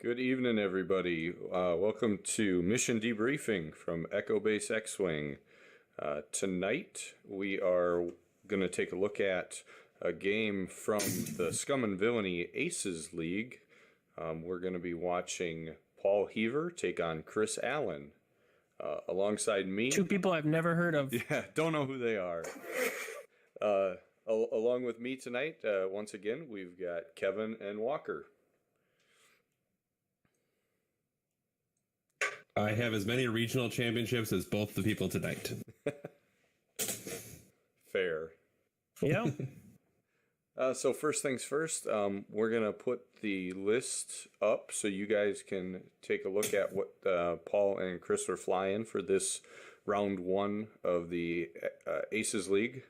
Good evening, everybody. Welcome to Mission Debriefing from Echo Base X-Wing. Tonight, we are going to take a look at a game from the Scum and Villainy Aces League. We're going to be watching Paul Heaver take on Chris Allen. Alongside me... Two people I've never heard of. Yeah, don't know who they are. Along with me tonight, once again, we've got Kevin and Walker. I have as many regional championships as both the people tonight. Fair. Yeah. So first things first, we're going to put the list up so you guys can take a look at what Paul and Chris are flying for this round one of the Aces League.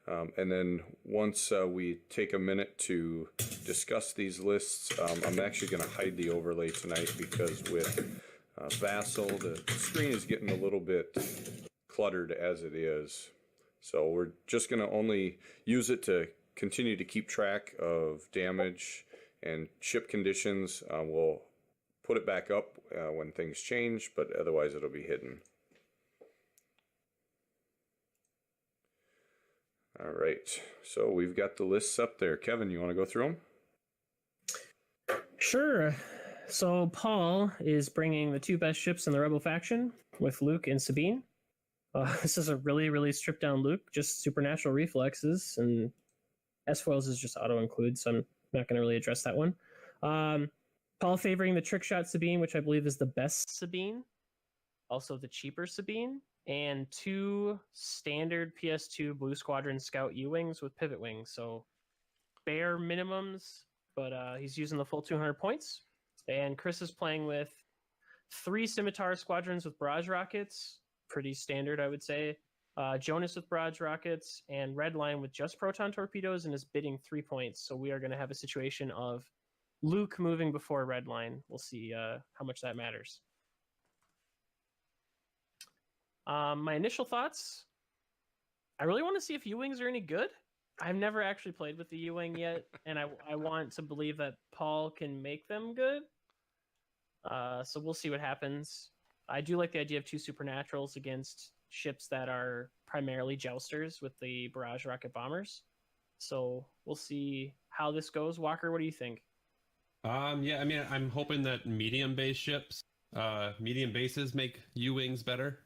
And then once we take a minute to discuss these lists, I'm actually going to hide the overlay tonight because with Vassal, the screen is getting a little bit cluttered as it is. So we're just going to only use it to continue to keep track of damage and ship conditions. We'll put it back up when things change, but otherwise it'll be hidden. All right, so we've got the lists up there. Kevin, you want to go through them? Sure. So Paul is bringing the two best ships in the Rebel faction with Luke and Sabine. This is a really, really stripped down Luke, just supernatural reflexes, and S-foils is just auto-include, so I'm not going to really address that one. Paul favoring the trick shot Sabine, which I believe is the best Sabine, also the cheaper Sabine, and two standard PS2 Blue Squadron Scout U-Wings with pivot wings, so bare minimums, but he's using the full 200 points. And Chris is playing with three Scimitar Squadrons with barrage rockets, pretty standard, I would say. Jonas with barrage rockets, and Redline with just proton torpedoes, and is bidding 3 points. So we are going to have a situation of Luke moving before Redline. We'll see how much that matters. My initial thoughts, I really want to see if U-Wings are any good. I've never actually played with the U-Wing yet, and I want to believe that Paul can make them good. So we'll see what happens. I do like the idea of two Supernaturals against ships that are primarily jousters with the barrage rocket bombers. So we'll see how this goes. Walker, what do you think? Yeah, I mean, I'm hoping that medium base ships, medium bases make U-Wings better.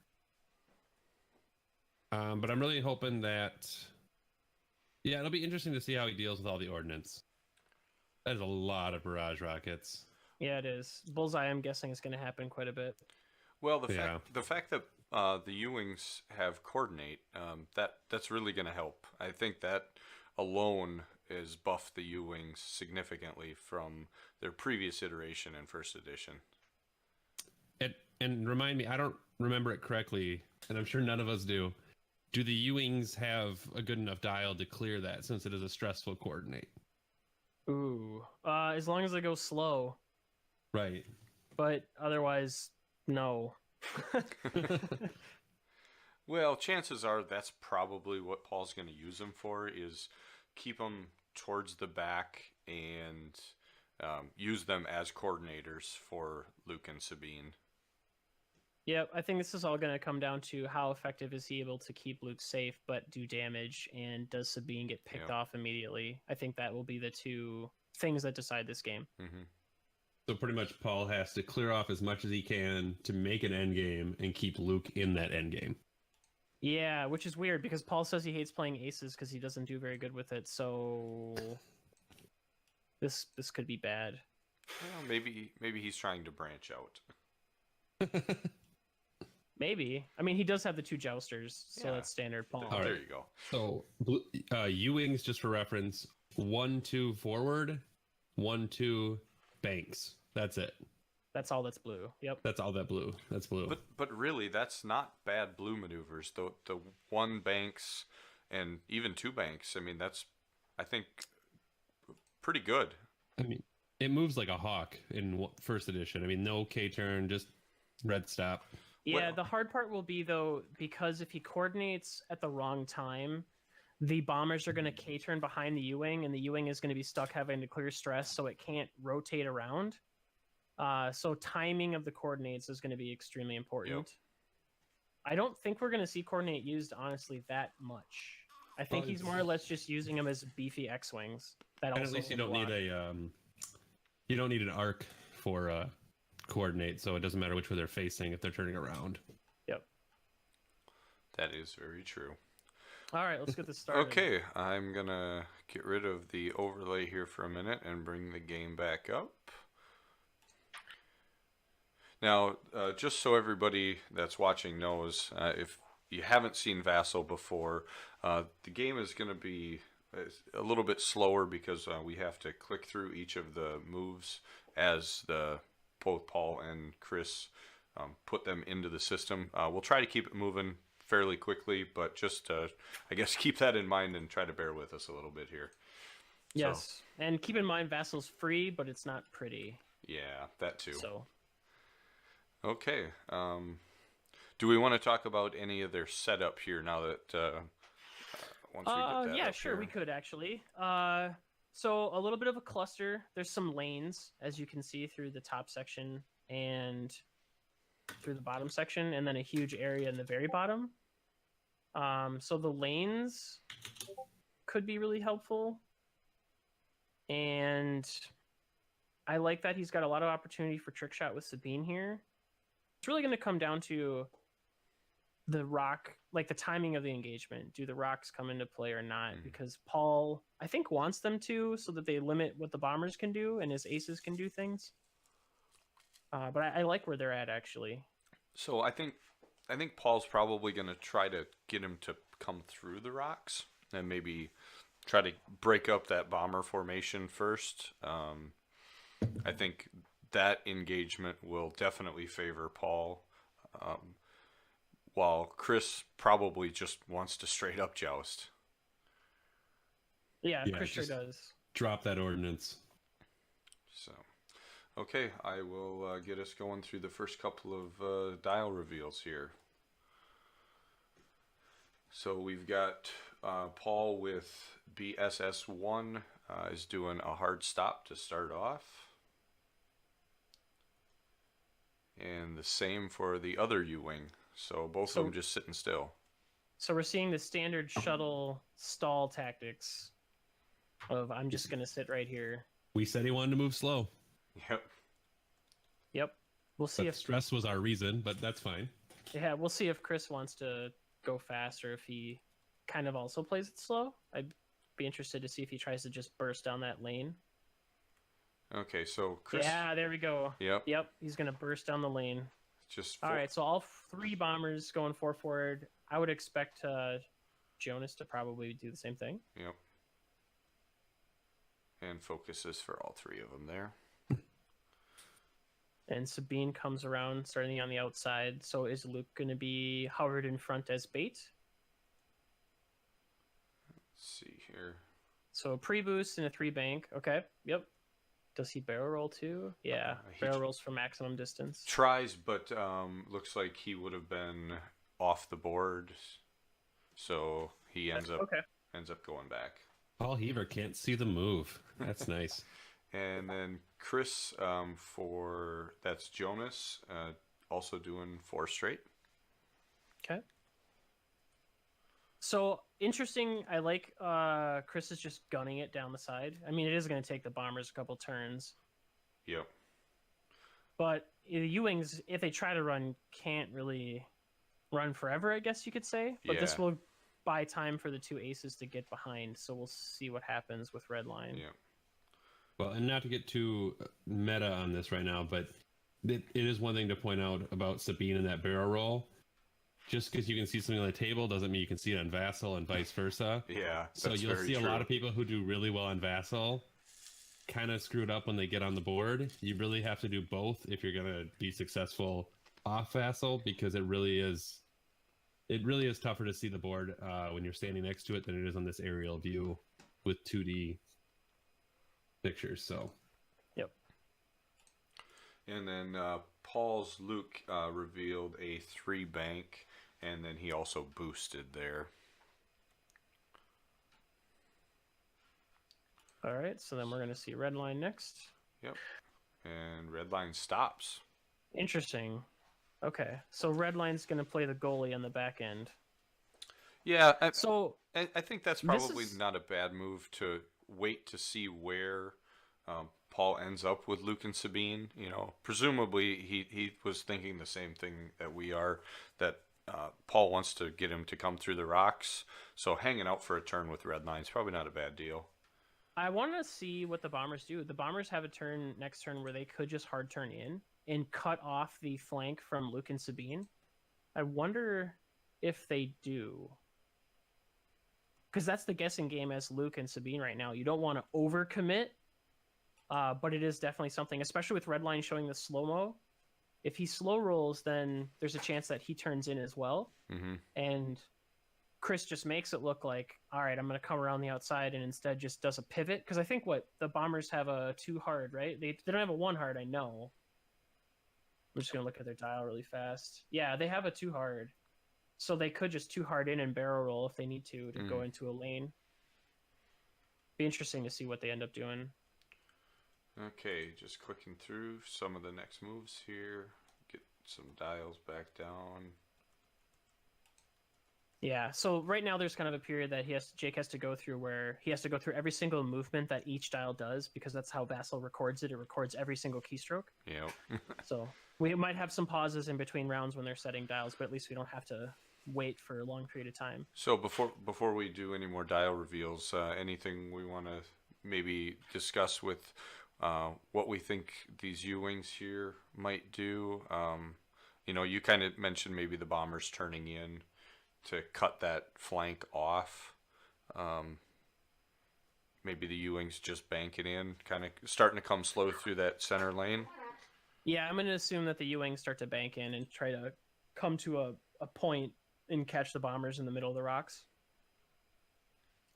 But I'm really hoping that, yeah, it'll be interesting to see how he deals with all the ordnance. That is a lot of barrage rockets. Yeah, it is. Bullseye, I'm guessing, is going to happen quite a bit. Well, the fact that the U-Wings have coordinate, that's really going to help. I think that alone is buffed the U-Wings significantly from their previous iteration in first edition. And remind me, I don't remember it correctly, and I'm sure none of us do. Do the U-Wings have a good enough dial to clear that, since it is a stressful coordinate? Ooh, as long as they go slow. Right. But otherwise, no. Well, chances are that's probably what Paul's going to use them for, is keep them towards the back and use them as coordinators for Luke and Sabine. Yep, I think this is all going to come down to how effective is he able to keep Luke safe but do damage, and does Sabine get picked off immediately? I think that will be the two things that decide this game. Mm-hmm. So pretty much Paul has to clear off as much as he can to make an end game and keep Luke in that end game. Yeah, which is weird because Paul says he hates playing aces because he doesn't do very good with it. So this could be bad. Well, maybe he's trying to branch out. Maybe. I mean, he does have the two jousters, so that's standard Paul. All right. There you go. So U-Wings, just for reference, 1-2 forward, 1-2 banks. That's it. That's all that's blue. Yep. That's all that blue. That's blue. But really, that's not bad blue maneuvers. The one banks and even two banks, I mean, that's, I think, pretty good. I mean, it moves like a hawk in first edition. I mean, no K-turn, just red stop. Yeah, the hard part will be, though, because if he coordinates at the wrong time, the bombers are going to K-turn behind the U-Wing, and the U-Wing is going to be stuck having to clear stress, so it can't rotate around. So timing of the coordinates is going to be extremely important. I don't think we're going to see coordinate used, honestly, that much. I think he's more or less just using them as beefy X-Wings. That And also at least you don't block. need you don't need an arc for coordinate, so it doesn't matter which way they're facing if they're turning around. Yep. That is very true. All right, let's get this started. Okay, I'm going to get rid of the overlay here for a minute and bring the game back up. Now, just so everybody that's watching knows, if you haven't seen Vassal before, the game is going to be a little bit slower because we have to click through each of the moves as both Paul and Chris put them into the system. We'll try to keep it moving fairly quickly, but just I guess keep that in mind and try to bear with us a little bit here. Yes, and keep in mind Vassal's free, but it's not pretty. Yeah, that too. So. Okay. Do we want to talk about any of their setup here now that once we get that yeah, up sure, here? we could actually. So a little bit of a cluster. There's some lanes, as you can see, through the top section and through the bottom section, and then a huge area in the very bottom. So the lanes could be really helpful. And I like that he's got a lot of opportunity for trick shot with Sabine here. It's really going to come down to the rock, like the timing of the engagement. Do the rocks come into play or not? Because Paul, I think, wants them to, so that they limit what the bombers can do and his aces can do things. But I like where they're at, actually. So I think Paul's probably going to try to get him to come through the rocks and maybe try to break up that bomber formation first. I think that engagement will definitely favor Paul, while Chris probably just wants to straight up joust. Yeah, Chris sure does. Drop that ordinance. So, okay, I will get us going through the first couple of dial reveals here. So we've got Paul with BSS1 is doing a hard stop to start off. And the same for the other U-Wing. So both of them just sitting still. So we're seeing the standard shuttle stall tactics of I'm just going to sit right here. We said he wanted to move slow. Yep. We'll see if stress was our reason, but that's fine. Yeah, we'll see if Chris wants to go fast or if he kind of also plays it slow. I'd be interested to see if he tries to just burst down that lane. Okay, so Chris... Yeah, there we go. Yep. He's going to burst down the lane. Just all right, so all three bombers going forward. I would expect Jonas to probably do the same thing. Yep. And focuses for all three of them there. And Sabine comes around, starting on the outside. So is Luke going to be hovered in front as bait? Let's see here. So a pre-boost and a 3-bank. Okay, yep. Does he barrel roll too? Yeah, barrel rolls for maximum distance. Tries, but looks like he would have been off the board, so he ends up going back. Paul Heaver can't see the move. That's nice. And then Chris that's Jonas, also doing 4 straight. Okay. So interesting. I like Chris is just gunning it down the side. I mean, it is going to take the bombers a couple turns. Yep. But the U-Wings, if they try to run, can't really run forever, I guess you could say. But this will buy time for the 2 aces to get behind. So we'll see what happens with red line. Yeah. Well, and not to get too meta on this right now, but it is one thing to point out about Sabine and that barrel roll. Just because you can see something on the table doesn't mean you can see it on Vassal and vice versa. Yeah, so you'll see a lot of people who do really well on Vassal kind of screwed up when they get on the board. You really have to do both if you're going to be successful off Vassal, because it really is tougher to see the board when you're standing next to it than it is on this aerial view with 2D pictures. So, yep. And then Paul's Luke revealed a 3-bank, and then he also boosted there. All right, so then we're going to see red line next. Yep. And red line stops. Interesting. Okay, so red line's going to play the goalie on the back end. Yeah, So I think that's probably not a bad move to wait to see where Paul ends up with Luke and Sabine. You know, presumably he was thinking the same thing that we are, that Paul wants to get him to come through the rocks. So hanging out for a turn with red line is probably not a bad deal. I want to see what the Bombers do. The Bombers have a turn next turn where they could just hard turn in and cut off the flank from Luke and Sabine. I wonder if they do. Because that's the guessing game as Luke and Sabine right now. You don't want to overcommit, but it is definitely something, especially with Redline showing the slow-mo. If he slow rolls, then there's a chance that he turns in as well. Mm-hmm. And Chris just makes it look like, all right, I'm going to come around the outside, and instead just does a pivot. Because I think the Bombers have a 2 hard, right? They don't have a 1 hard, I know. I'm just going to look at their dial really fast. Yeah, they have a 2 hard. So they could just 2 hard in and barrel roll if they need to go into a lane. Be interesting to see what they end up doing. Okay, just clicking through some of the next moves here. Get some dials back down. Yeah, so right now there's kind of a period that Jake has to go through where he has to go through every single movement that each dial does, because that's how Vassal records it. It records every single keystroke. Yeah. So we might have some pauses in between rounds when they're setting dials, but at least we don't have to wait for a long period of time. So before we do any more dial reveals, anything we want to maybe discuss with what we think these U-wings here might do? You know, you kind of mentioned maybe the Bombers turning in to cut that flank off. Maybe the U-wings just bank it in, kind of starting to come slow through that center lane. Yeah, I'm going to assume that the U-wings start to bank in and try to come to a point and catch the Bombers in the middle of the rocks.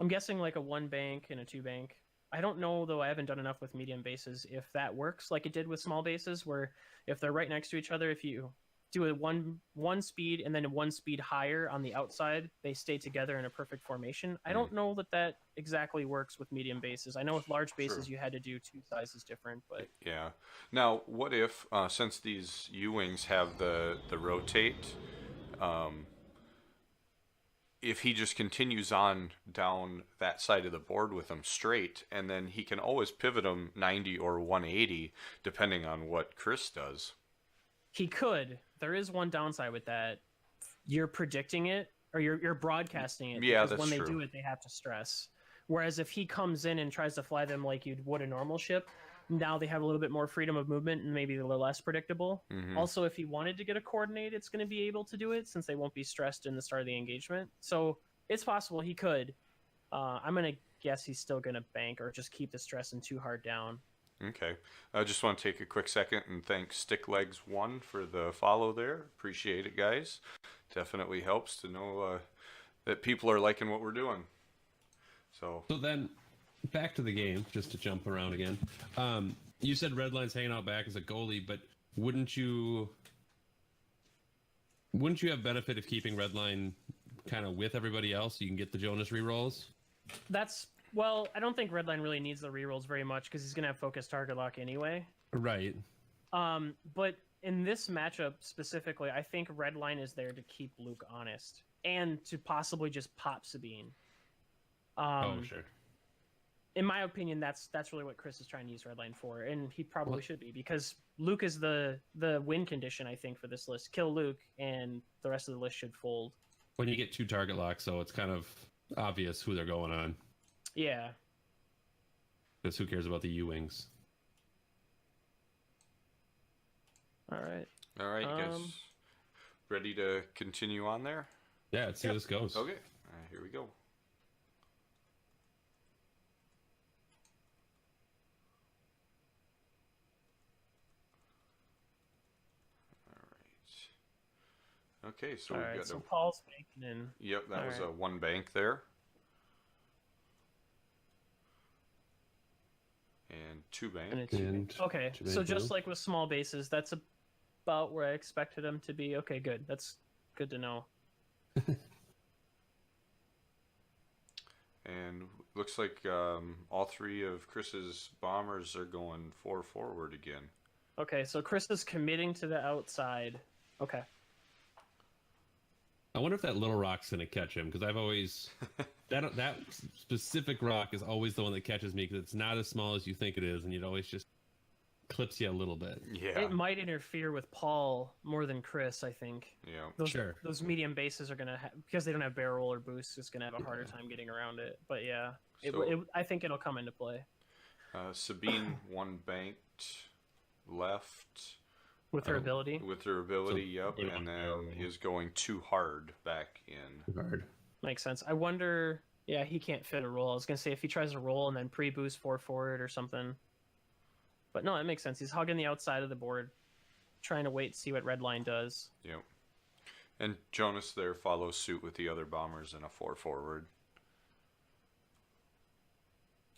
I'm guessing like a 1 bank and a 2 bank. I don't know, though. I haven't done enough with medium bases if that works like it did with small bases, where if they're right next to each other, if you do a one speed and then a 1 speed higher on the outside, they stay together in a perfect formation. I don't know that exactly works with medium bases. I know with large bases you had to do 2 sizes different, but yeah. Now, what if since these U-wings have the rotate, if he just continues on down that side of the board with them straight, and then he can always pivot them 90 or 180 depending on what Chris does. He could. There is one downside with that. You're predicting it, or you're broadcasting it. Yeah, because that's when they true. do it, they have to stress. Whereas if he comes in and tries to fly them like you would a normal ship, now they have a little bit more freedom of movement and maybe a little less predictable. Mm-hmm. Also, if he wanted to get a coordinate, it's going to be able to do it since they won't be stressed in the start of the engagement. So it's possible he could. I'm going to guess he's still going to bank or just keep the stress and 2 hard down. Okay. I just want to take a quick second and thank Sticklegs1 for the follow there. Appreciate it, guys. Definitely helps to know that people are liking what we're doing. So then, back to the game, just to jump around again. You said Redline's hanging out back as a goalie, but wouldn't you have benefit of keeping Redline kind of with everybody else so you can get the Jonas rerolls? Well, I don't think Redline really needs the rerolls very much because he's going to have focused target lock anyway. Right. But in this matchup specifically, I think Redline is there to keep Luke honest and to possibly just pop Sabine. Sure. In my opinion, that's really what Chris is trying to use Redline for, and he probably should be, because Luke is the win condition, I think, for this list. Kill Luke, and the rest of the list should fold. When you get 2 target locks, so it's kind of obvious who they're going on. Yeah. Because who cares about the U-wings? All right. all right, you guys ready to continue on there? Yeah, let's see how this goes. Okay. Here we go. Okay, so All we've right, got so Paul's banking in. Yep, that All was right. a 1 bank there. And 2 bank. And a 2 bank. Okay, two so bank just now. like with small bases, that's about where I expected him to be. Okay, good. That's good to know. And looks like all three of Chris's bombers are going 4 forward again. Okay, so Chris is committing to the outside. Okay. I wonder if that little rock's gonna catch him, because I've always that specific rock is always the one that catches me, because it's not as small as you think it is, and it always just clips you a little bit. Yeah. It might interfere with Paul more than Chris, I think. Yeah. Those medium bases are gonna because they don't have barrel roll or boost, it's gonna have a harder time getting around it. But yeah, I think it'll come into play. Sabine one banked left. With her ability? With her ability, So, yep. And then is going too hard back in. Hard. Makes sense. I wonder... Yeah, he can't fit a roll. I was going to say if he tries to roll and then pre-boost 4 forward or something. But no, that makes sense. He's hugging the outside of the board, trying to wait to see what red line does. Yep. And Jonas there follows suit with the other bombers in a 4 forward.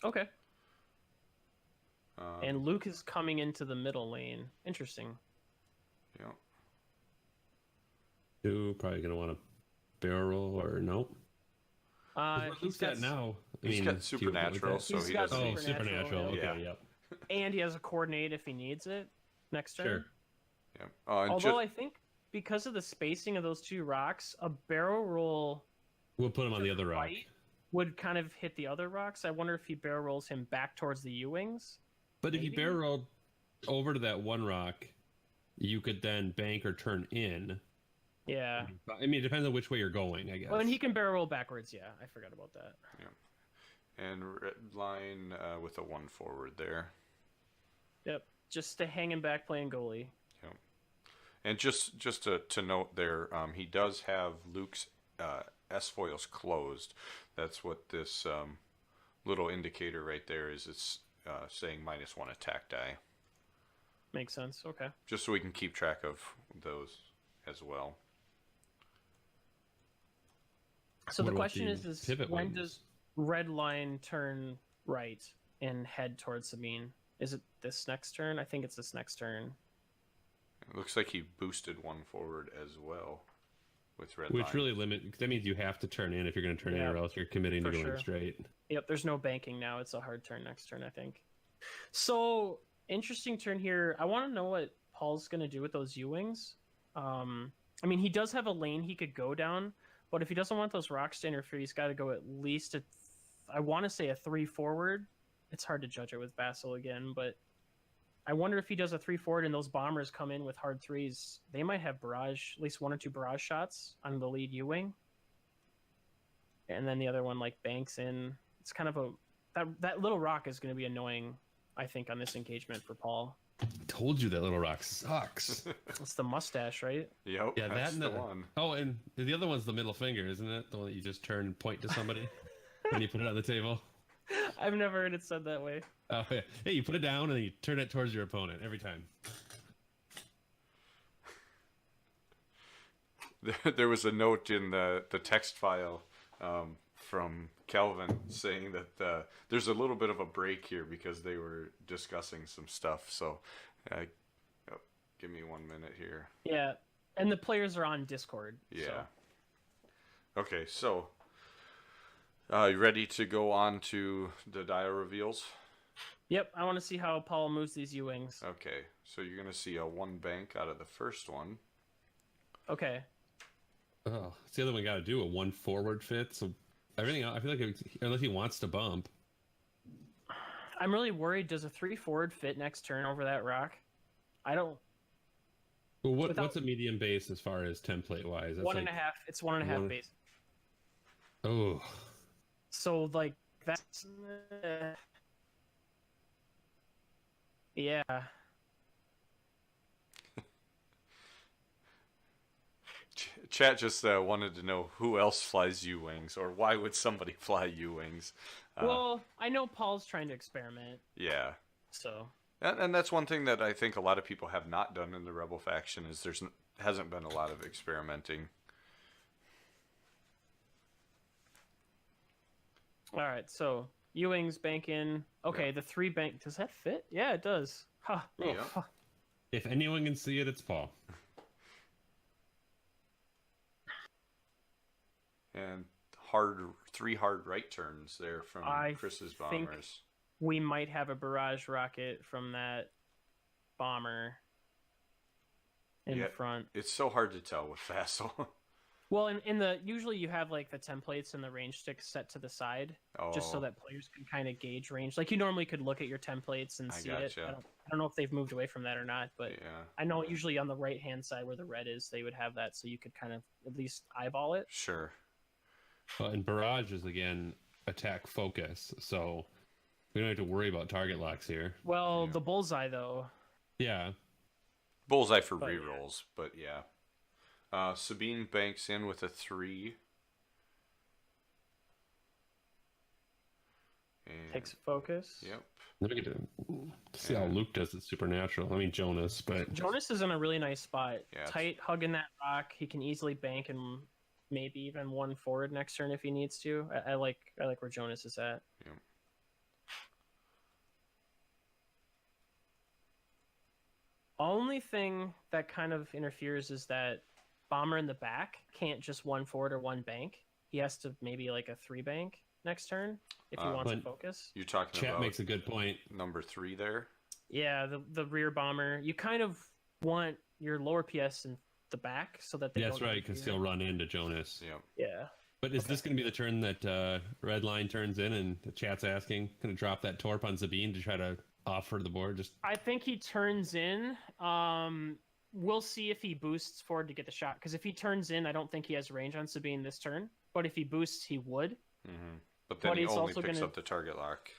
Okay. And Luke is coming into the middle lane. Interesting. Yep. You probably gonna want to barrel roll or nope. He's got now. He's got supernatural, so he doesn't. Oh, supernatural. Okay, yeah. yep. And he has a coordinate if he needs it next turn. Sure. Yep. Although I think because of the spacing of those two rocks, a barrel roll We'll put him on the other rock. would kind of hit the other rocks. I wonder if he barrel rolls him back towards the U-wings. But if you Maybe? barrel rolled over to that one rock, you could then bank or turn in. Yeah. I mean, it depends on which way you're going, I guess. Well, and he can barrel roll backwards. Yeah, I forgot about that. Yeah. And red line with a 1 forward there. Yep. Just to hang him back playing goalie. Yep. And just to note there, he does have Luke's S-foils closed. That's what this little indicator right there is. It's saying -1 attack die. Makes sense. Okay. Just so we can keep track of those as well. So What the about question the is pivot when wings? does red line turn right and head towards Sabine? Is it this next turn? I think it's this next turn. It looks like he boosted 1 forward as well with red line. Which really limit. That means you have to turn in if you're going to turn in, Yeah, or else you're committing to for going sure. straight. Yep, there's no banking now. It's a hard turn next turn, I think. So, interesting turn here. I want to know what Paul's going to do with those U-Wings. I mean, he does have a lane he could go down, but if he doesn't want those rocks to interfere, he's got to go at least I want to say a 3 forward. It's hard to judge it with Vassal again, but I wonder if he does a 3 forward and those bombers come in with hard 3s. They might have barrage, at least 1 or 2 barrage shots on the lead U-Wing. And then the other one like banks in. It's kind of a that little rock is going to be annoying, I think, on this engagement for Paul. I told you that little rock sucks. It's the mustache, right? Yep, Yeah, that's that the and one. Oh, and the other one's the middle finger, isn't it? The one that you just turn and point to somebody when you put it on the table. I've never heard it said that way. Oh yeah. Hey, you put it down and then you turn it towards your opponent every time. There was a note in the text file from Kelvin saying that there's a little bit of a break here because they were discussing some stuff. So give me 1 minute here. Yeah, and the players are on Discord. Yeah. So. Okay, so you ready to go on to the dial reveals? Yep, I want to see how Paul moves these U-Wings. Okay, so you're going to see a 1 bank out of the first one. Okay. Oh, it's the other one got to do a 1 forward fit. So everything else, I feel like unless he wants to bump. I'm really worried. Does a 3 forward fit next turn over that rock? I don't. Well, what's a medium base as far as template wise? That's 1.5. It's 1.5 base. Oh. So like that's. Yeah. Chat just wanted to know who else flies U-Wings, or why would somebody fly U-Wings? Well, I know Paul's trying to experiment, Yeah. so. And that's one thing that I think a lot of people have not done in the Rebel faction is hasn't been a lot of experimenting. All right, so U-Wings bank in. Okay, Yeah. the 3 bank. Does that fit? Yeah, it does. Huh. Oh, Yeah. fuck. If anyone can see it, it's Paul. And three hard right turns there from Chris's think bombers. we might have a barrage rocket from that bomber in the front. It's so hard to tell with Vassal. Well, usually you have like the templates and the range sticks set to the side, just so that players can kind of gauge range. Like you normally could look at your templates and see it. I don't know if they've moved away from that or not, but I know usually on the right hand side where the red is, they would have that, so you could kind of at least eyeball it. Sure. Well, and barrage is again attack focus, so we don't have to worry about target locks here. Well, the bullseye though. Yeah. Bullseye for rerolls, but yeah. Sabine banks in with a 3. And takes focus. Yep. Let me get to see how Luke does it supernatural. I mean Jonas, but Jonas is in a really nice spot. Yeah, tight, hugging that rock. He can easily bank and maybe even one forward next turn if he needs to. I like where Jonas is at. Yep. Only thing that kind of interferes is that bomber in the back can't just one forward or one bank. He has to maybe like a 3 bank next turn if he wants to focus. You're talking Chat about makes a good point. Number 3 there. Yeah, the rear bomber. You kind of want your lower PS in the back so that they that's right, because he'll run into Jonas. Yep. Yeah. But is this going to be the turn that Red Line turns in and the chat's asking? Going to drop that Torp on Sabine to try to offer the board? I think he turns in. We'll see if he boosts forward to get the shot. Because if he turns in, I don't think he has range on Sabine this turn. But if he boosts, he would. Mm-hmm. But then he only picks up the target lock.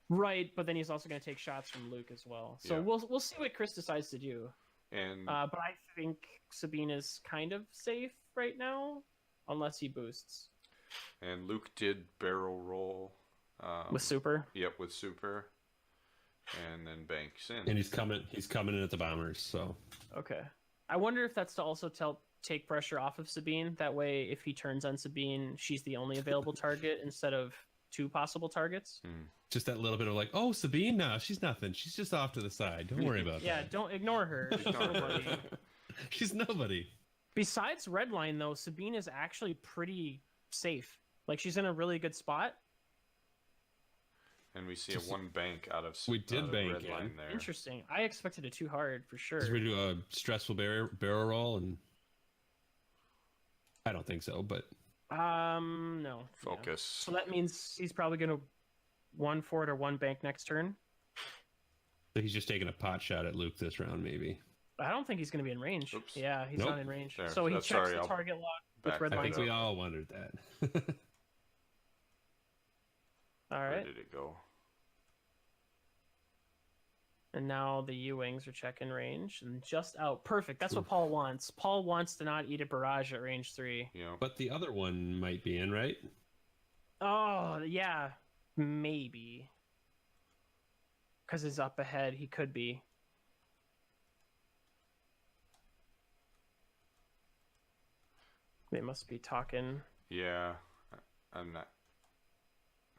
Right, but then he's also going to take shots from Luke as well. So we'll see what Chris decides to do. And but I think Sabine is kind of safe right now, unless he boosts. And Luke did barrel roll. With super? Yep, with super. And then banks in. And he's coming in at the bombers, so. Okay. I wonder if that's to also take pressure off of Sabine. That way, if he turns on Sabine, she's the only available target instead of 2 possible targets. Just that little bit of like, oh, Sabine, no, she's nothing. She's just off to the side. Don't worry about that. Yeah, don't ignore her. Nobody. She's nobody. Besides Redline, though, Sabine is actually pretty safe. Like, she's in a really good spot. And we see a 1 bank out of we did bank Red Line there. Interesting. I expected it too hard for sure. Did we do a stressful barrel roll? And I don't think so, but no. Focus. So that means he's probably gonna 1 forward or 1 bank next turn. So he's just taking a pot shot at Luke this round, maybe. I don't think he's gonna be in range. Oops. Yeah, he's not in range. There. So he checks the target lock with Red Line. I think we all wondered that. All right. Where did it go? And now the U-Wings are checking range and just out. Perfect. That's what Paul wants. Paul wants to not eat a barrage at range 3. Yeah. But the other one might be in, right? Oh, yeah. Maybe. Because he's up ahead. He could be. They must be talking. Yeah. I'm not.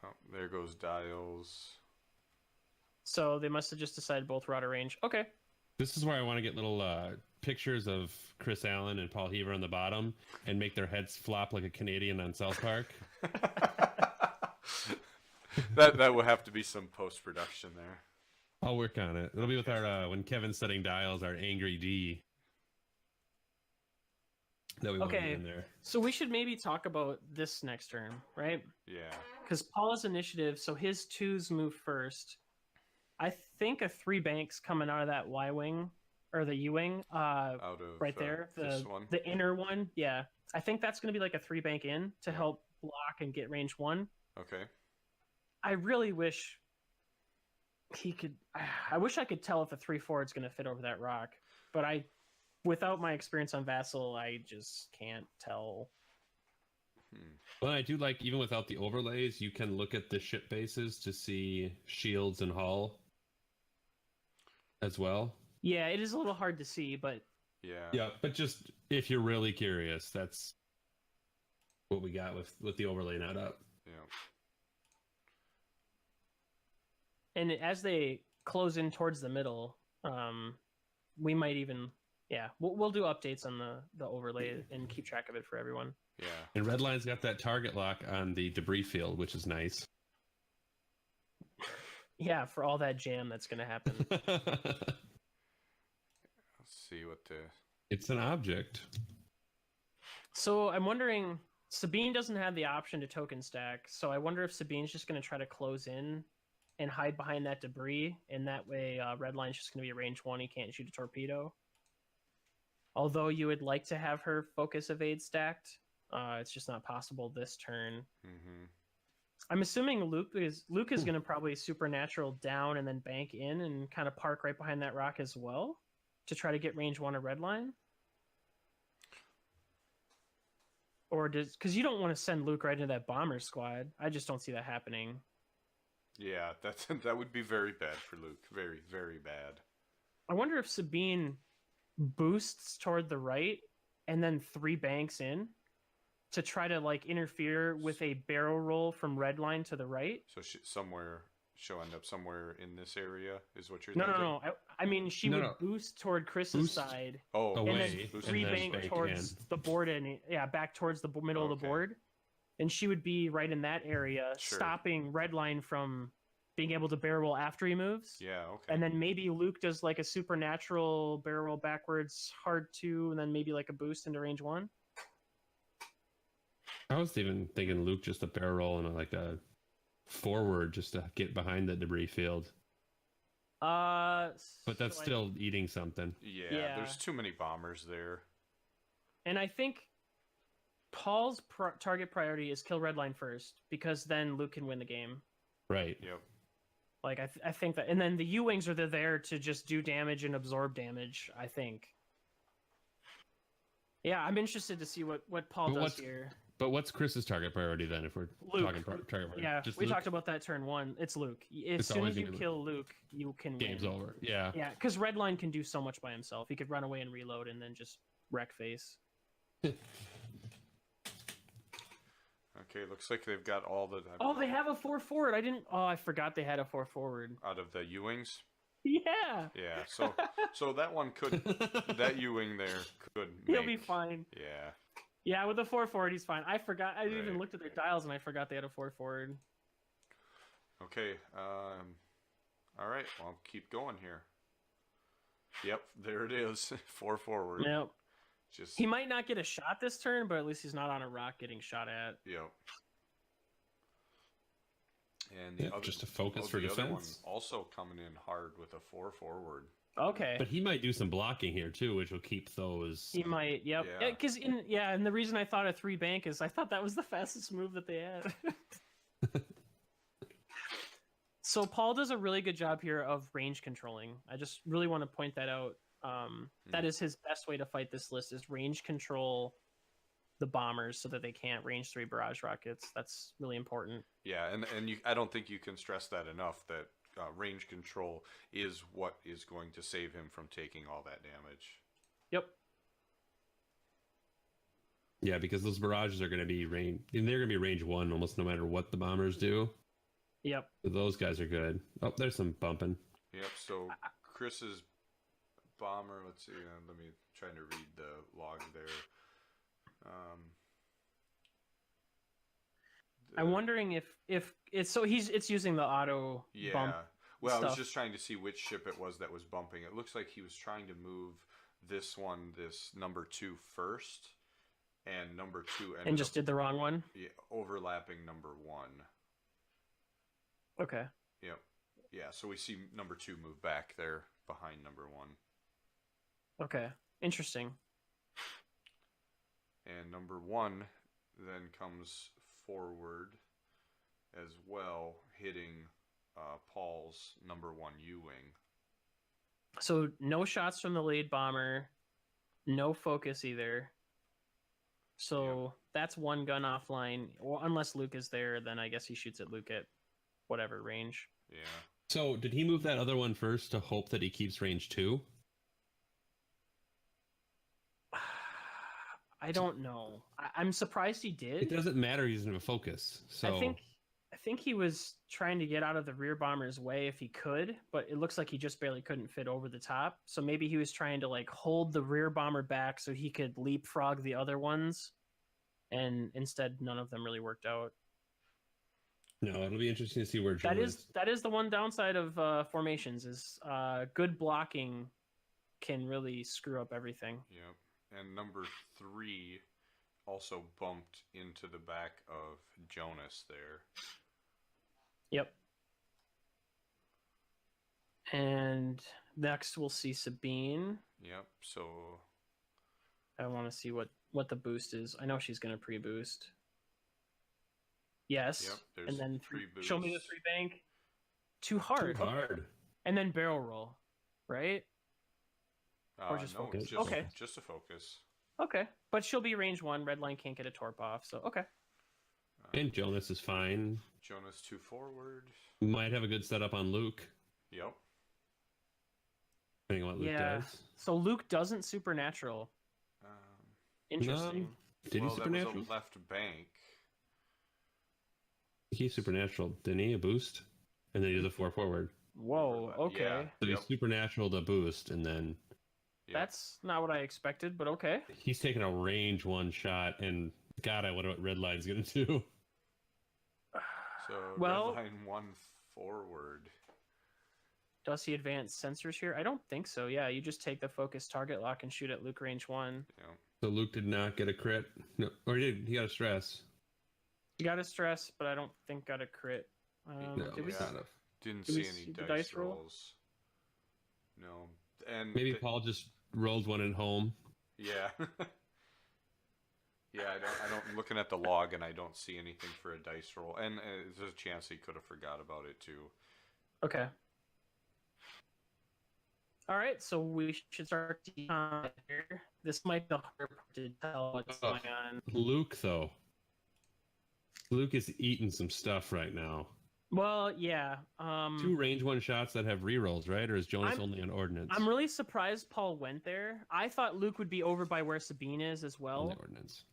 Oh, there goes Dials. So they must have just decided both were out of range. Okay. This is where I want to get little pictures of Chris Allen and Paul Heaver on the bottom and make their heads flop like a Canadian on South Park. that will have to be some post-production there. I'll work on it. It'll be with our, when Kevin's setting Dials, our Angry D. That we want in there. So we should maybe talk about this next turn, right? Yeah. Because Paul's initiative, so his 2s move first. I think a 3 banks coming out of that Y wing or the U wing, out of right there, this one. the inner one. Yeah, I think that's going to be like a 3 bank in to help block and get range 1. Okay. I really wish he could. I wish I could tell if the 3 forward's going to fit over that rock, but without my experience on Vassal, I just can't tell. Well, I do like, even without the overlays, you can look at the ship bases to see shields and hull as well. Yeah, it is a little hard to see, but... Yeah, but just if you're really curious, that's what we got with the overlay not up. Yeah. And as they close in towards the middle, we might even... Yeah, we'll do updates on the overlay and keep track of it for everyone. Yeah. And Redline's got that target lock on the debris field, which is nice. Yeah, for all that jam that's going to happen. Let's see what the... It's an object. So I'm wondering, Sabine doesn't have the option to token stack, so I wonder if Sabine's just going to try to close in and hide behind that debris, and that way Redline's just going to be a range 1, he can't shoot a torpedo. Although you would like to have her focus evade stacked, it's just not possible this turn. Mm-hmm. I'm assuming Luke is going to probably supernatural down and then bank in and kind of park right behind that rock as well to try to get range 1 of Redline. Or because you don't want to send Luke right into that bomber squad. I just don't see that happening. Yeah, that would be very bad for Luke. Very, very bad. I wonder if Sabine boosts toward the right and then 3 banks in to try to like interfere with a barrel roll from Redline to the right. So she'll end up somewhere in this area, is what you're No, thinking? no. I mean, she would boost toward Chris's side. Oh, away, and then 3 bank towards the board and back towards the middle of the board. And she would be right in that area, stopping Redline from being able to barrel roll after he moves. Yeah, okay. And then maybe Luke does like a supernatural barrel roll backwards, hard 2, and then maybe like a boost into range 1. I was even thinking Luke just a barrel roll and like a forward just to get behind the debris field. But that's still eating something. Yeah, there's too many bombers there. And I think Paul's target priority is kill Redline first, because then Luke can win the game. Right. Yep. Like, I think that... And then the U-Wings are there to just do damage and absorb damage, I think. Yeah, I'm interested to see what Paul does here. But what's Chris's target priority then, if we're talking target priority? Yeah, just we Luke? talked about that turn 1. It's Luke. As soon as you kill Luke, you can Game's win. over. Yeah. Yeah, because Redline can do so much by himself. He could run away and reload and then just wreck face. Okay, looks like they've got all the... Oh, they have a 4 forward. I forgot they had a 4 forward. Out of the U-Wings? Yeah. Yeah, so that one could... that U-Wing there could He'll be fine. Yeah. Yeah, with the 4 forward, he's fine. I forgot. I even looked at their dials and I forgot they had a 4 forward. Okay. All right. Well, I'll keep going here. Yep, there it is. 4 forward. Yep. Just... He might not get a shot this turn, but at least he's not on a rock getting shot at. Yep. And the other, just a focus for the defense. other one also coming in hard with a 4 forward. Okay. But he might do some blocking here too, which will keep those. He might, yep. Because and the reason I thought a 3 bank is I thought that was the fastest move that they had. So Paul does a really good job here of range controlling. I just really want to point that out. That is his best way to fight this list, is range control the bombers so that they can't range 3 barrage rockets. That's really important. Yeah, and I don't think you can stress that enough, that range control is what is going to save him from taking all that damage. Yep. Yeah, because those barrages are going to be range, and they're going to be range 1 almost no matter what the bombers do. Yep. So those guys are good. Oh, there's some bumping. Yep. So Chris's bomber. Let's see. Let me try to read the log there. I'm wondering if it's so it's using the auto bump. Well, stuff. I was just trying to see which ship it was that was bumping. It looks like he was trying to move this number 2 first, and number 2 ended just did the wrong one. Yeah, overlapping number 1. Okay. Yep. Yeah. So we see number 2 move back there behind number 1. Okay. Interesting. And number 1 then comes forward as well, hitting Paul's number 1 U-Wing. So no shots from the lead bomber, no focus either. So that's 1 gun offline. Well, unless Luke is there, then I guess he shoots at Luke at whatever range. Yeah. So did he move that other one first to hope that he keeps range 2? I don't know. I'm surprised he did. It doesn't matter. He's in a focus. So I think he was trying to get out of the rear bomber's way if he could, but it looks like he just barely couldn't fit over the top. So maybe he was trying to like hold the rear bomber back so he could leapfrog the other ones and instead none of them really worked out. No, it'll be interesting to see where Jonas. That is the one downside of formations is good blocking can really screw up everything. Yep. And number 3 also bumped into the back of Jonas there. Yep. And next we'll see Sabine. Yep. So I want to see what the boost is. I know she's going to pre-boost. Yes. Yep, there's and then three show me the boosts. 3 bank. Too hard. Too hard. And then barrel roll, right? Or just no, focus. Just, Okay. Just a focus. Okay. But she'll be range 1. Redline can't get a torp off, so okay. And Jonas is fine. Jonas 2 forward. Might have a good setup on Luke, Yep. depending on what Luke does. So Luke doesn't supernatural. Interesting. Did well, he that supernatural? was a left bank. He supernatural, didn't he? A boost? And then he does a 4 forward. Whoa, okay. Yeah. So Yep. he supernatural the boost, and then Yep. That's not what I expected, but okay. he's taking a range 1 shot, and God, I wonder what Redline's going to do. So Well- Redline 1 forward. Does he advance sensors here? I don't think so. Yeah, you just take the focus target lock and shoot at Luke range 1. Yep. So Luke did not get a crit. No, or he did. He got a stress. You got a stress, but I don't think got a crit. No, Did we? yeah. kind of. Didn't Did we see any see the dice dice roll? rolls. No. And Maybe Paul just rolled one at home. Yeah. Yeah, I don't. Looking at the log, and I don't see anything for a dice roll. And there's a chance he could have forgot about it too. Okay. All right, so we should start here. This might be the hard part to tell what's Oh. going on. Luke, though. Luke is eating some stuff right now. Well, yeah. 2 range 1 shots that have rerolls, right? Or is Jonas only on ordnance? I'm really surprised Paul went there. I thought Luke would be over by where Sabine is as well. Only ordnance.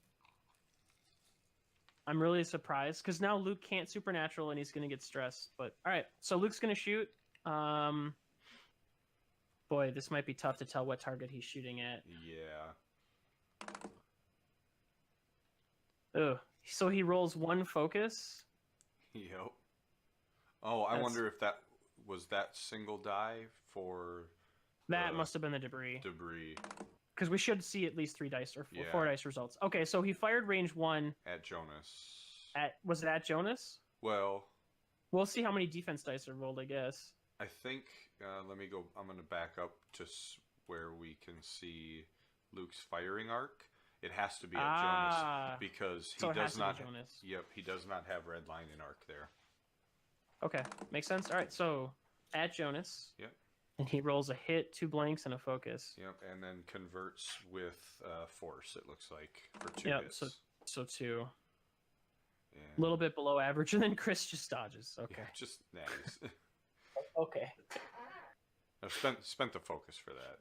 I'm really surprised because now Luke can't supernatural and he's going to get stressed. But all right, so Luke's going to shoot. Boy, this might be tough to tell what target he's shooting at. Yeah. Ugh. So he rolls 1 focus. Yep. Oh, I That's- wonder if that was that single die for That the must have been the debris. debris Because we should see at least 3 dice or Yeah. 4 dice results. Okay, so he fired range 1 at Jonas. was it at Jonas? Well, We'll see how many defense dice are rolled, I guess. I think, let me go, I'm going to back up to where we can see Luke's firing arc. It has to be at Jonas because he so it has does to be not. Jonas. Yep, he does not have red line in arc there. Okay, makes sense. All right, so at Jonas. Yep. And he rolls a hit, 2 blanks, and a focus. Yep, and then converts with force. It looks like for 2 Yep, hits. so 2. Yeah. A little bit below average, and then Chris just dodges. Okay. Yeah, just nice. Okay. I've spent the focus for that.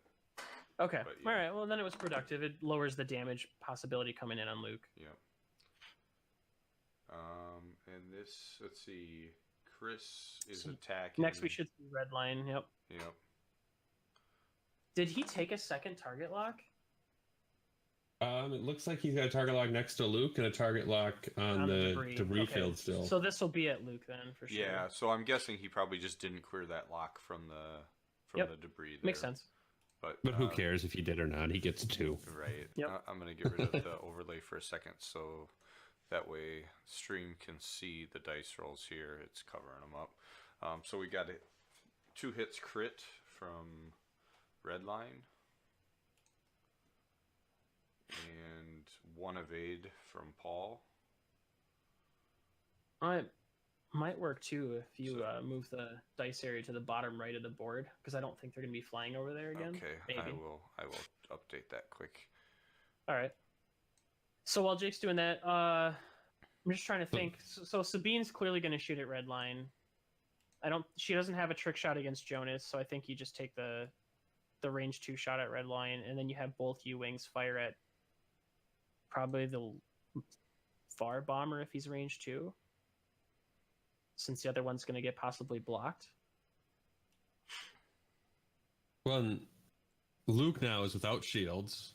Okay. But, yeah. All right. Well, then it was productive. It lowers the damage possibility coming in on Luke. Yep. And this, let's see, Chris is So attacking. Next, we should see red line. Yep. Yep. Did he take a second target lock? It looks like he's got a target lock next to Luke and a target lock on the debris Okay. field still. So this will be at Luke then for sure. Yeah, so I'm guessing he probably just didn't clear that lock from the Yep. the debris there. Makes sense. But who cares if he did or not? He gets 2. Right. Yep. I'm going to get rid of the overlay for a second so that way stream can see the dice rolls here. It's covering them up. So we got 2 hits crit from Redline. And 1 evade from Paul. It might work too if you move the dice area to the bottom right of the board because I don't think they're going to be flying over there again. Okay, Maybe. I will update that quick. All right. So while Jake's doing that, I'm just trying to think. So Sabine's clearly going to shoot at red line. She doesn't have a trick shot against Jonas, so I think you just take the range 2 shot at red line, and then you have both U-wings fire at probably the far bomber if he's range 2, since the other one's going to get possibly blocked. Well, and Luke now is without shields.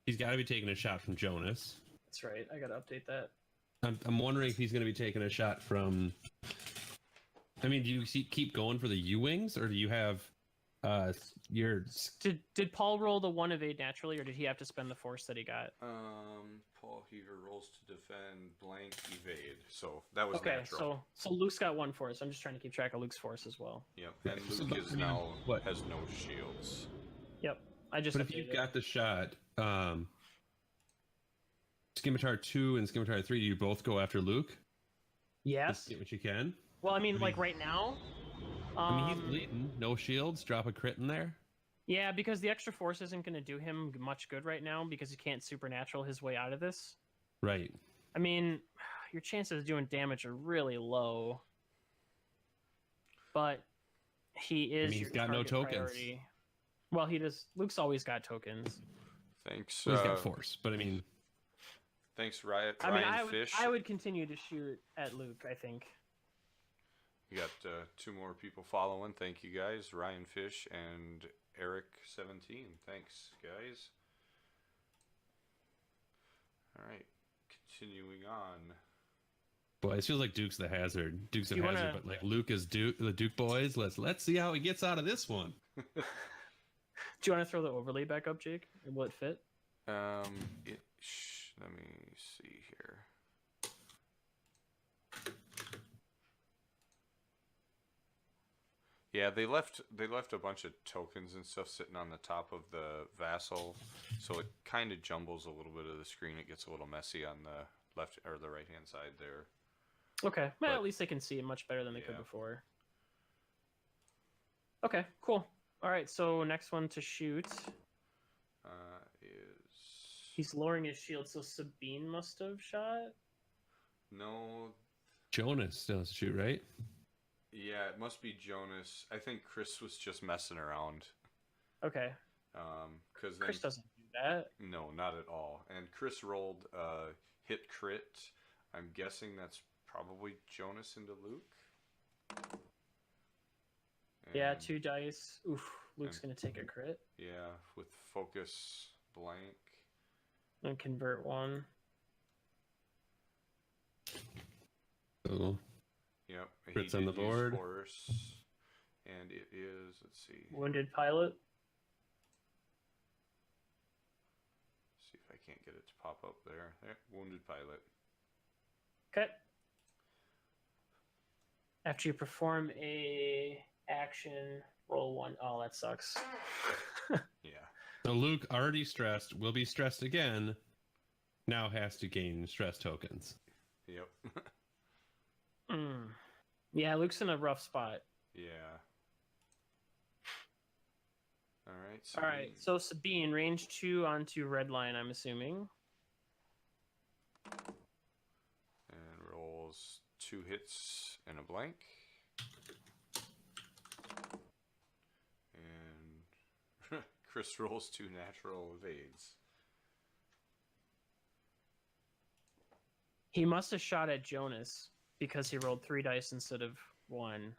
He's got to be taking a shot from Jonas. That's right. I gotta update that. I'm wondering if he's going to be taking a shot from. I mean, do you keep going for the U-wings, or do you have your? Did Paul roll the 1 evade naturally, or did he have to spend the force that he got? Paul Heaver rolls to defend blank evade, so that was Okay, natural. so Luke's got 1 force. I'm just trying to keep track of Luke's force as well. Yep, and Luke is now has no shields. Yep, I just. But if you've got the shot, Scimitar 2 and Scimitar 3, do you both go after Luke? Yes. Just get what you can. Well, I mean, like right now. I mean, he's bleeding. No shields. Drop a crit in there. Yeah, because the extra force isn't going to do him much good right now because he can't supernatural his way out of this. Right. I mean, your chances of doing damage are really low. But he is. He's got no tokens. Priority. Well, he does. Luke's always got tokens. Thanks. Well, he's got force, but I mean. Thanks, Ryan Fish. I would continue to shoot at Luke, I think. You got 2 more people following. Thank you, guys. Ryan Fish and Eric17. Thanks, guys. All right. Continuing on. Boy, it feels like Duke's the hazard. Duke's the hazard, but like Luke is Duke, the Duke boys. Let's see how he gets out of this one. Do you want to throw the overlay back up, Jake? Will it fit? Let me see here. Yeah, they left a bunch of tokens and stuff sitting on the top of the vassal, so it kind of jumbles a little bit of the screen. It gets a little messy on the left or the right hand side there. Okay, well, at least they can see it much better than they could before. Okay, cool. All right, so next one to shoot is he's lowering his shield, so Sabine must have shot. No, Jonas still has to shoot, right? Yeah, it must be Jonas. I think Chris was just messing around. Okay. Because Chris doesn't do that. No, not at all. And Chris rolled hit crit. I'm guessing that's probably Jonas into Luke. Yeah, 2 dice. Oof, Luke's gonna take a crit. Yeah, with focus blank. And convert 1. Cool. Yep. Crits on the board. Force, and it is, let's see. Wounded pilot. See if I can't get it to pop up there. Wounded pilot. Okay. After you perform a action, roll 1. Oh, that sucks. Yeah. So Luke, already stressed, will be stressed again. Now has to gain stress tokens. Yep. Yeah, Luke's in a rough spot. Yeah. All right. All right, so Sabine, range 2 onto red line, I'm assuming. And rolls 2 hits and a blank. And Chris rolls 2 natural evades. He must have shot at Jonas because he rolled 3 dice instead of 1.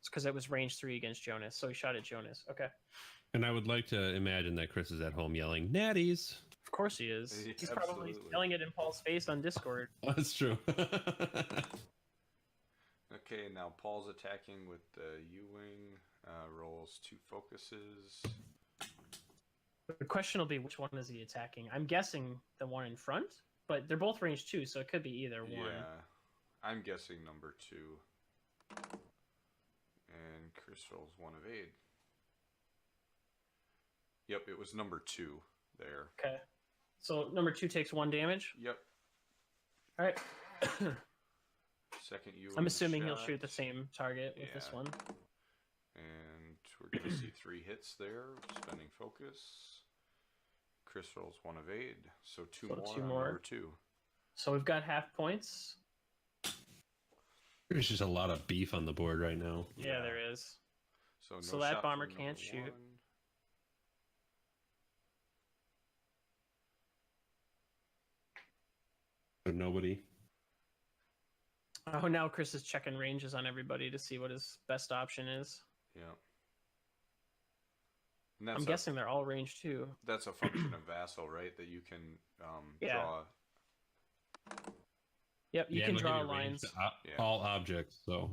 It's because it was range 3 against Jonas, so he shot at Jonas. Okay. And I would like to imagine that Chris is at home yelling, "Natties!" Of course he is. Yeah, He's probably absolutely. yelling it in Paul's face on Discord. That's true. Okay, now Paul's attacking with the U-wing. Rolls 2 focuses. The question will be, which one is he attacking? I'm guessing the one in front, but they're both range 2, so it could be either one. Yeah, I'm guessing number 2. And Chris rolls 1 evade. Yep, it was number 2 there. Okay. So number 2 takes 1 damage? Yep. All right. Second U-wing I'm assuming shot. he'll shoot the same target with this one. And we're going to see 3 hits there, spending focus. Chris rolls 1 evade, so 2 more on number 2. So we've got half points. There's just a lot of beef on the board right now. Yeah, there is. So, So no that shot bomber from can't number shoot. 1. So nobody. Oh, now Chris is checking ranges on everybody to see what his best option is. Yeah. And that's I'm guessing they're all range 2. That's a function of vassal, right? That you can Yeah. draw Yep, you Yeah, can it'll give draw you range lines. to Yeah. all objects. So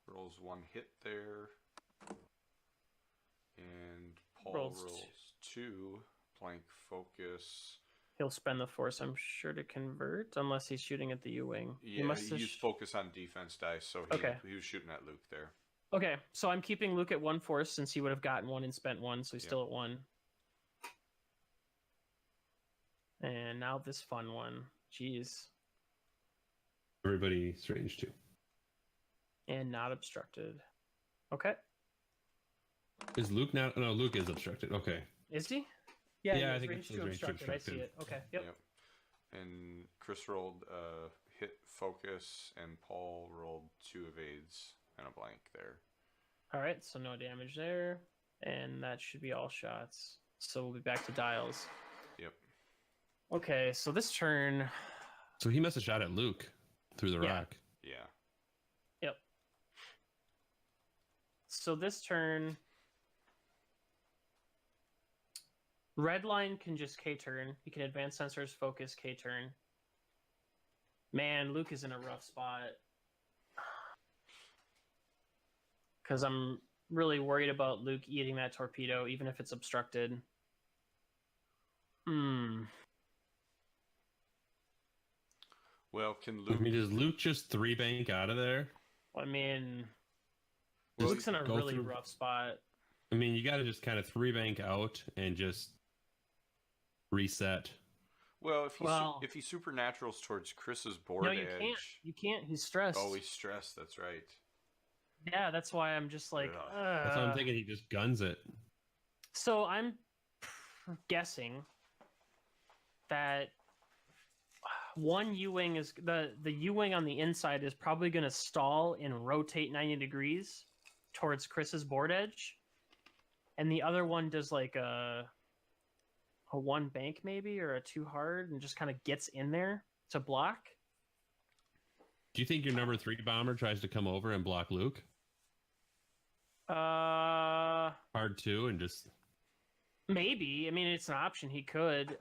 Rolls 1 hit there. And Paul Rolls rolls 2 blank focus. He'll spend the force, I'm sure, to convert, unless he's shooting at the U-wing. Yeah, he used focus on defense dice, so he was shooting at Luke there. Okay, so I'm keeping Luke at 1 force since he would have gotten 1 and spent 1, so he's still at 1. And now this fun one. Jeez. everybody's range 2. And not obstructed. Okay. Is Luke now? No, Luke is obstructed. Okay. Is he? Yeah, I he's think range it's 2 range 2 obstructed. I see obstructed. it. Okay, yep. And Chris rolled hit focus, and Paul rolled 2 evades and a blank there. Alright, so no damage there. And that should be all shots. So we'll be back to dials. Yep. Okay, so this turn... So he must have shot at Luke through the rock. Yeah. Yep. So this turn... Redline can just K-turn. He can advance sensors, focus, K-turn. Man, Luke is in a rough spot. Because I'm really worried about Luke eating that torpedo, even if it's obstructed. Well, can Luke... I mean, does Luke just 3-bank out of there? I mean... Just Luke's in a go really through- rough spot. I mean, you got to just kind of 3-bank out and just reset. Well, Well- if he supernaturals towards Chris's board No, you edge... can't. You can't. He's stressed. Oh, he's stressed, that's right. Yeah, that's why I'm just like... Yeah. That's why I'm thinking he just guns it. So I'm guessing that one U-wing is... The U-wing on the inside is probably going to stall and rotate 90 degrees towards Chris's board edge. And the other one does like a 1 bank maybe, or a 2 hard, and just kind of gets in there to block. Do you think your number 3 bomber tries to come over and block Luke? Hard 2 and just... Maybe. I mean, it's an option. He could.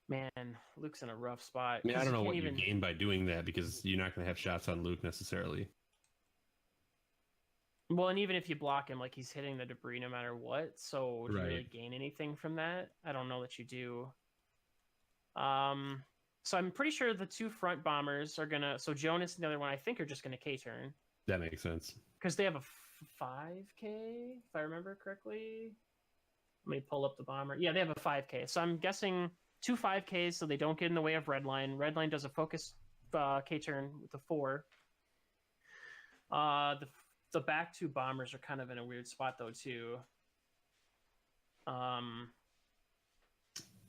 Man, Luke's in a rough spot. I mean, I 'cause don't know he what can't you gain by doing that, because you're not going to have shots on Luke necessarily. Well, and even if you block him, like, he's hitting the debris no matter what. So do you really Right. gain anything from that? I don't know that you do. So I'm pretty sure the 2 front bombers are gonna. So Jonas and the other one, I think, are just gonna K-turn That makes sense. because they have a 5K, if I remember correctly. Let me pull up the bomber. Yeah, they have a 5K. So I'm guessing 2 5Ks, so they don't get in the way of Redline. Redline does a focus K-turn with the 4. The back 2 bombers are kind of in a weird spot though too. Well,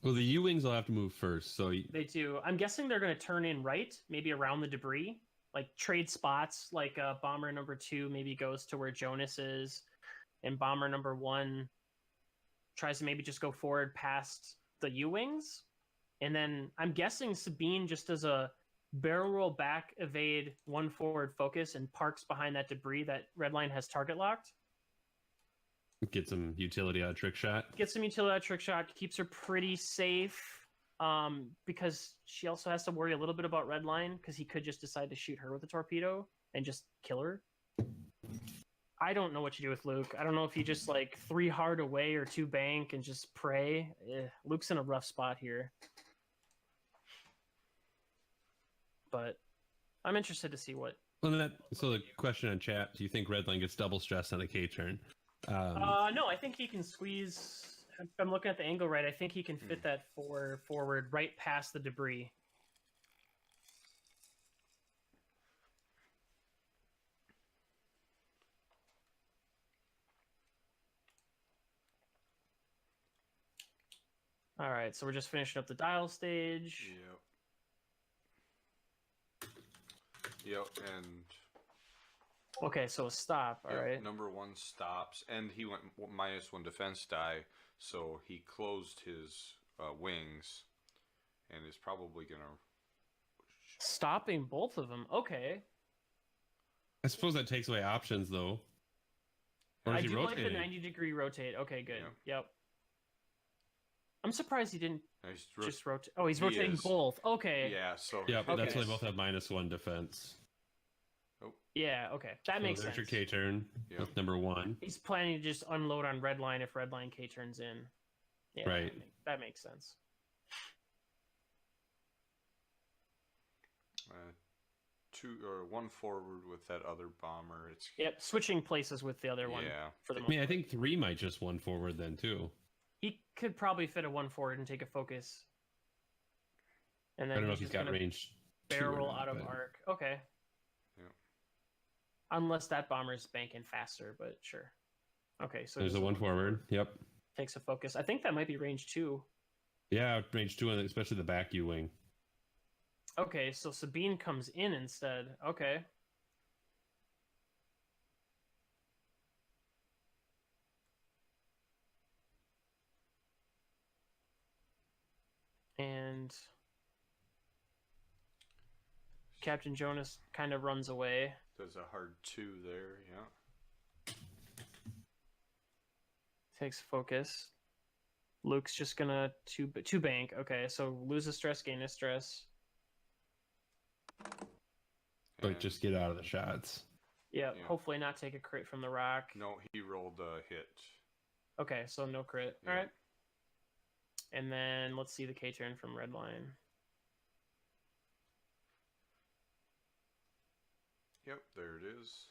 the U-wings will have to move first, so They do. I'm guessing they're going to turn in right, maybe around the debris, like trade spots. Like bomber number 2 maybe goes to where Jonas is, and bomber number 1 tries to maybe just go forward past the U-wings, and then I'm guessing Sabine just does a barrel roll back, evade, 1 forward focus, and parks behind that debris that Redline has target locked. get some utility out of trick shot. Gets some utility out of trick shot, keeps her pretty safe, because she also has to worry a little bit about Redline, because he could just decide to shoot her with a torpedo and just kill her. I don't know what you do with Luke. I don't know if you just like 3 hard away or 2 bank and just pray. Luke's in a rough spot here. But I'm interested to see what... Well, so the question on chat, do you think Redline gets double stressed on a K-turn? No, I think he can squeeze... If I'm looking at the angle right, I think he can fit that forward right past the debris. All right, so we're just finishing up the dial stage. Yep, and... Okay, so a stop, all right. Number 1 stops, and he went -1 defense die, so he closed his wings, and is probably going to... Stopping both of them, okay. I suppose that takes away options, though. Or I is he do like the rotating? 90-degree rotate. Okay, good. Yep. I'm surprised he didn't He's just rotate. Oh, he's he rotating is. both. Okay. Yeah, so Yep, Okay. that's why they both have -1 defense. Oh, Yeah, okay. That makes there's sense. your K turn. Yep. That's number 1. He's planning to just unload on red line if red line K turns in. Yeah, Right. that makes sense. one forward with that other bomber. It's Yep, switching places with the other one. yeah. For the I mean, I think 3 might just 1 forward then too. he could probably fit a 1 forward and take a focus. And I then don't know if he's he's just got gonna range 2 or barrel not, out of but- arc. Okay. Yep. Unless that bomber's banking faster, but sure. Okay, so There's he's a 1 forward. Yep. takes a focus. I think that might be range 2. Yeah, range 2, and especially the back U wing. Okay, so Sabine comes in instead. Okay. And Captain Jonas kind of runs away. Does a hard 2 there, yeah. Takes focus. Luke's just gonna two bank. Okay, so lose a stress, gain a stress. But And just get out of the shots. Yeah, Yeah. hopefully not take a crit from the rock. no, he rolled a hit. Okay, so no crit. Yeah. All right. And then let's see the K turn from red line. Yep, there it is.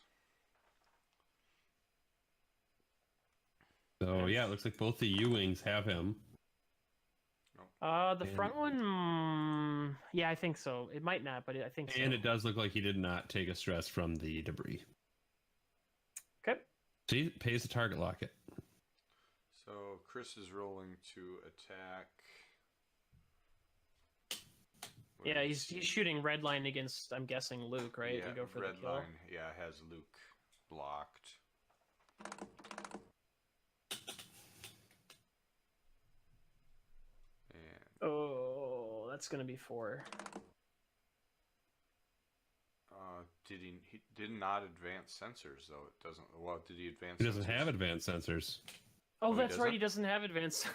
So yeah, it looks like both the U wings have him. The And- front one, yeah, I think so. It might not, but I think so. And it does look like he did not take a stress from the debris. Okay. So he pays the target locket. So Chris is rolling to attack. Where Yeah, is he's he? shooting red line against, I'm guessing, Luke, right? Yeah, To go for red the kill. line. Yeah, has Luke blocked. And Oh, that's gonna be 4. he did not advance sensors though. It doesn't. Well, did he advance? He doesn't sensors? have advanced sensors. Oh, he that's right. doesn't? He doesn't have advanced.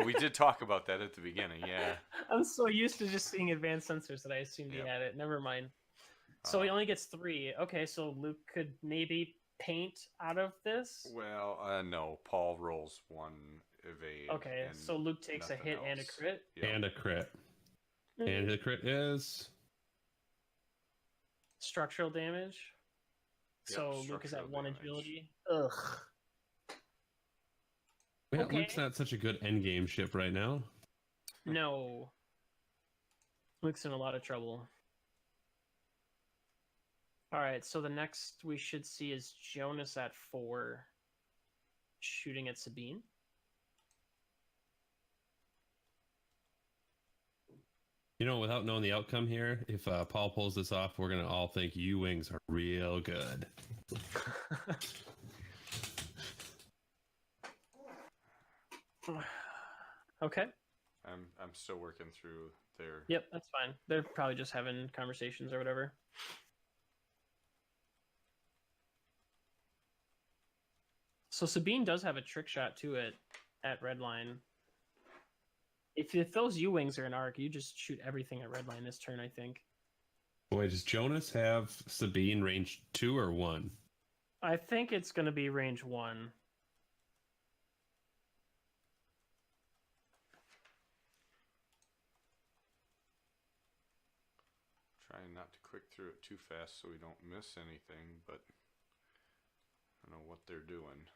We did talk about that at the beginning. Yeah. I'm so used to just seeing advanced sensors that I assumed Yep. he had it. Never mind. So he only gets 3. Okay, so Luke could maybe paint out of this. Well, no. Paul rolls 1 evade. Okay, and so Luke takes a nothing hit and a else. crit. Yep. And a crit. And the crit is Structural damage. Yep, So Luke is at structural 1 damage. agility. Ugh. yeah, Okay. Luke's not such a good endgame ship right now. No. Luke's in a lot of trouble. Alright, so the next we should see is Jonas at 4, shooting at Sabine. You know, without knowing the outcome here, if Paul pulls this off, we're gonna all think U wings are real good. Okay. I'm still working through their. Yep, that's fine. They're probably just having conversations or whatever. So Sabine does have a trick shot too at red line. If those U wings are in arc, you just shoot everything at red line this turn, I think. Wait, does Jonas have Sabine range 2 or 1? I think it's going to be range 1. Trying not to click through it too fast so we don't miss anything, but I don't know what they're doing.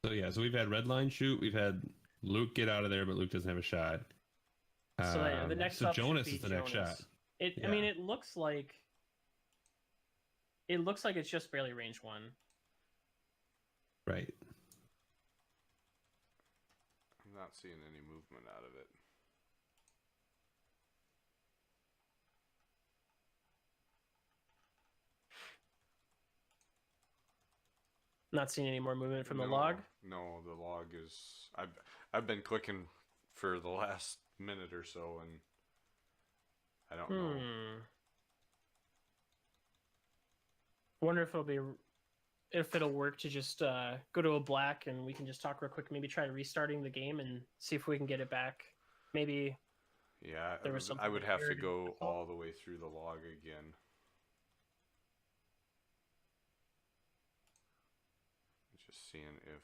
So yeah, so we've had red line shoot, we've had Luke get out of there, but Luke doesn't have a shot. So the next so up should Jonas be is the next Jonas. shot. I mean, Yeah. it looks like it's just barely range 1. Right. I'm not seeing any movement out of it. Not seeing any more movement from the log? No, the log is. I've been clicking for the last minute or so, and I don't know. Wonder if it'll work to just go to a black and we can just talk real quick. Maybe try restarting the game and see if we can get it back. Maybe. Yeah, there was I would have to weird. go all the way through the log again. Just seeing if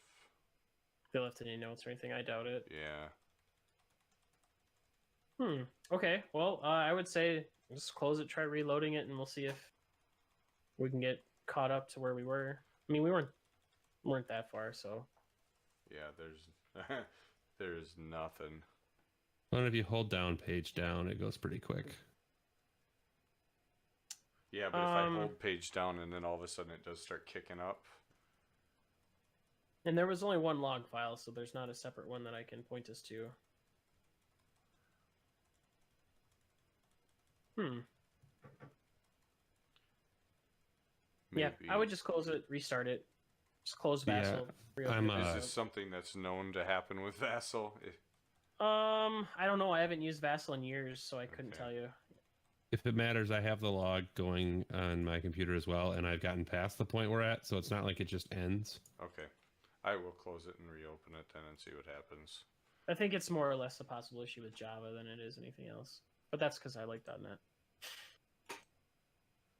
they left any notes or anything. I doubt it. Yeah. Okay. Well, I would say just close it, try reloading it, and we'll see if we can get caught up to where we were. I mean, we weren't that far, so. Yeah, there's nothing. Well, if you hold down page down, it goes pretty quick. Yeah, but if I hold page down and then all of a sudden it does start kicking up. And there was only one log file, so there's not a separate one that I can point us to. Maybe. Yeah, I would just close it, restart it. Just close Vassal. Yeah, is this something that's known to happen with Vassal? I don't know. I haven't used Vassal in years, so I couldn't tell you. If it matters, I have the log going on my computer as well, and I've gotten past the point we're at, so it's not like it just ends. Okay. I will close it and reopen it then and see what happens. I think it's more or less a possible issue with Java than it is anything else. But that's because I like .NET.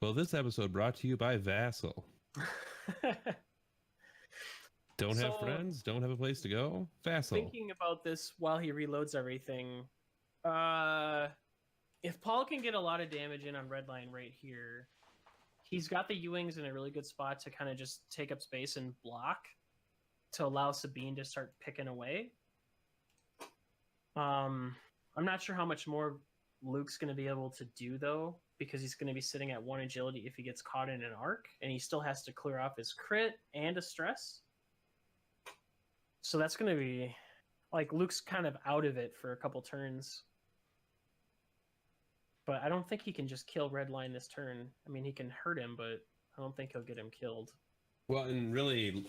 Well, this episode brought to you by Vassal. Don't have friends, don't have a place to go? Vassal. Thinking about this while he reloads everything, if Paul can get a lot of damage in on Redline right here, he's got the U-Wings in a really good spot to kind of just take up space and block to allow Sabine to start picking away. I'm not sure how much more Luke's going to be able to do, though, because he's going to be sitting at 1 agility if he gets caught in an arc, and he still has to clear off his crit and a stress. So that's going to be... like, Luke's kind of out of it for a couple turns. But I don't think he can just kill Redline this turn. I mean, he can hurt him, but I don't think he'll get him killed. Well, and really,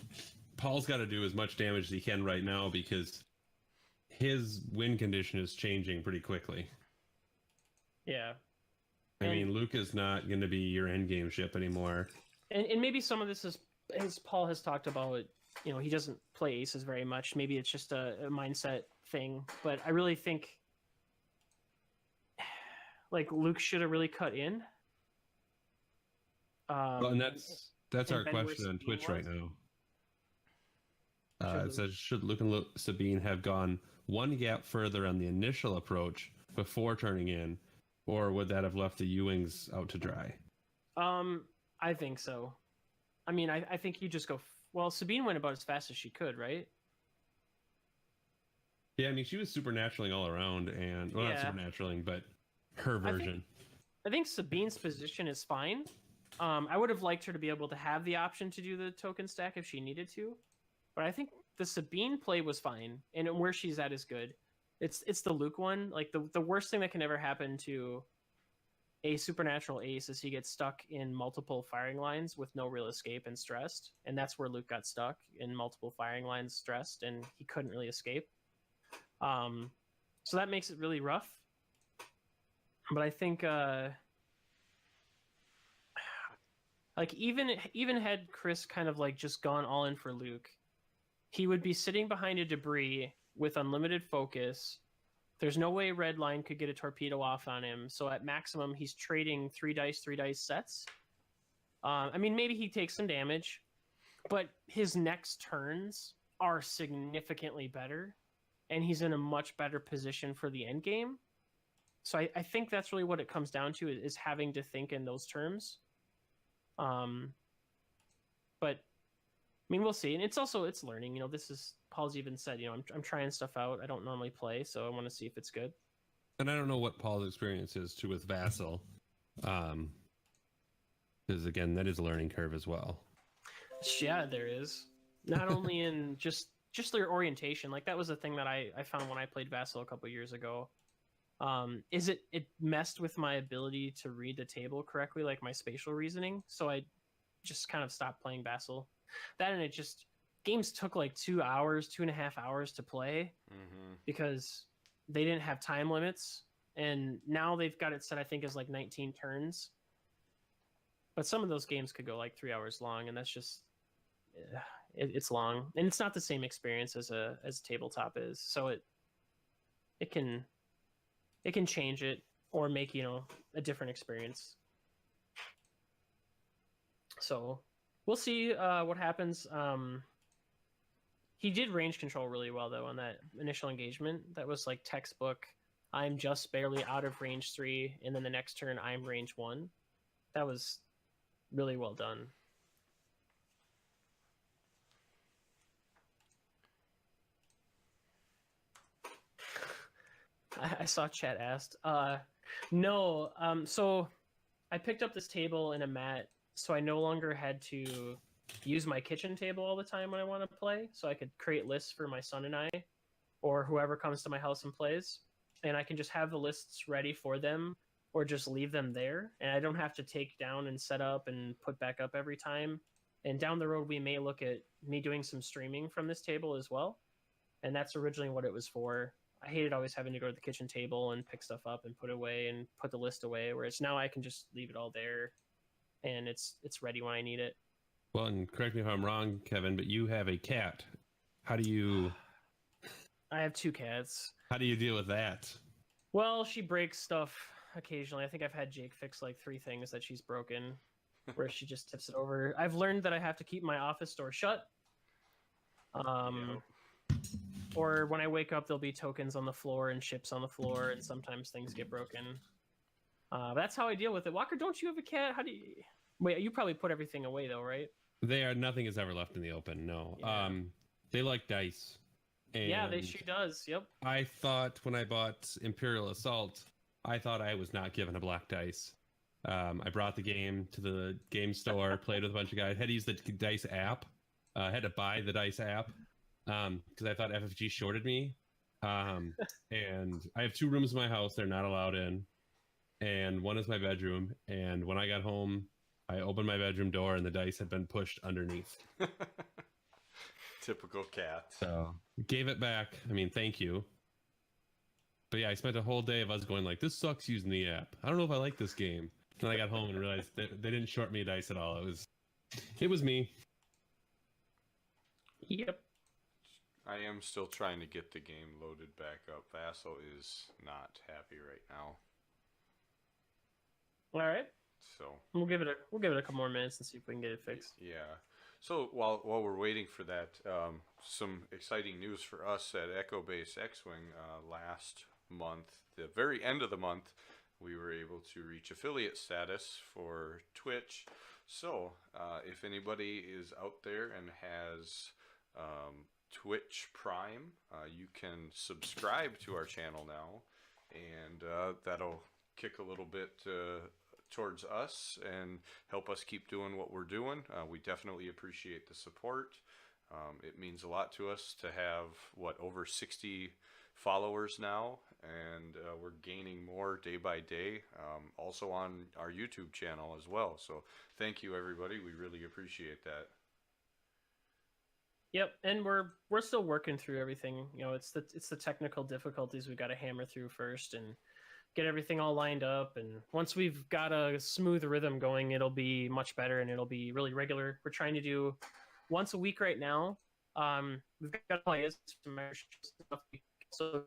Paul's got to do as much damage as he can right now because his win condition is changing pretty quickly. Yeah. I mean, Luke is not going to be your endgame ship anymore. And maybe some of this is, as Paul has talked about, you know, he doesn't play aces very much. Maybe it's just a mindset thing. But I really think, like, Luke should have really cut in. Well, and that's our question on Twitch right now. It says, should Luke and Sabine have gone one gap further on the initial approach before turning in, or would that have left the U-Wings out to dry? I think so. I mean, I think you just go... well, Sabine went about as fast as she could, right? Yeah, I mean, she was supernaturalling all around, and... well, not supernaturalling, but her version. I think Sabine's position is fine. I would have liked her to be able to have the option to do the token stack if she needed to. But I think the Sabine play was fine, and where she's at is good. It's the Luke one. Like, the worst thing that can ever happen to a supernatural ace is he gets stuck in multiple firing lines with no real escape and stressed. And that's where Luke got stuck, in multiple firing lines, stressed, and he couldn't really escape. So that makes it really rough. But I think, like, even had Chris kind of, like, just gone all in for Luke, he would be sitting behind a debris with unlimited focus. There's no way Redline could get a torpedo off on him. So at maximum, he's trading 3 dice sets. I mean, maybe he takes some damage, but his next turns are significantly better, and he's in a much better position for the end game. So I think that's really what it comes down to, is having to think in those terms. But I mean, we'll see. And it's learning. You know, this is, Paul's even said, you know, I'm trying stuff out. I don't normally play, so I want to see if it's good. And I don't know what Paul's experience is too with Vassal. Because again, that is a learning curve as well. Yeah, there is. Not only in just their orientation. Like, that was a thing that I found when I played Vassal a couple years ago. Is it messed with my ability to read the table correctly, like my spatial reasoning. So I just kind of stopped playing Vassal that, and it just games took like 2 hours, 2.5 hours to play because they didn't have time limits, and now they've got it set, I think, as like 19 turns. But some of those games could go like 3 hours long, and that's just it's long, and it's not the same experience as a tabletop is. So it can change it or make, you know, a different experience. So we'll see what happens. He did range control really well though on that initial engagement. That was like textbook. I'm just barely out of range 3, and then the next turn I'm range 1. That was really well done. I saw chat asked. No. So I picked up this table and a mat, so I no longer had to use my kitchen table all the time when I want to play. So I could create lists for my son and I, or whoever comes to my house and plays, and I can just have the lists ready for them, or just leave them there, and I don't have to take down and set up and put back up every time. And down the road, we may look at me doing some streaming from this table as well, and that's originally what it was for. I hated always having to go to the kitchen table and pick stuff up and put away and put the list away, whereas now I can just leave it all there, and it's ready when I need it. Well, and correct me if I'm wrong, Kevin, but you have a cat. How do you... I have 2 cats. How do you deal with that? Well, she breaks stuff occasionally. I think I've had Jake fix like 3 things that she's broken, where she just tips it over. I've learned that I have to keep my office door shut. Or when I wake up, there'll be tokens on the floor and chips on the floor, and sometimes things get broken. That's how I deal with it. Walker, don't you have a cat? How do you... Wait, you probably put everything away though, right? Nothing is ever left in the open, no. Yeah. They like dice. And yeah, she does, yep. I thought when I bought Imperial Assault, I thought I was not given a black dice. I brought the game to the game store, played with a bunch of guys, had to use the dice app, had to buy the dice app, because I thought FFG shorted me. And I have 2 rooms in my house they're not allowed in, and one is my bedroom. And when I got home, I opened my bedroom door and the dice had been pushed underneath. Typical cat. So gave it back. I mean, thank you. But yeah, I spent a whole day of us going like, this sucks using the app. I don't know if I like this game. Then I got home and realized that they didn't short me a dice at all. It was me. Yep. I am still trying to get the game loaded back up. Vassal is not happy right now. All right. So we'll give it a couple more minutes and see if we can get it fixed. Yeah. So while we're waiting for that, some exciting news for us at Echo Base X-Wing. Last month, the very end of the month, we were able to reach affiliate status for Twitch. So if anybody is out there and has Twitch Prime, you can subscribe to our channel now, and that'll kick a little bit towards us and help us keep doing what we're doing. We definitely appreciate the support. It means a lot to us to have over 60 followers now, and we're gaining more day by day, also on our YouTube channel as well. So thank you, everybody. We really appreciate that. Yep, and we're still working through everything. You know, it's the technical difficulties we've got to hammer through first and get everything all lined up. And once we've got a smooth rhythm going, it'll be much better and it'll be really regular. We're trying to do once a week right now. We've got ideas, some stuff so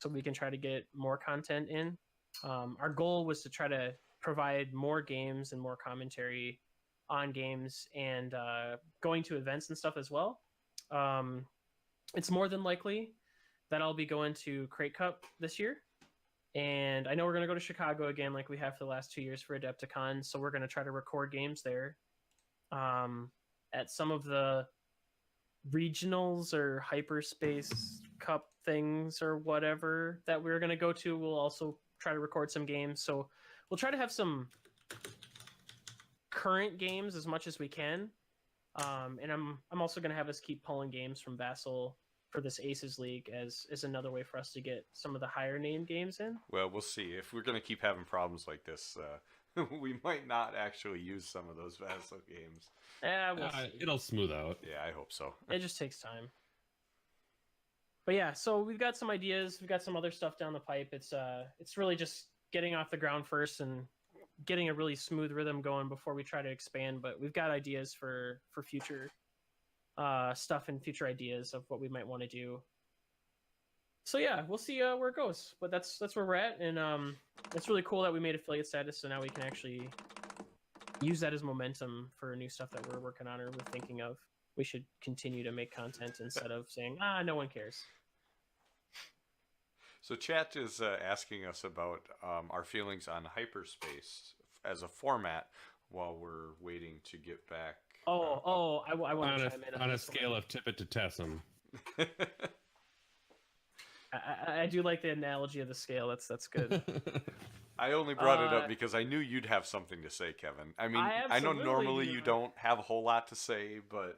we can try to get more content in. Our goal was to try to provide more games and more commentary on games and going to events and stuff as well. It's more than likely that I'll be going to Crate Cup this year. And I know we're going to go to Chicago again like we have for the last 2 years for Adepticon. So we're going to try to record games there. At some of the regionals or hyperspace cup things or whatever that we're going to go to, we'll also try to record some games. So we'll try to have some current games as much as we can. And I'm also going to have us keep pulling games from Vassal for this Aces League as another way for us to get some of the higher name games in. Well, we'll see. If we're going to keep having problems like this, we might not actually use some of those Vassal games. Yeah, we'll see. It'll smooth out. Yeah, I hope so. It just takes time. But yeah, so we've got some ideas. We've got some other stuff down the pipe. It's really just getting off the ground first and getting a really smooth rhythm going before we try to expand. But we've got ideas for future stuff and future ideas of what we might want to do. So yeah, we'll see where it goes. But that's where we're at, and it's really cool that we made affiliate status, so now we can actually use that as momentum for new stuff that we're working on or we're thinking of. We should continue to make content instead of saying, no one cares. So chat is asking us about our feelings on hyperspace as a format while we're waiting to get back. I want to chime in on a scale of Tippett to Tessum. I do like the analogy of the scale. That's good. I only brought it up because I knew you'd have something to say, Kevin. I mean, I know normally you don't have a whole lot to say, but...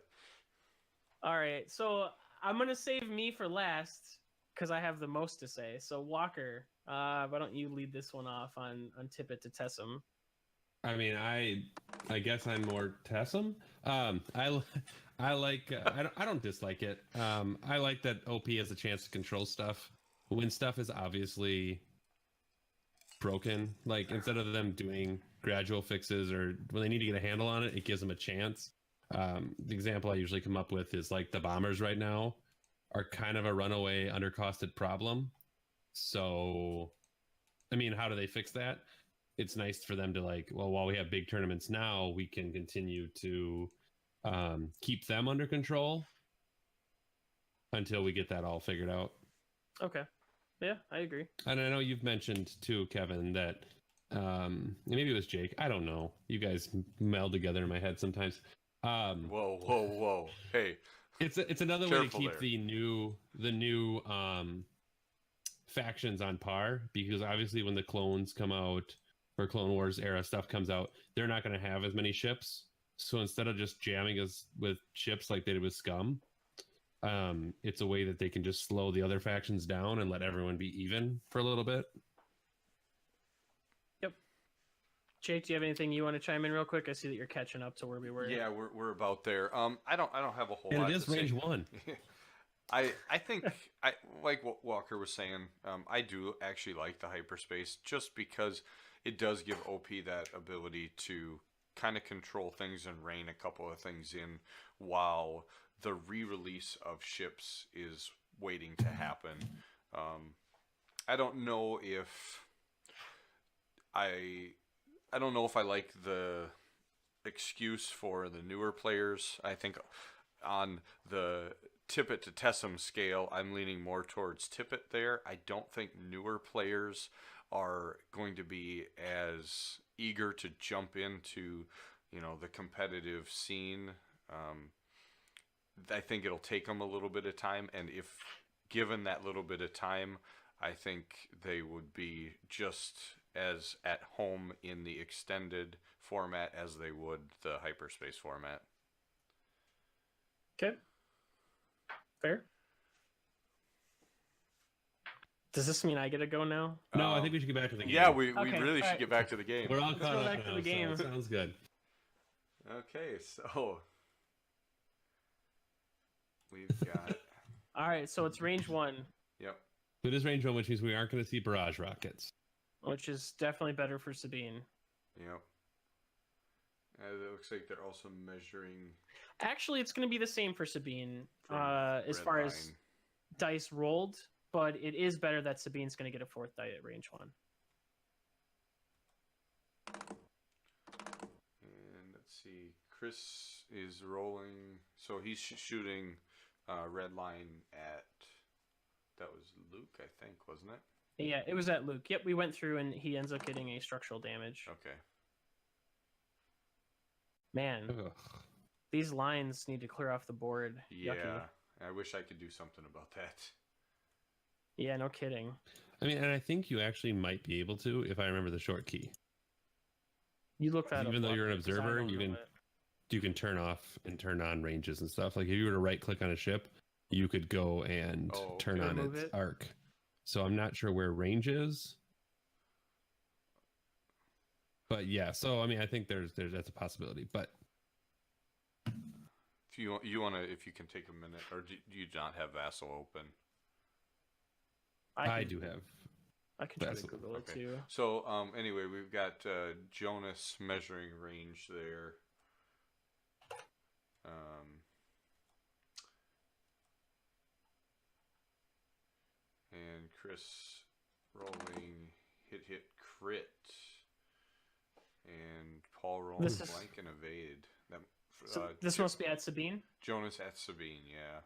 All right, so I'm going to save me for last because I have the most to say. So, Walker, why don't you lead this one off on Tippett to Tessum? I mean, I guess I'm more Tessum. I like. I don't dislike it. I like that OP has a chance to control stuff when stuff is obviously broken. Like instead of them doing gradual fixes or when they need to get a handle on it, it gives them a chance. The example I usually come up with is like the bombers right now are kind of a runaway undercosted problem. So, I mean, how do they fix that? It's nice for them to like, well, while we have big tournaments now, we can continue to keep them under control until we get that all figured out. Okay. Yeah, I agree. And I know you've mentioned too, Kevin, that maybe it was Jake. I don't know. You guys meld together in my head sometimes. Whoa. Hey. It's another way to keep there. the new factions on par, because obviously when the clones come out or Clone Wars era stuff comes out, they're not going to have as many ships. So instead of just jamming us with ships like they did with Scum, it's a way that they can just slow the other factions down and let everyone be even for a little bit. Yep. Jake, do you have anything you want to chime in real quick? I see that you're catching up to where we were. Yeah, we're about there. I don't have a whole lot. And it is range 1. I think I like what Walker was saying. I do actually like the hyperspace just because it does give OP that ability to kind of control things and rein a couple of things in while the re-release of ships is waiting to happen. I don't know if I like the excuse for the newer players. I think on the Tippett to Tessum scale, I'm leaning more towards Tippett there. I don't think newer players are going to be as eager to jump into, the competitive scene. I think it'll take them a little bit of time, and if given that little bit of time, I think they would be just as at home in the extended format as they would the hyperspace format. Okay. Fair. Does this mean I get to go now? No, I think we should get back to the game. Yeah, we Okay, really should alright. get back to the game. We're all Let's caught go up back to now, the game. so sounds good. Okay, so we've got... All right, so it's range 1, Yep. It is range 1, which means we aren't going to see barrage rockets. which is definitely better for Sabine. Yep. It looks like they're also measuring... Actually, it's going to be the same for Sabine from as red far as line. dice rolled, but it is better that Sabine's going to get a 4th die at range 1. And let's see, Chris is rolling, so he's shooting red line at, that was Luke, I think, wasn't it? Yeah, it was at Luke. Yep, we went through and he ends up getting a structural damage. Okay. Man, Ugh. these lines need to clear off the board. Yeah, Yucky. I wish I could do something about that. Yeah, no kidding. I mean, and I think you actually might be able to if I remember the short key. You look that up. Even though you're an Walker, 'cause I observer, don't you know can it. you can turn off and turn on ranges and stuff. Like if you were to right click on a ship, you could go and turn on Remove its it. arc. So I'm not sure where range is. But yeah, so I mean, I think there's that's a possibility. But If you want to, if you can take a minute, or do you not have Vassal open? I do have. I can try to Vassal. Google it too. So anyway, we've got Jonas measuring range there. And Chris rolling hit crit, and Paul rolling blank and evade. This must be at Sabine. Jonas at Sabine, yeah.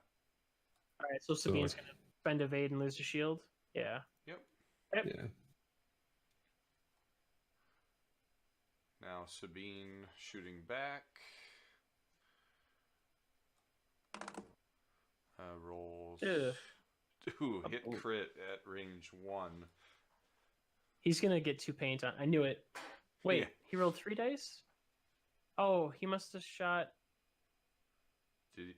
All right, so Sabine's gonna spend evade and lose a shield. Yeah. Yep. Yeah. Now Sabine shooting back. Rolls. Ooh, hit crit at range 1. He's gonna get 2 paint on. I knew it. Wait, yeah. He rolled 3 dice? Oh, he must have shot. Did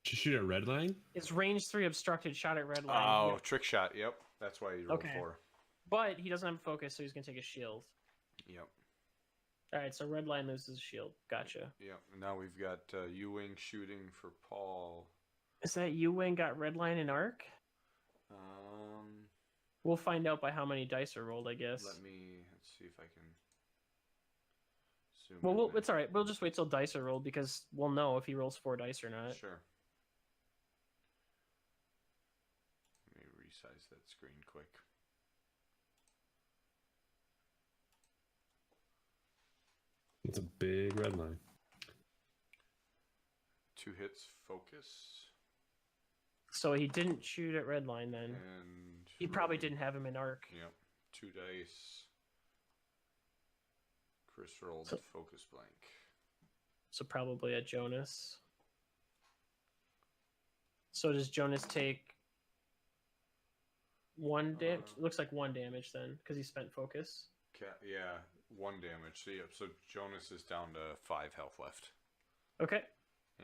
he shoot at red line? It's range 3 obstructed, shot at red line. Oh, yep. Trick shot. Yep, that's why he rolled 4. But he doesn't have focus, so he's gonna take a shield. Yep. All right, so red line loses a shield. Gotcha. Yep. Now we've got U-Wing shooting for Paul. Is that U-Wing got red line and arc? We'll find out by how many dice are rolled, I guess. Let's see if I can zoom. Well, it's all right. We'll just wait till dice are rolled because we'll know if he rolls 4 dice or not. Sure. Let me resize that screen quick. It's a big red line. 2 hits, focus. So he didn't shoot at red line then. And he probably didn't have him in arc. Yep. 2 dice. Chris rolled focus blank. So probably at Jonas. So does Jonas take 1 damage? Looks like 1 damage then, because he spent focus. Yeah, 1 damage. So Jonas is down to 5 health left. Okay.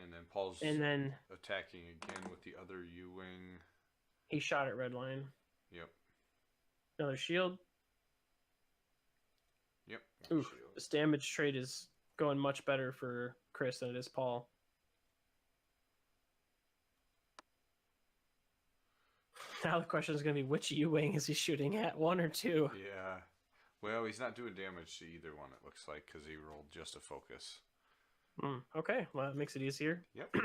And then Paul's attacking again with the other U-Wing. He shot at red line. Yep. Another shield. Yep. Oof, shield. This damage trade is going much better for Chris than it is Paul. Now the question is going to be which U-Wing is he shooting at, 1 or 2? Yeah. Well, he's not doing damage to either one, it looks like, because he rolled just a focus. Okay, well, that makes it easier. Yep.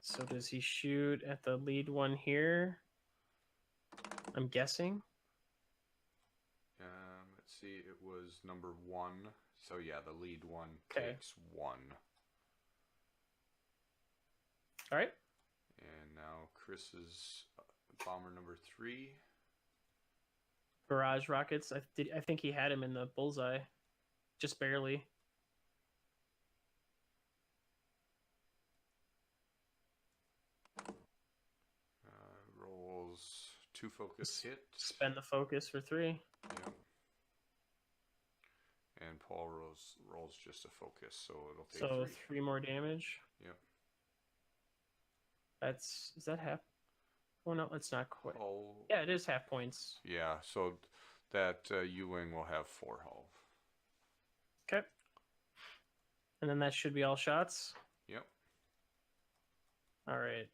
So does he shoot at the lead one here? I'm guessing. Let's see, it was number 1. So yeah, the lead one takes 1. All right. And now Chris's bomber number 3. Barrage rockets. I think he had him in the bullseye. Just barely. Rolls 2 focus hit. Spend the focus for 3. Yep. And Paul rolls just a focus, so it'll take 3. 3 more damage. Yep. Is that half? Oh no, it's not quite. Hull. Yeah, it is half points. Yeah, so that U-Wing will have 4 hull. Okay. And then that should be all shots. Yep. All right.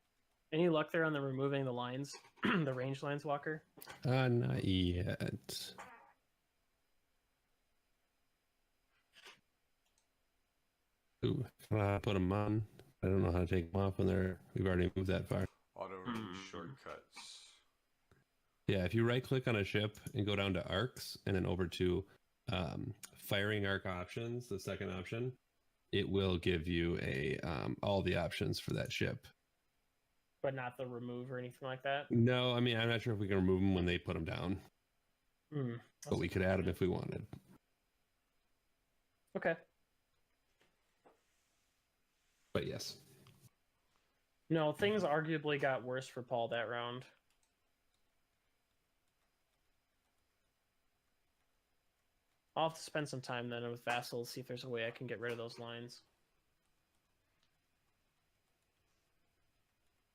Any luck there on the removing the lines, the range lines, Walker? Not yet. Ooh, put them on. I don't know how to take them off when we've already moved that far. Auto range shortcuts. Yeah, if you right click on a ship and go down to arcs and then over to firing arc options, the second option, it will give you all the options for that ship. But not the remove or anything like that? No, I mean, I'm not sure if we can remove them when they put them down. But we could add them if we wanted. Okay. But yes. No, things arguably got worse for Paul that round. I'll have to spend some time then with Vassal to see if there's a way I can get rid of those lines.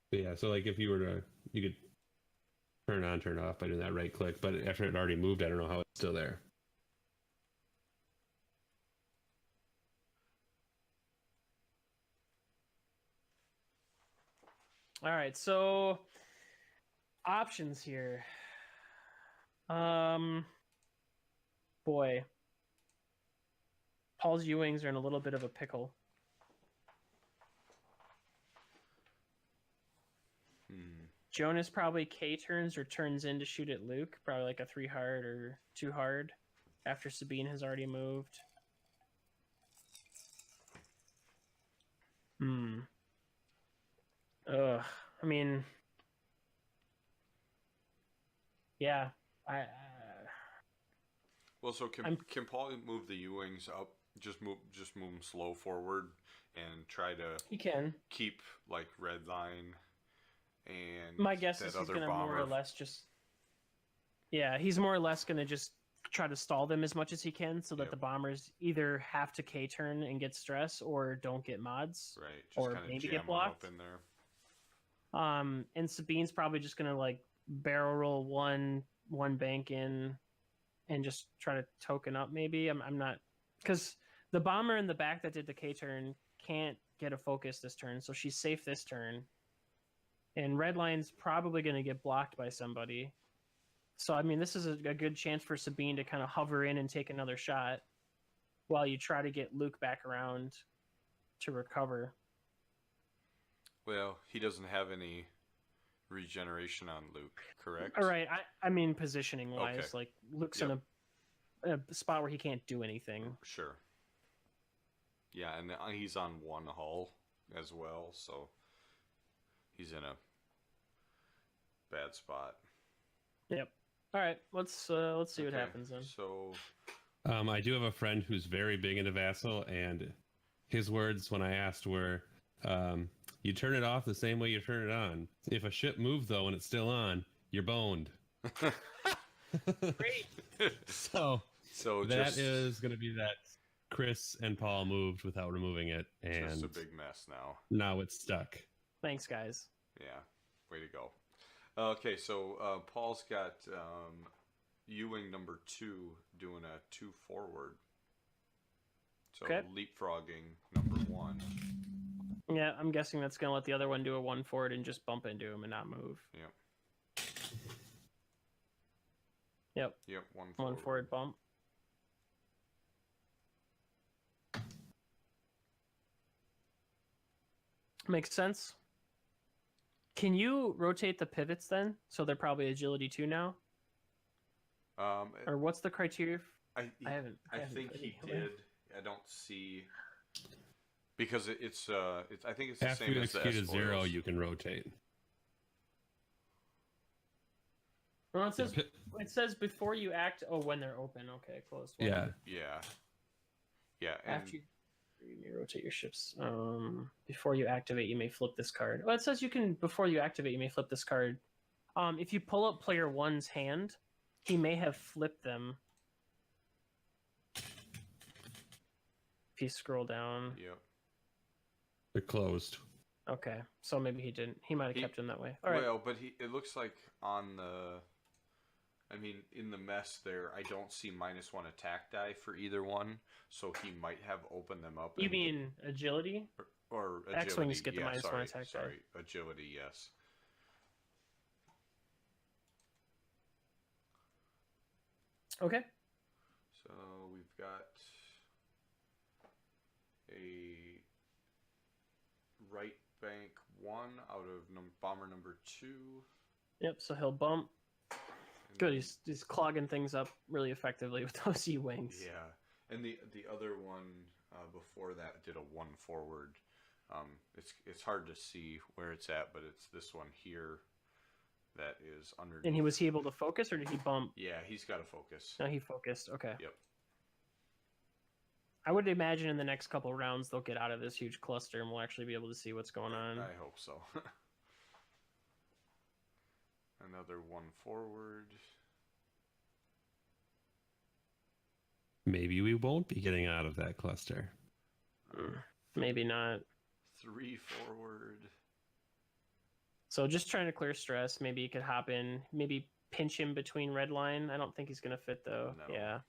But yeah, so like if you were to, you could turn on, turn off by doing that right click. But after it already moved, I don't know how it's still there. All right, so options here. Boy, Paul's U-wings are in a little bit of a pickle. Jonas probably K turns or turns in to shoot at Luke, probably like a 3 hard or 2 hard after Sabine has already moved. I mean, yeah, Well, so can Paul move the U-wings up? Just move them slow forward and try to. He can keep like red line and my guess is he's gonna more or less just. Yeah, he's more or less gonna just try to stall them as much as he can, so that the bombers either have to K turn and get stress, or don't get mods, right? Just or maybe get blocked. Up in there. And Sabine's probably just gonna like barrel roll one bank in, and just try to token up. Maybe I'm not, because the bomber in the back that did the K turn can't get a focus this turn, so she's safe this turn. And red line's probably gonna get blocked by somebody. So I mean, this is a good chance for Sabine to kind of hover in and take another shot, while you try to get Luke back around to recover. Well, he doesn't have any regeneration on Luke, correct? All right. I mean, positioning wise, like Luke's in a spot where he can't do anything. Sure. Yeah, and he's on 1 hull as well, so he's in a bad spot. Yep. All right. Let's see what happens then. So, I do have a friend who's very big into Vassal, and his words when I asked were, "You turn it off the same way you turn it on. If a ship moves though and it's still on, you're boned." Great. So that is going to be that Chris and Paul moved without removing it, and just a big mess now. Now it's stuck. Thanks, guys. Yeah, way to go. Okay, so Paul's got U-wing number 2 doing a 2 forward. So leapfrogging number 1. Yeah, I'm guessing that's going to let the other one do a 1 forward and just bump into him and not move. Yep. 1 forward. 1 forward bump. Makes sense. Can you rotate the pivots then? So they're probably agility 2 now? Or what's the criteria? I think he did. I don't see, because it's I think it's the after same you as the execute a S-foils. 0, you can rotate. Well, it says before you act. Oh, when they're open. Okay, closed. Well, yeah. And after you may rotate your ships. Before you activate, you may flip this card. Well, it says you can, before you activate, you may flip this card. If you pull up player 1's hand, he may have flipped them. If you scroll down. Yep. They're closed. Okay, so maybe he didn't. He might have kept him that way. All right. Well, but it looks like on the, I mean, in the mess there, I don't see -1 attack die for either one, so he might have opened them up. You mean agility? Or agility. X-Wings get the -1 attack die. Agility, yes. Okay. So we've got a right bank 1 out of bomber number 2. Yep, so he'll bump. Good, he's clogging things up really effectively with those U-wings. Yeah, and the other one before that did a 1 forward. It's hard to see where it's at, but it's this one here that is underneath. And was he able to focus, or did he bump? Yeah, he's got to focus. No, he focused. Okay. Yep. I would imagine in the next couple of rounds they'll get out of this huge cluster and we'll actually be able to see what's going on. I hope so. Another 1 forward. Maybe we won't be getting out of that cluster. Maybe not. 3 forward. So just trying to clear stress. Maybe he could hop in. Maybe pinch him between red line. I don't think he's going to fit, though. No. Yeah.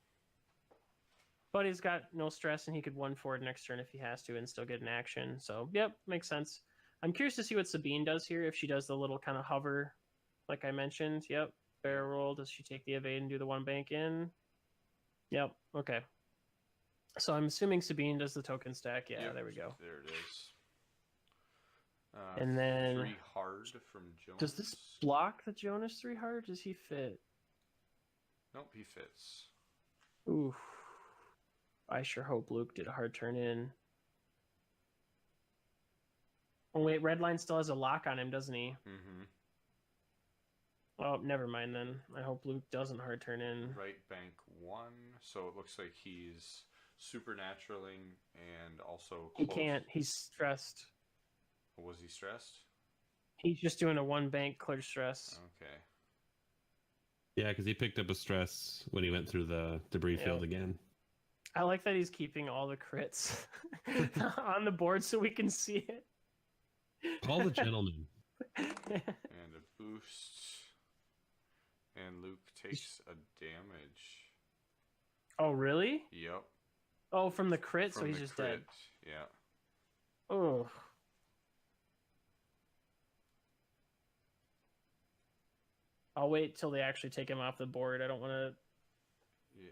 But he's got no stress, and he could 1-forward next turn if he has to and still get an action. So, yep, makes sense. I'm curious to see what Sabine does here, if she does the little kind of hover, like I mentioned. Yep, barrel roll. Does she take the evade and do the 1 bank in? Yep, okay. So I'm assuming Sabine does the token stack. Yeah, Yep, there we go. There it is. And then 3 hard from Jonas. Does this block the Jonas 3 hard? Does he fit? Nope, he fits. Oof. I sure hope Luke did a hard turn in. Oh wait, Redline still has a lock on him, doesn't he? Mm-hmm. Oh, never mind then. I hope Luke doesn't hard turn in. Right bank 1, so it looks like he's supernaturaling and also He close. can't. He's stressed. Was he stressed? He's just doing a 1 bank clear stress. Okay. Yeah, because he picked up a stress when he went through the debris field again. I like that he's keeping all the crits on the board so we can see it. All the gentlemen. And a boost. And Luke takes a damage. Oh, really? Yep. Oh, from the crit, From so he's the just crit. dead. Yeah. Oh. I'll wait till they actually take him off the board. I don't want to...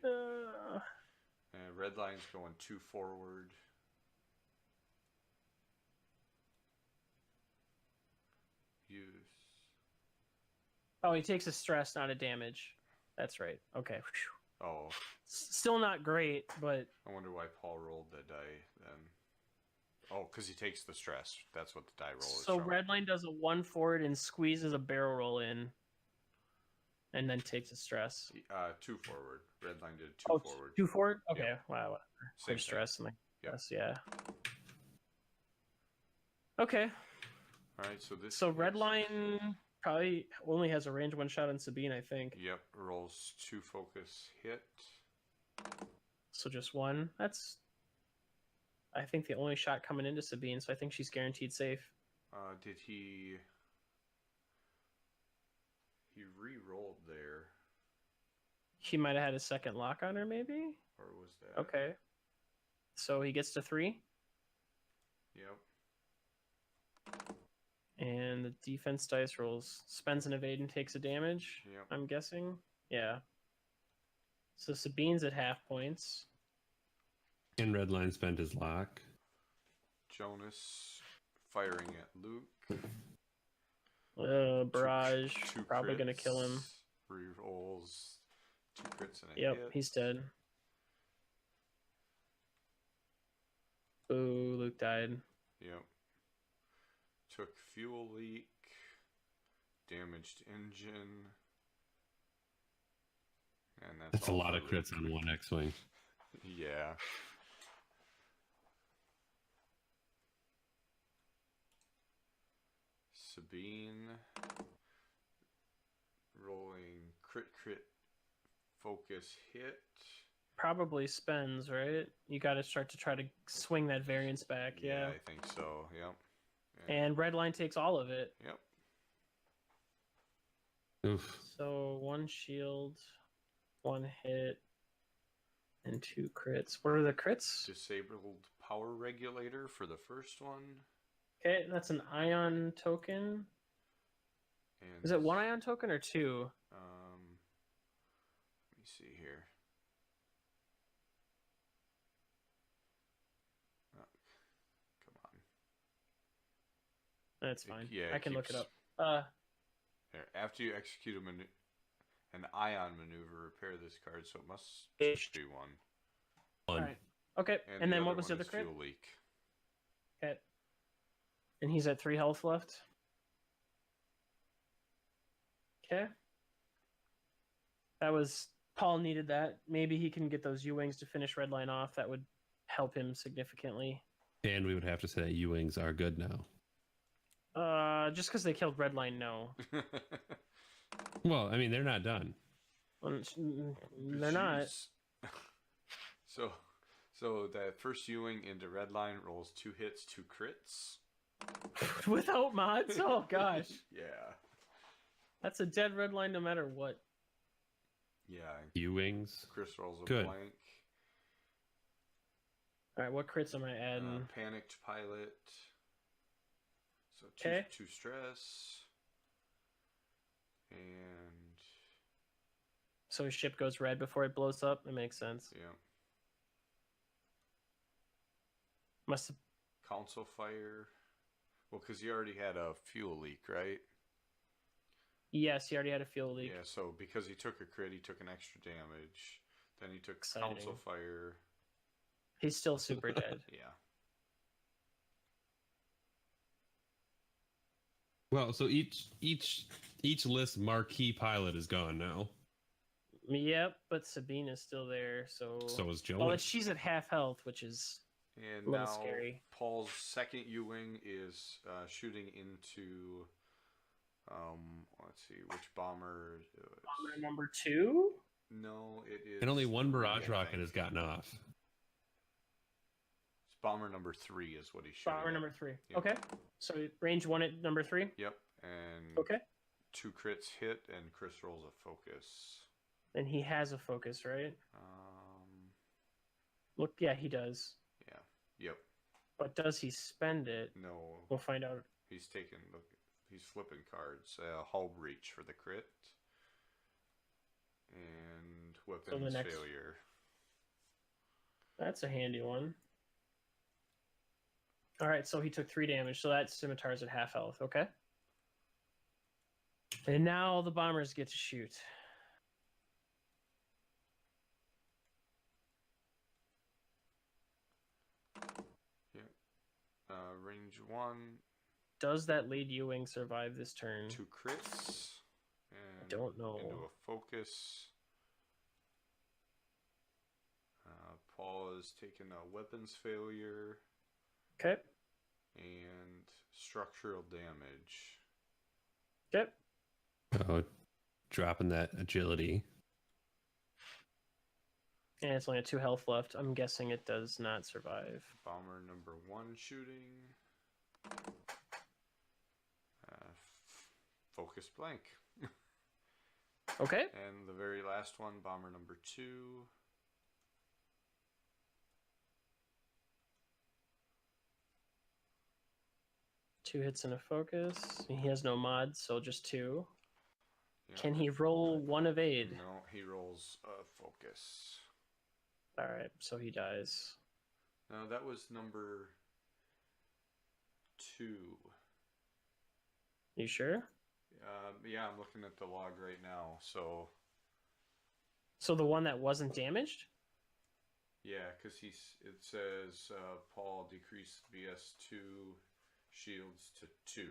Yeah. And red line's going 2 forward. Use. Oh, he takes a stress, not a damage. That's right. Okay. Whew. Oh, Still not great, but... I wonder why Paul rolled the die then. Oh, because he takes the stress. That's what the die roll is. So showing. Redline does a 1 forward and squeezes a barrel roll in. And then takes a stress. 2 forward. Red line did 2 Oh, forward. 2 forward? Okay. Yep. Wow. Whatever. Same Clear thing. stress and like Yep. stress, yeah. Okay. All right, so this. So is- Redline probably only has a range 1 shot on Sabine, I think. Yep, rolls 2 focus hit. So just 1. That's, I think, the only shot coming into Sabine, so I think she's guaranteed safe. Did he? He re-rolled there, He might have had a second lock on her, maybe? or was that? Okay. So he gets to 3, Yep. and the defense dice rolls, spends an evade and takes a damage, Yep. I'm guessing. Yeah. So Sabine's at half points. And Redline spent his lock. Jonas firing at Luke. Barrage, Two probably going to crits, kill him. Re-rolls 2 crits and a Yep, hit. he's dead. Ooh, Luke died. Yep. Took fuel leak. Damaged engine. And That's a all lot for of Luke. crits on one X-Wing. Yeah. Sabine rolling crit focus hit. Probably spends, right? You got to start to try to swing that variance back, yeah. I think so. Yep. And Redline takes all of it. Yep. Oof. So 1 shield, 1 hit, and 2 crits. What are the crits? Disabled power regulator for the first one. Okay, that's an ion token. And Is it 1 ion token or 2? Let me see here. Oh, come on. That's fine. Yeah, I it can look it keeps- up. There. After you execute an ion maneuver, repair this card, so it must Ish. be 1. Alright. Okay, and the then what other was the one other is crit? Fuel leak. Okay. And he's at 3 health left. Okay. That was... Paul needed that. Maybe he can get those U-Wings to finish Redline off. That would help him significantly. And we would have to say that U-Wings are good now. Just because they killed Redline, no. Well, I mean, they're not done. They're not. Jeez. So that first U-Wing into red line rolls 2 hits, 2 crits. Without mods? Oh gosh. Yeah. That's a dead red line no matter what. Yeah. U-Wings. Chris rolls a Good. blank. Alright, what crits am I adding? Panicked pilot. So Okay. two stress. And So his ship goes red before it blows up? It makes sense. yeah. Must have... Council fire. Well, because he already had a fuel leak, right? Yes, he already had a fuel leak. Yeah, so because he took a crit, he took an extra damage. Then he took Exciting. council fire. He's still super dead. Yeah. Well, so each list marquee pilot is gone now. Yep, but Sabine is still there, so... So is Jonas. Well, she's at half health, which is And a little now scary. Paul's second U-Wing is shooting into... let's see, which bomber... Bomber number 2? No, it is... And only one barrage yeah, rocket has gotten off. It's bomber number 3 is what he's shooting Bomber at. number 3. Yep. Okay. So range 1 at number 3? Yep, and Okay. 2 crits hit, and Chris rolls a focus. And he has a focus, right? Um, Look, yeah, he does. yeah, yep. But does he spend it? No, We'll find out. he's taking, look, he's flipping cards. Hull breach for the crit. And weapons next- failure. That's a handy one. Alright, so he took 3 damage, so that scimitar's at half health, okay? And now the bombers get to shoot. Range 1, Does that lead U-Wing survive this turn? 2 crits. And don't know. Into a focus. Paul is taking a weapons failure Okay. and structural damage. Okay. Oh, dropping that agility. And it's only a 2 health left. I'm guessing it does not survive. Bomber number 1 shooting. Focus blank. Okay. And the very last one, bomber number 2. Two hits and a focus. He has no mods, so just 2. Yeah. Can he roll 1 evade? No, he rolls a focus. Alright, so he dies. No, that was number 2. You sure? Yeah, I'm looking at the log right now. So So the one that wasn't damaged? yeah, because it says Paul decreased BS2 shields to 2.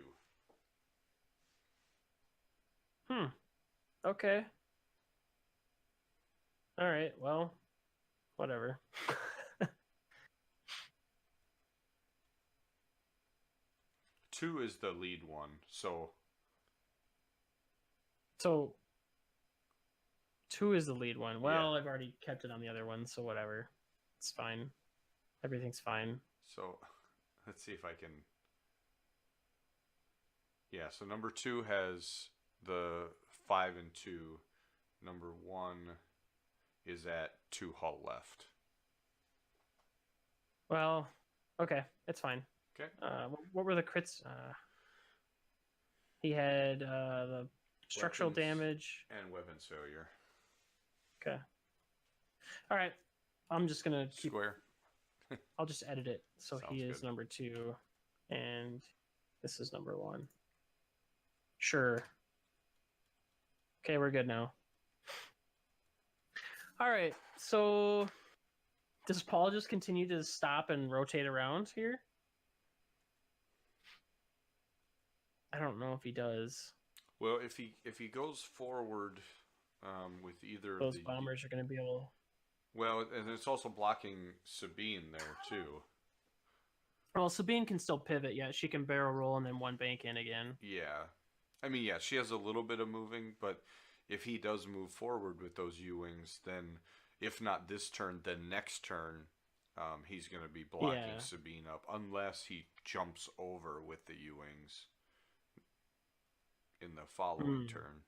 Okay. Alright, well, whatever. 2 is the lead one, so So 2 is the lead one. Well, I've already kept it on the other one, so whatever. It's fine. Everything's fine. so let's see if I can. Yeah, so number 2 has the 5 and 2. Number 1 is at 2 hull left. Well, okay, it's fine. Okay. What were the crits? He had the structural Weapons. damage. And weapons failure. Okay. All right. I'm just gonna keep. Square. I'll just edit it so Sounds he is good. number 2, and this is number 1. Sure. Okay, we're good now. All right. So, does Paul just continue to stop and rotate around here? I don't know if he does. Well, if he goes forward with either Those of the bombers are going to be able. well, and it's also blocking Sabine there too. Well, Sabine can still pivot. Yeah, she can barrel roll and then 1 bank in again. Yeah, I mean, yeah, she has a little bit of moving, but if he does move forward with those U-Wings, then if not this turn, then next turn, he's going to be blocking Yeah. Sabine up unless he jumps over with the U-Wings in the following turn.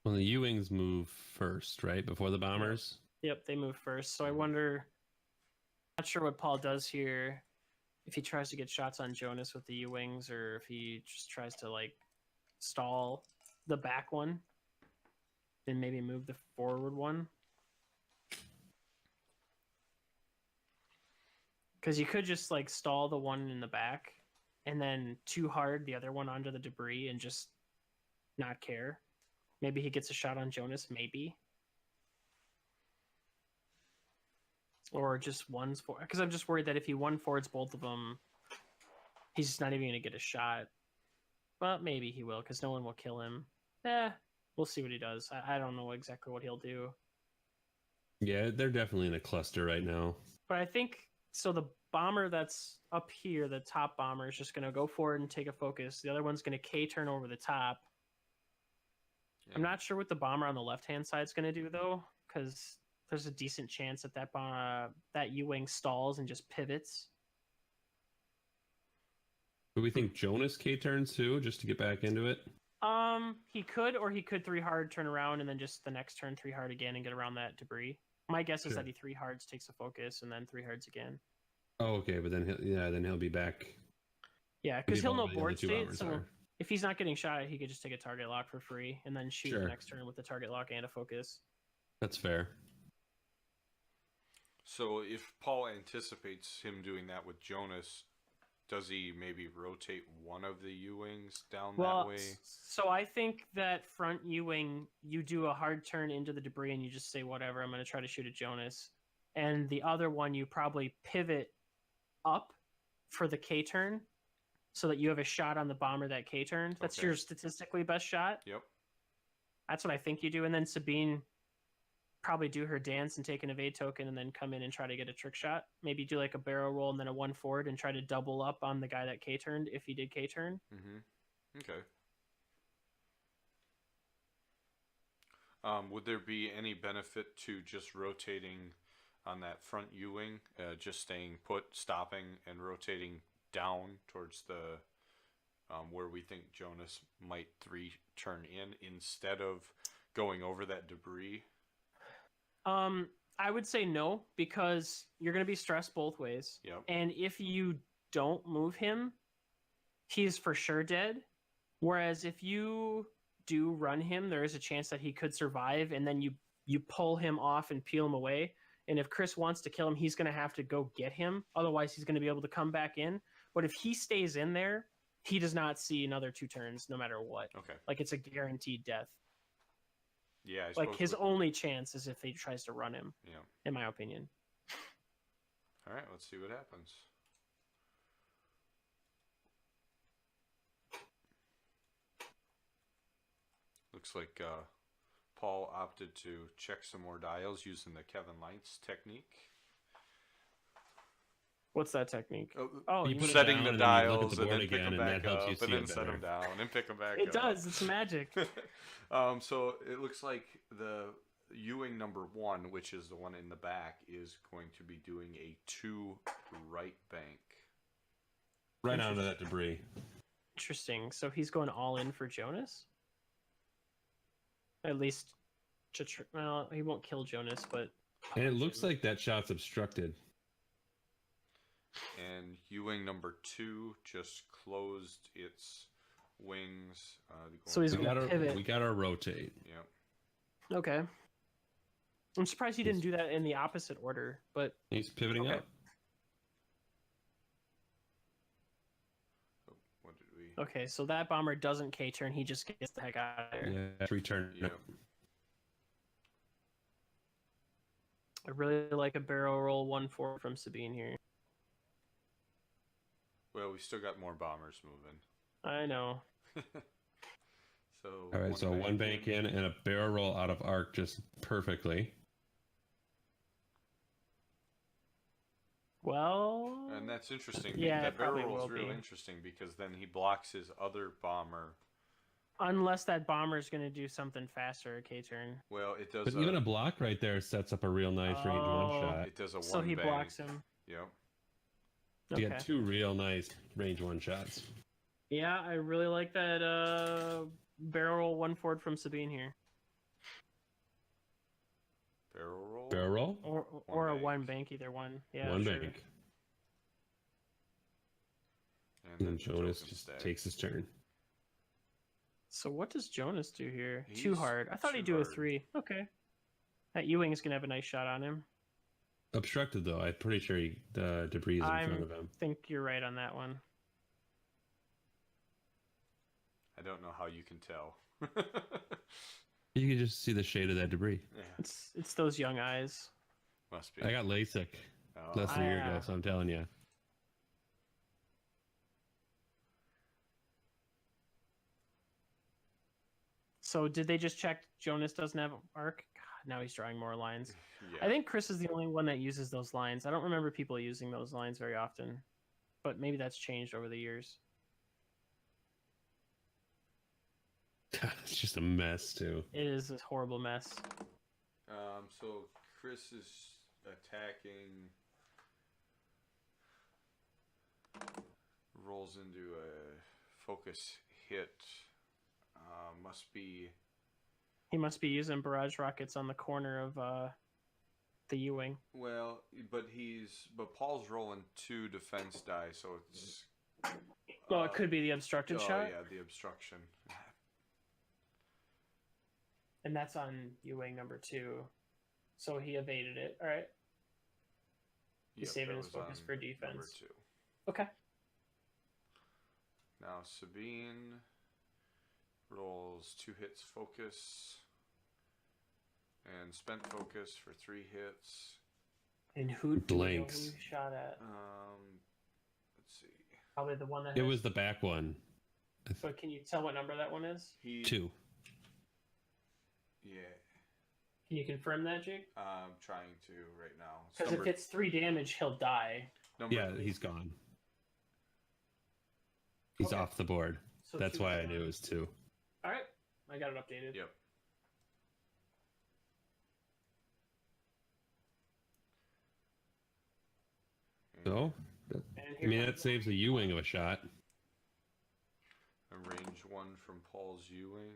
Well, the U-Wings move first, right? Before the bombers? Yep, they move first. So I wonder, not sure what Paul does here. If he tries to get shots on Jonas with the U-Wings, or if he just tries to, like, stall the back one, then maybe move the forward one. Because you could just, like, stall the one in the back, and then too hard the other one onto the debris and just not care. Maybe he gets a shot on Jonas, maybe. Or just one's for, because I'm just worried that if he one forwards both of them, he's just not even going to get a shot. But maybe he will, because no one will kill him. We'll see what he does. I don't know exactly what he'll do. Yeah, they're definitely in a cluster right now. But I think, so the bomber that's up here, the top bomber, is just going to go forward and take a focus. The other one's going to K-turn over the top. Yeah. I'm not sure what the bomber on the left-hand side is going to do, though, because there's a decent chance that that U-Wing stalls and just pivots. Do we think Jonas K-turns too, just to get back into it? He could, or he could 3 hard, turn around, and then just the next turn 3 hard again and get around that debris. My guess is that he 3 hards, takes a focus, and then 3 hards again. Oh, okay, but then he'll be back. Yeah, because he'll know board state, so if he's not getting shot, he could just take a target lock for free, and then shoot the next turn with the target lock and a focus. That's fair. So if Paul anticipates him doing that with Jonas, does he maybe rotate one of the U-Wings down that way? So I think that front U-Wing, you do a hard turn into the debris and you just say, whatever, I'm going to try to shoot at Jonas. And the other one, you probably pivot up for the K-turn so that you have a shot on the bomber that K-turn. That's your statistically best shot. Yep. That's what I think you do. And then Sabine probably do her dance and take an evade token and then come in and try to get a trick shot. Maybe do like a barrel roll and then a 1 forward and try to double up on the guy that K-turned if he did K-turn. Okay. Would there be any benefit to just rotating on that front U-Wing, just staying put, stopping, and rotating down towards the where we think Jonas might 3-turn in instead of going over that debris? I would say no, because you're going to be stressed both ways. Yep. And if you don't move him, he's for sure dead. Whereas if you do run him, there is a chance that he could survive, and then you pull him off and peel him away. And if Chris wants to kill him, he's going to have to go get him. Otherwise, he's going to be able to come back in. But if he stays in there, he does not see another 2 turns no matter what. Okay. Like, it's a guaranteed death. Yeah, like his only chance is if he tries to run him. Yeah, in my opinion. All right, let's see what happens. Looks like Paul opted to check some more dials using the Kevin Lights technique. What's that technique? You setting the dials and then pick them back up, and then set them down and pick them back up. It does. It's magic. So it looks like the U-Wing number 1, which is the one in the back, is going to be doing a 2 right bank. Right onto that debris. Interesting. So he's going all in for Jonas? At least, well, he won't kill Jonas, but... And it looks like that shot's obstructed. And U-Wing number 2 just closed its wings. So he's going to pivot. We got to rotate. Yep. Okay. I'm surprised he didn't do that in the opposite order, but... He's pivoting up. Oh, what did we... Okay, so that bomber doesn't K-turn. He just gets the heck out of there. Yeah, 3-turn. Yep. I really like a barrel roll 1-4 from Sabine here. Well, we still got more bombers moving. I know. So all right, so 1 bank in and a barrel roll out of arc just perfectly. Well... And that's interesting. Yeah, that barrel roll is will real be interesting because then he blocks his other bomber Unless that bomber's going to do something faster, K-turn. Well, it does. But even a block right there sets up a real nice range one shot. It does a So one he bang. blocks him. Yep. You Okay. got 2 real nice range one shots. Yeah, I really like that barrel roll one forward from Sabine here. Barrel roll. Barrel roll? Or a bank. one bank, either one. Yeah, one sure. bank. And And then Jonas token just stack. takes his turn. So what does Jonas do here? He's Too hard. I thought he'd too do a hard. 3. Okay. That Ewing's going to have a nice shot on him. Obstructed, though. I'm pretty sure the debris is in front of him. I think you're right on that one. I don't know how you can tell. You can just see the shade of that debris. Yeah, It's those young eyes. must be. I got LASIK Oh, less than a year ago, yeah. so I'm telling you. So did they just check Jonas doesn't have arc? God, now he's drawing more lines. yeah. I think Chris is the only one that uses those lines. I don't remember people using those lines very often, but maybe that's changed over the years. It's just a mess, too. It is a horrible mess. So Chris is attacking. Rolls into a focus hit. Must be. He must be using barrage rockets on the corner of the Ewing. Well, but Paul's rolling 2 defense die, so it's. Well, it could be the obstructed shot, yeah, the obstruction. and that's on Ewing number 2. So he evaded it. All right. He's saving that his was focus on for number defense. 2. Okay. Now Sabine rolls 2 hits focus and spent focus for 3 hits. And who do we know Blanks. who he shot at? Let's see. Probably the one that It has... was the back one. So can you tell what number that one is? 2. Yeah, Can you confirm that, Jake? I'm trying to right now. It's Because if it's 3 damage, he'll die. number, Yeah, he's gone. He's Okay. off the board. So That's 2 why is I gone. knew it was 2. All right. I got it updated. Yep. So, And I here mean, comes that saves a U-wing of a shot. A range 1 from Paul's Ewing.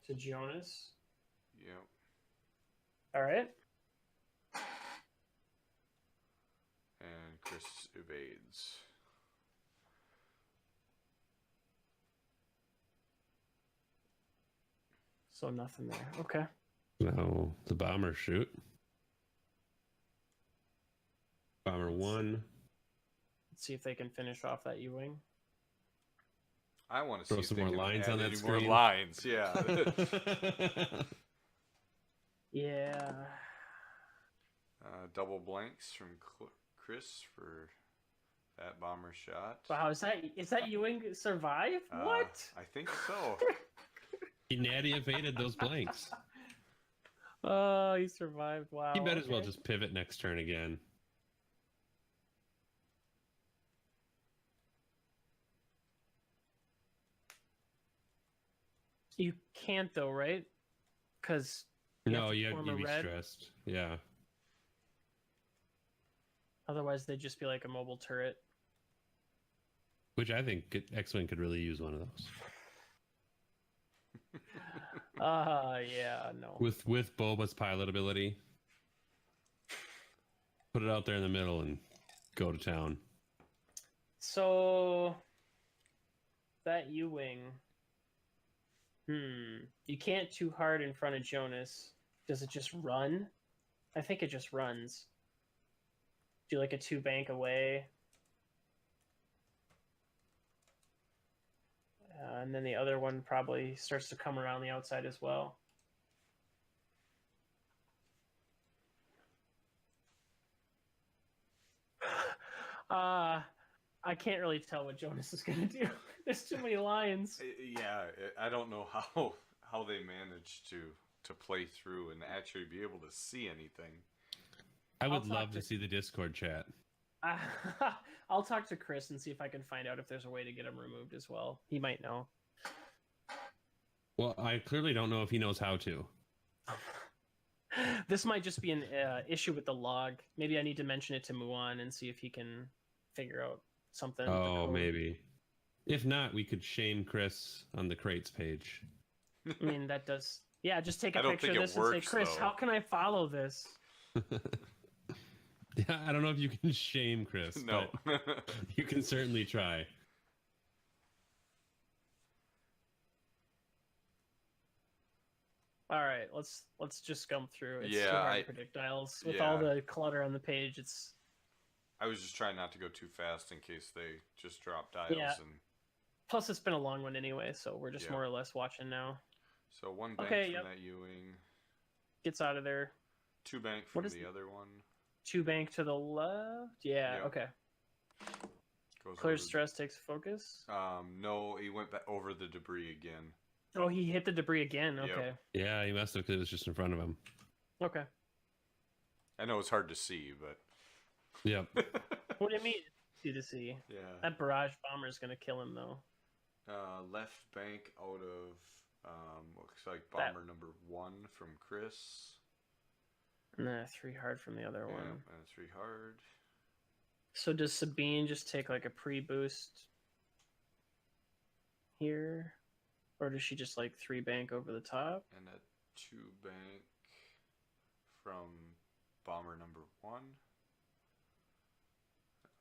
to Jonas. Yep. All right. And Chris evades. So nothing there. Okay. Now, the bomber shoot. Bomber 1. Let's see if they can finish off that Ewing. I want to Throw see some if they more can lines add on that any more screen. lines. Yeah. Yeah. Double blanks from Chris for that bomber shot. Wow, is that Ewing survive? What? I think so. He natty evaded those blanks. Oh, he survived. Wow. He might as well okay. just pivot next turn again. You can't though, right? Because No, you'd form a be red. stressed. Yeah. Otherwise, they'd just be like a mobile turret. Which I think X-Wing could really use one of those. Yeah, no. With Boba's pilot ability. Put it out there in the middle and go to town. So that Ewing. You can't too hard in front of Jonas. Does it just run? I think it just runs. Do like a 2 bank away. And then the other one probably starts to come around the outside as well. I can't really tell what Jonas is going to do. There's too many lines. Yeah, I don't know how they managed to play through and actually be able to see anything. I I'll would talk love to- to see the Discord chat. I'll talk to Chris and see if I can find out if there's a way to get him removed as well. He might know. Well, I clearly don't know if he knows how to. This might just be an issue with the log. Maybe I need to mention it to Muan and see if he can figure out something. With the Oh, code. maybe. If not, we could shame Chris on the crates page. I mean, that does. Yeah, just take a I don't picture think of it this and say, works, Chris, though. how can I follow this? Yeah, I don't know if you can shame Chris, No. but you can certainly try. All right, let's just Scum through. It's Yeah, too hard to predict dials with yeah. all the clutter on the page. It's I was just trying not to go too fast in case they just drop dials. Yeah. And plus it's been a long one anyway, so we're just Yeah. more or less watching now. so 1 bank Okay, from yep. that Ewing, Gets out of there. 2 bank What from is the other one. 2 bank to the left. Yeah. Yep. Okay. Goes Clear over stress takes focus. no, he went back over the debris again. Oh, he hit the debris again. Yep. Okay. Yeah, he must have because it was just in front of him. Okay. I know it's hard to see, but Yep. What do you mean? See to see. yeah. That barrage bomber is gonna kill him though. Left bank out of looks like That- bomber number 1 from Chris. Nah, 3 hard from the other Yeah, one. and 3 hard. So does Sabine just take like a pre-boost here? Or does she just like 3 bank over the top? And a 2 bank from bomber number 1.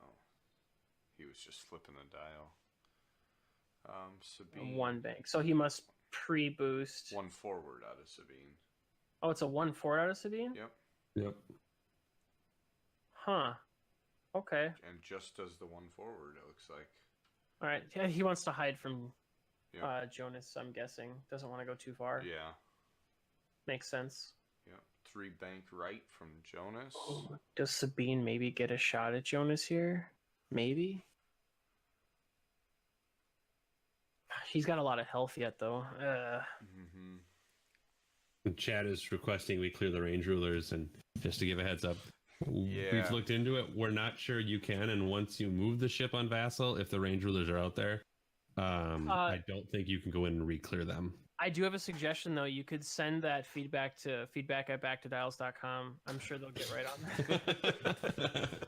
Oh, he was just flipping the dial. Sabine. 1 bank. So he must pre-boost. 1 forward out of Sabine. Oh, it's a 1-4 out of Sabine? Yep. Yep. Huh. Okay. And just does the 1 forward, it looks like. All right. Yeah, he wants to hide from Yep. Jonas, I'm guessing. Doesn't want to go too far. Yeah. Makes sense. Yep. 3 bank right from Jonas. Does Sabine maybe get a shot at Jonas here? Maybe? He's got a lot of health yet, though. Mm-hmm. Chad is requesting we clear the range rulers, and just to give a heads up, Yeah. we've looked into it. We're not sure you can, and once you move the ship on Vassal, if the range rulers are out there, I don't think you can go in and re-clear them. I do have a suggestion, though. You could send that feedback to feedback@backtodials.com. I'm sure they'll get right on that.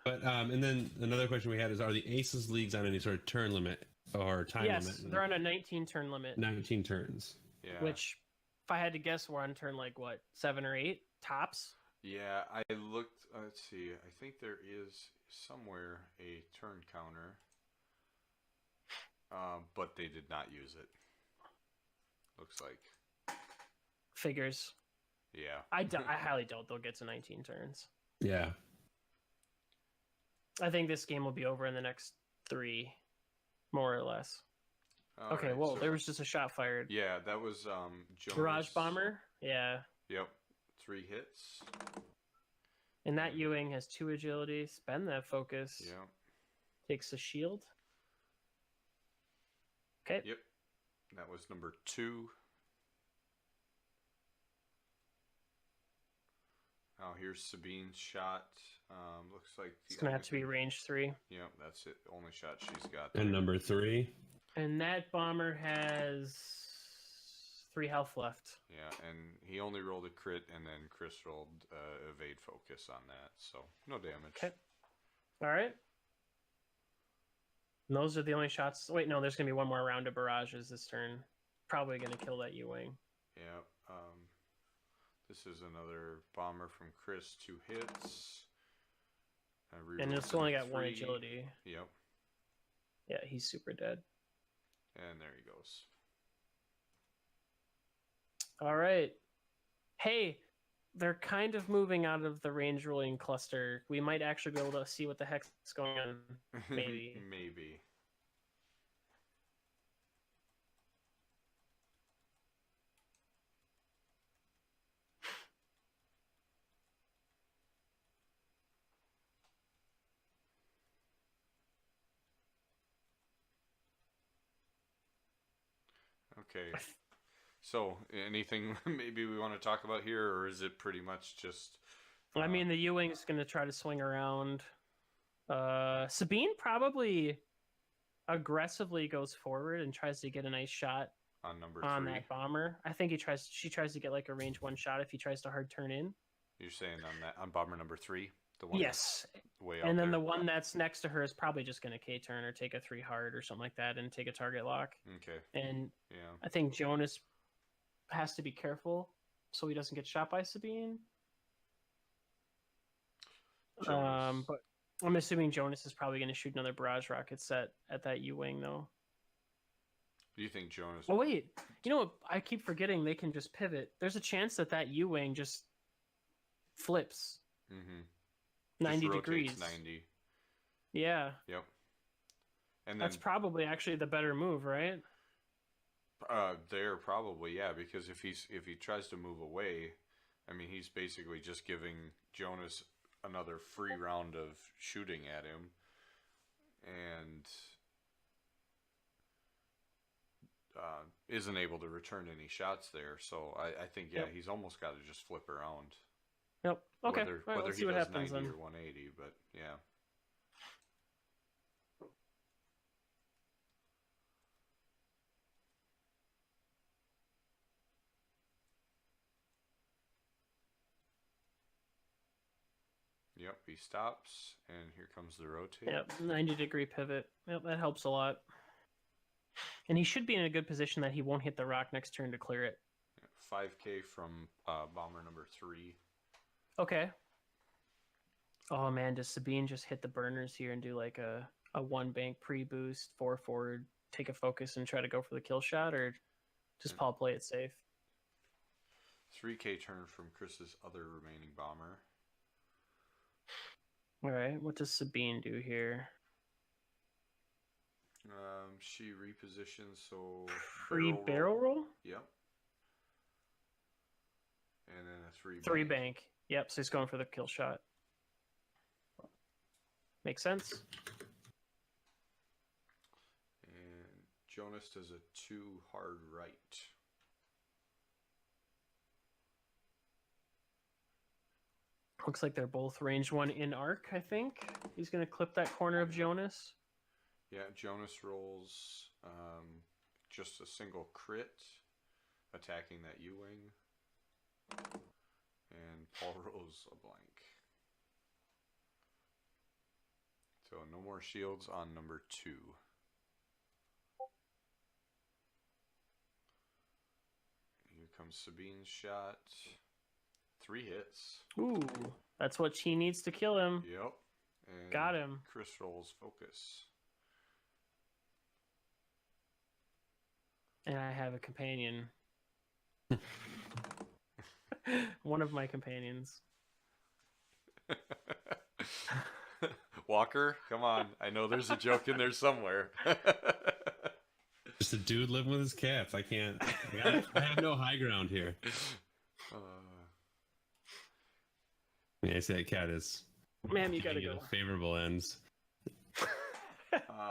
But and then another question we had is: are the Aces leagues on any sort of turn limit or time Yes, limit? they're on a 19 turn limit, 19 turns. Yeah. which, if I had to guess, we're on turn like what, 7 or 8 tops. Yeah, I looked. Let's see. I think there is somewhere a turn counter, but they did not use it. Looks like. Figures. Yeah. I highly doubt they'll get to 19 turns. Yeah. I think this game will be over in the next 3, more or less. All Okay, right, well, so- there was just a shot fired. Yeah, that was Jonas. Barrage bomber, yeah. Yep. 3 hits. And that Ewing has 2 agility. Spend that focus. Yeah. Takes a shield. Okay. Yep. That was number 2. Now here's Sabine's shot. Looks like It's gonna have to be range 3. Yep, that's it. Only shot she's got. And number 3. And that bomber has 3 health left. Yeah, and he only rolled a crit, and then Chris rolled evade focus on that, so no damage. Okay. All right. And those are the only shots. Wait, no, there's gonna be one more round of barrages this turn. Probably gonna kill that Ewing. Yeah. This is another bomber from Chris. 2 hits. And it's only got 1 3. agility. Yep. Yeah, he's super dead. And there he goes. All right. Hey, they're kind of moving out of the range ruling cluster. We might actually be able to see what the heck's going on. Maybe. Maybe. Okay. So, anything maybe we want to talk about here, or is it pretty much just... I mean, the Ewing's going to try to swing around. Sabine probably... aggressively goes forward and tries to get a nice shot On number on 3. that bomber. I think she tries to get like a range 1 shot if he tries to hard turn in. You're saying on bomber number 3, the one Yes. that's way out And then there? the one that's next to her is probably just going to K-turn or take a 3 hard or something like that and take a target lock. Okay. And Yeah. I think Jonas has to be careful so he doesn't get shot by Sabine. Jonas. But I'm assuming Jonas is probably going to shoot another barrage rocket set at that U-wing, though. Do you think Jonas? Oh wait, you know what? I keep forgetting they can just pivot. There's a chance that U-wing just flips 90 just degrees. 90. Yeah. Yep. And that's probably actually the better move, right? There probably, yeah, because if he tries to move away, I mean, he's basically just giving Jonas another free round of shooting at him, and isn't able to return any shots there. So I think, yeah, he's almost got to just flip around. Yep. Okay. Whether let's he see what does happens 90 then. or 180, but yeah. Yep, he stops, and here comes the rotate. Yep, 90-degree pivot. Yep, that helps a lot. And he should be in a good position that he won't hit the rock next turn to clear it. 5K from bomber number 3. Okay. Oh man, does Sabine just hit the burners here and do like a 1 bank pre-boost, 4 forward, take a focus and try to go for the kill shot, or just Paul play it safe? 3K turn from Chris's other remaining bomber. All right, what does Sabine do here? She repositions, so free barrel roll. Yep. And then a 3 bank. Yep, so he's going for the kill shot. Makes sense. And Jonas does a 2 hard right. Looks like they're both range 1 in arc, I think. He's going to clip that corner of Jonas. Yeah, Jonas rolls just a single crit, attacking that U-wing. And Paul rolls a blank. So no more shields on number 2. Here comes Sabine's shot. 3 hits. Ooh, that's what she needs to kill him. Yep. And got him. Chris rolls focus. And I have a companion. One of my companions. Walker, come on. I know there's a joke in there somewhere. Just a dude living with his cats. I can't. I have no high ground here. I say that cat is. Man, you gotta go. Favorable ends.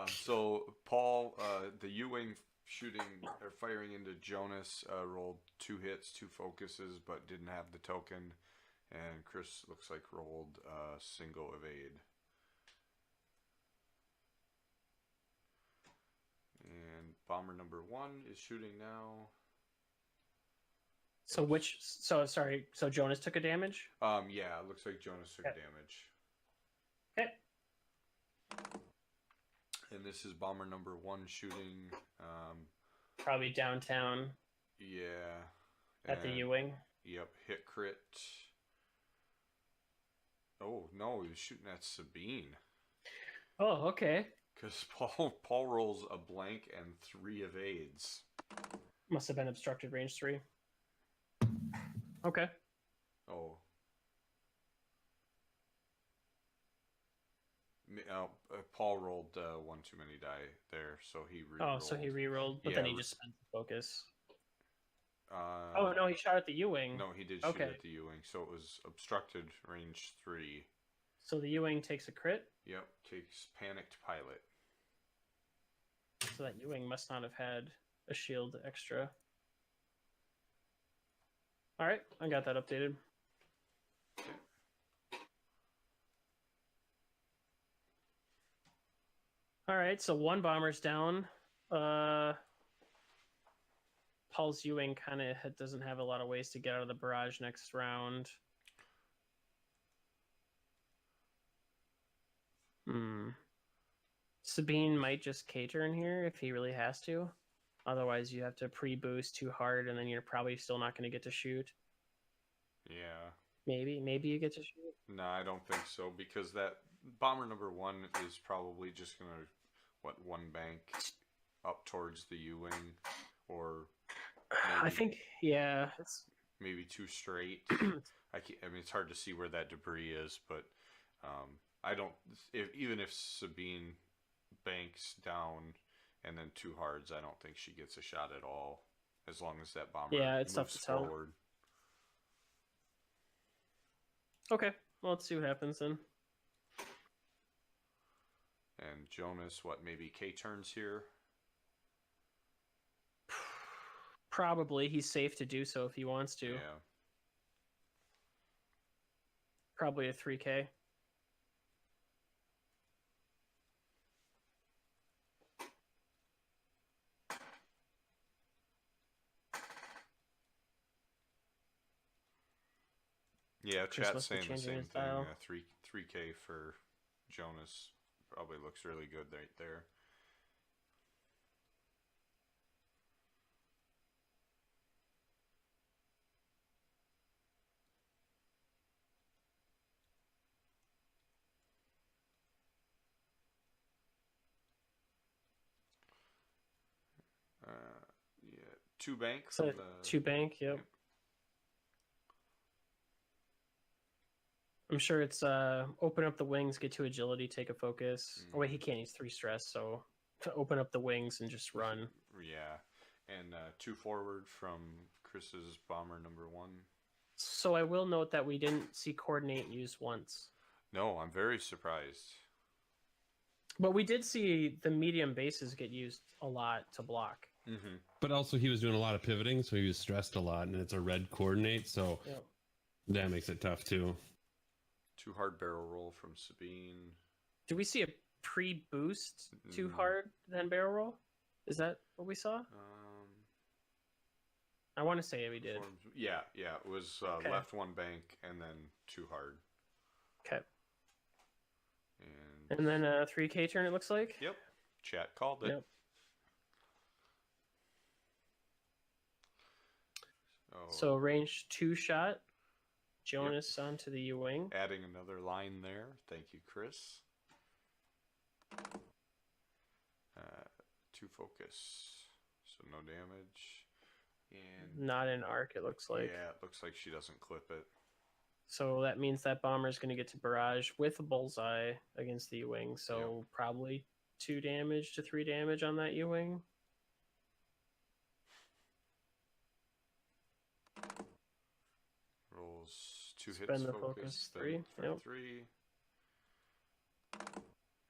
So Paul, the U-wing shooting or firing into Jonas, rolled 2 hits, 2 focuses, but didn't have the token. And Chris looks like rolled a single evade. And bomber number 1 is shooting now. So Jonas took a damage? Yeah, it looks like Jonas took damage. Okay. And this is bomber number 1 shooting. Probably downtown. Yeah. At the U-wing. Yep, hit crit. Oh no, he was shooting at Sabine. Oh, okay. Because Paul rolls a blank and 3 evades. Must have been obstructed range 3. Okay. Oh. Paul rolled 1 too many die there, so he re-rolled. Oh, so he re-rolled, but then he just spent the focus. Oh no, he shot at the U-wing. No, he did shoot at the U-wing, so it was obstructed range 3. So the U-wing takes a crit? Yep, takes panicked pilot. So that U-wing must not have had a shield extra. Alright, I got that updated. All right, so one bomber's down. Paul's Ewing kind of doesn't have a lot of ways to get out of the barrage next round. Sabine might just K-turn here if he really has to. Otherwise, you have to pre-boost too hard, and then you're probably still not going to get to shoot. Yeah. Maybe you get to shoot. No, I don't think so, because that bomber number 1 is probably just gonna one bank up towards the U-wing, or maybe, I think it's maybe 2 straight. I mean, it's hard to see where that debris is, but I don't. Even if Sabine banks down and then 2 hards, I don't think she gets a shot at all, as long as that bomber it's tough to tell. forward. Okay, well, let's see what happens then. And Jonas, maybe K-turns here? Probably. He's safe to do so if he wants to. Yeah. Probably a 3K. Yeah, chat's saying the same thing. Style. 3K for Jonas probably looks really good right there. Yeah, 2 bank. So 2 bank, yep. Yeah. I'm sure it's open up the wings, get to agility, take a focus. Oh wait, he can't use 3 stress, so to open up the wings and just run. Yeah, and 2 forward from Chris's bomber number 1. So I will note that we didn't see coordinate used once. No, I'm very surprised. But we did see the medium bases get used a lot to block. Mm-hmm. But also he was doing a lot of pivoting, so he was stressed a lot, and it's a red coordinate, so that makes it tough too. 2 hard barrel roll from Sabine. Do we see a pre-boost 2 hard then barrel roll? Is that what we saw? I want to say we did. Yeah. It was left 1 bank and then 2 hard. Okay. And then a 3K turn, it looks like? Yep. Chat called it. Yep. So range 2 shot. Jonas onto the U-wing. Adding another line there. Thank you, Chris. 2 focus. So no damage. And not an arc, it looks like. Yeah, it looks like she doesn't clip it. So that means that bomber is going to get to barrage with a bullseye against the U-wing. So probably 2 damage to 3 damage on that U-wing. Rolls 2 hits. Spend the focus 3. Yep. 3.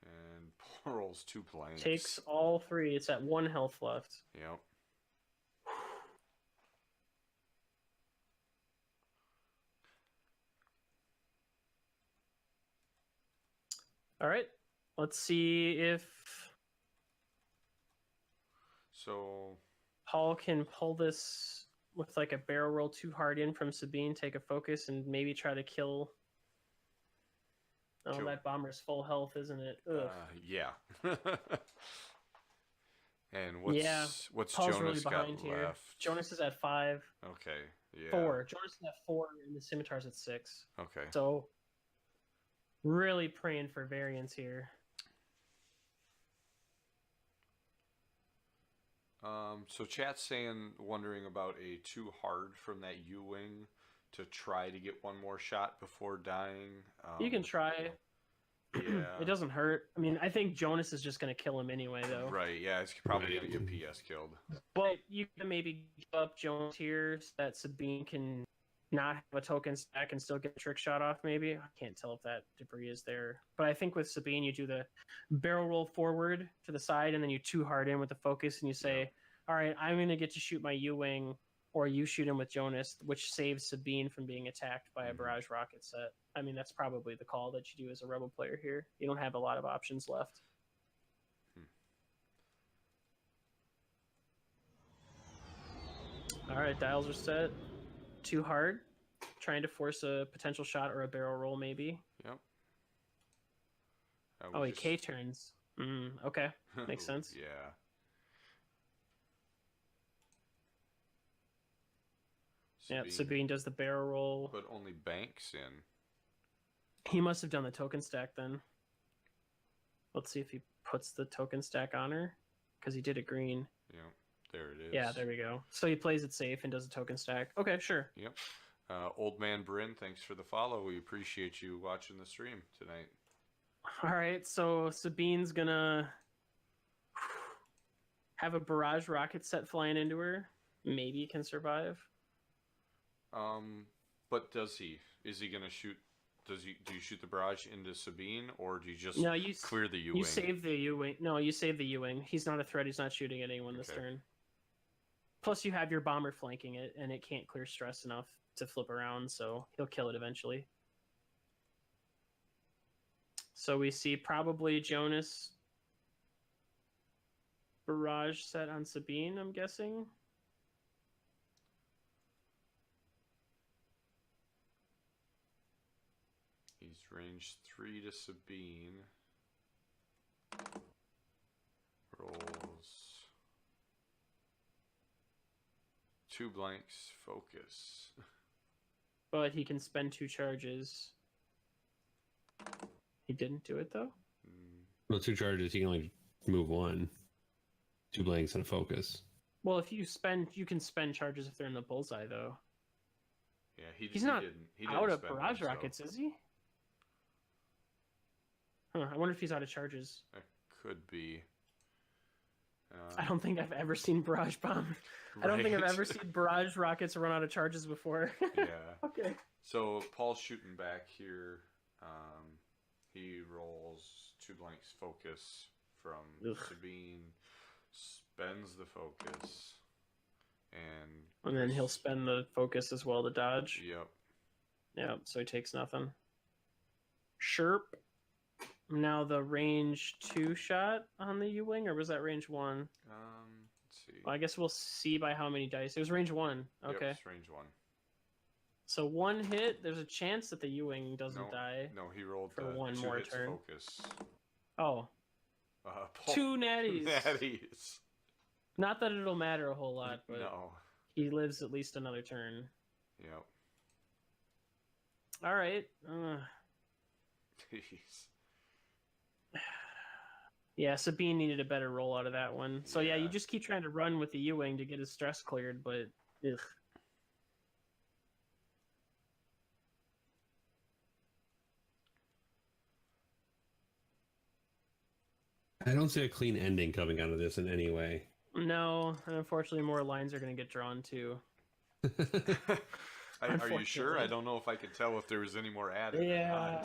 And rolls 2 blanks. Takes all 3. It's at 1 health left. Yep. All right. Let's see if Paul can pull this with like a barrel roll 2 hard in from Sabine, take a focus, and maybe try to kill. Oh, that bomber's full health, isn't it? Ugh. Yeah. And what's Paul's Jonas really behind got here. left? Jonas is at 5. Okay. Yeah. 4. Jonas is at 4, and the scimitar's at 6. Okay. So really praying for variance here. So chat's wondering about a 2 hard from that U-wing to try to get 1 more shot before dying. You can try. Yeah. It doesn't hurt. I mean, I think Jonas is just going to kill him anyway, though. Right, yeah, it's probably going to get PS killed. But you can maybe give up Jonas here so that Sabine can not have a token stack and still get a trick shot off, maybe. I can't tell if that debris is there. But I think with Sabine, you do the barrel roll forward to the side, and then you 2 hard in with the focus, and you say, all right, I'm going to get to shoot my U-wing, or you shoot him with Jonas, which saves Sabine from being attacked by a barrage rocket set. I mean, that's probably the call that you do as a Rebel player here. You don't have a lot of options left. All right, dials are set. Too hard. Trying to force a potential shot or a barrel roll, maybe. Yep. Oh, he K turns. Okay, makes sense. Yeah. Yeah, Sabine does the barrel roll. But only banks in. He must have done the token stack then. Let's see if he puts the token stack on her, because he did a green. Yep, there it is. Yeah, there we go. So he plays it safe and does a token stack. Okay, sure. Yep. Old Man Bryn, thanks for the follow. We appreciate you watching the stream tonight. All right, so Sabine's gonna have a barrage rocket set flying into her. Maybe can survive. But does he? Is he gonna shoot? Do you shoot the barrage into Sabine, or do you just clear the U-wing? You save the U-wing. No, you save the U-wing. He's not a threat. He's not shooting at anyone this turn. Plus, you have your bomber flanking it, and it can't clear stress enough to flip around, so he'll kill it eventually. So we see probably Jonas barrage set on Sabine, I'm guessing. He's range 3 to Sabine. Rolls 2 blanks, focus. But he can spend 2 charges. He didn't do it though? Well, 2 charges, he can only move 1. 2 blanks and a focus. Well, if you spend, you can spend charges if they're in the bullseye though. Yeah, he's not out of barrage rockets, is he? Huh, I wonder if he's out of charges. That could be. I don't think I've ever seen barrage bomb. I don't think I've ever seen barrage rockets run out of charges before. Yeah. Okay. So Paul's shooting back here. He rolls 2 blanks focus from Sabine, spends the focus, and then he'll spend the focus as well to dodge. Yep. Yep, so he takes nothing. Sherp. Now the range 2 shot on the U-wing, or was that range 1? Let's see. Well, I guess we'll see by how many dice. It was range 1. Okay. Yep, it's range 1. So 1 hit, there's a chance that the U-wing doesn't die. No, he rolled for 1 2 more hits turn. Focus. Oh. Paul, 2 natties. Natties. Not that it'll matter a whole lot, but no. He lives at least another turn. Yep. All right. Jeez. Yeah, Sabine needed a better roll out of that one. So yeah, you just keep trying to run with the U-wing to get his stress cleared, but ugh. I don't see a clean ending coming out of this in any way. No, and unfortunately more lines are going to get drawn too. Are you sure? I don't know if I could tell if there was any more added. Yeah.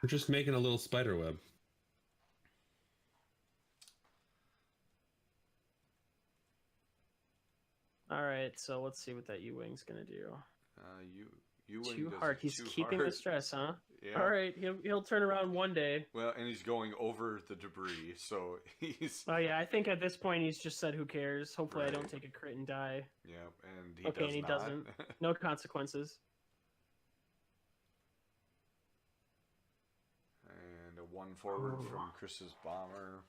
We're just making a little spider web. All right, so let's see what that U-wing's going to do. U-wing too hard. He's keeping the stress, huh? Yeah. All right, he'll turn around one day. Well, and he's going over the debris, so he's... Oh, yeah, I think at this point he's just said, who cares? Hopefully I don't take a crit and die. Yeah, and he doesn't. No consequences. And a 1 forward from Chris's bomber.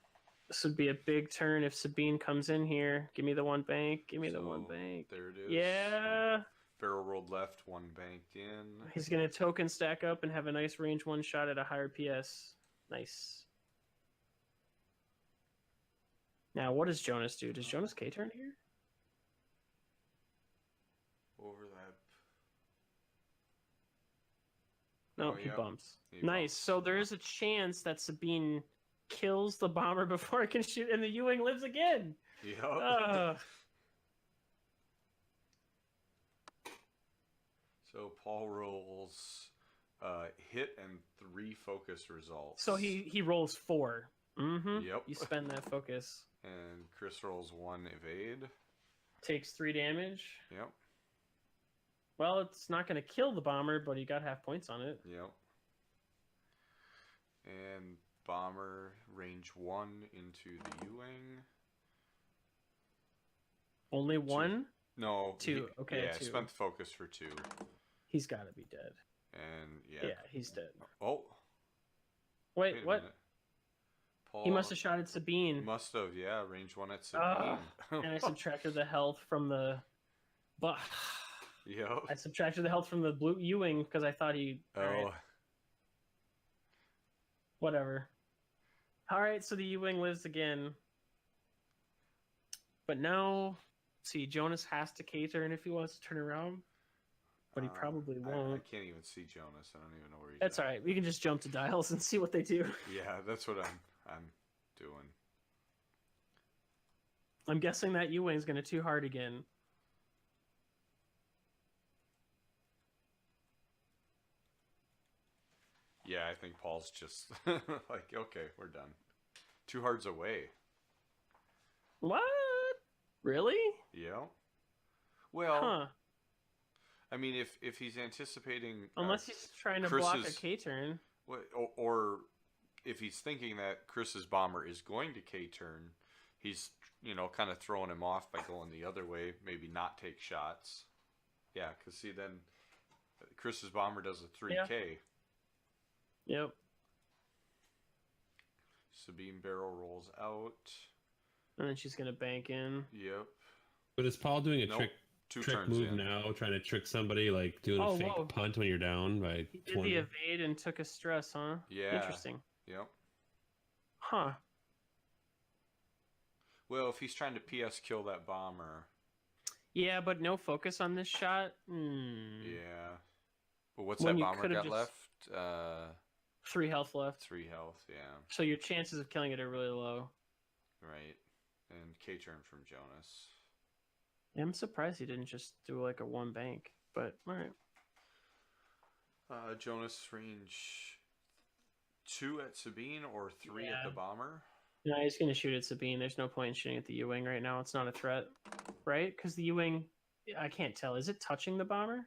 This would be a big turn if Sabine comes in here. Give me the 1 bank. Give me the 1 bank. There it is. Yeah. Barrel rolled left, 1 banked in. He's going to token stack up and have a nice range 1 shot at a higher PS. Nice. Now, what does Jonas do? Does Jonas K-turn here? Overlap. No, he bumps. Nice. So there is a chance that Sabine kills the bomber before it can shoot, and the U-wing lives again. Yep. So Paul rolls hit and 3 focus results. So he rolls 4. Mm-hmm. Yep. You spend that focus. And Chris rolls 1 evade. Takes 3 damage. Yep. Well, it's not going to kill the bomber, but he got half points on it. Yep. And bomber range 1 into the U-wing. Only 1? No. Two. Okay, Yeah, two. spent the focus for 2. He's got to be dead. And Yeah, he's dead. Oh. Wait, a what? minute. Paul He must have shot at Sabine. Must have, yeah. Range 1 at Sabine. Ah, and I subtracted the health from the. But Yep. I subtracted the health from the blue Ewing because I thought he. Oh. Alright. Whatever. Alright, so the Ewing lives again. But now, see, Jonas has to K-turn if he wants to turn around. But he probably won't. I can't even see Jonas. I don't even know where he's That's at. alright. We can just jump to dials and see what they do. Yeah, that's what I'm doing. I'm guessing that Ewing's going to too hard again. Yeah, I think Paul's just like, okay, we're done. 2 hards away. What? Really? Yeah. Well, Huh. I mean, if he's anticipating, Unless he's trying to block a Chris's- K-turn. or if he's thinking that Chris's bomber is going to K-turn, he's, kind of throwing him off by going the other way, maybe not take shots. Yeah, because see, then Chris's bomber does a 3K. Yep. Sabine barrel rolls out. And then she's going to bank in. Yep. But is Paul doing a Nope. trick 2 trick turns move in. now, trying to trick somebody, like doing Oh, a fake whoa. punt when you're down by He did 20? the evade and took a stress, huh? Yeah. Interesting. Yep. Huh. Well, if he's trying to PS kill that bomber. Yeah, but no focus on this shot. Yeah. But what's When that you bomber could've got just- left? 3 health left. 3 health, yeah. So your chances of killing it are really low. Right. And K-turn from Jonas. Yeah, I'm surprised he didn't just do like a 1 bank. But, alright. Jonas range 2 at Sabine or 3 at Yeah. the bomber? No, he's going to shoot at Sabine. There's no point in shooting at the Ewing right now. It's not a threat. Right? Because the Ewing, I can't tell. Is it touching the bomber?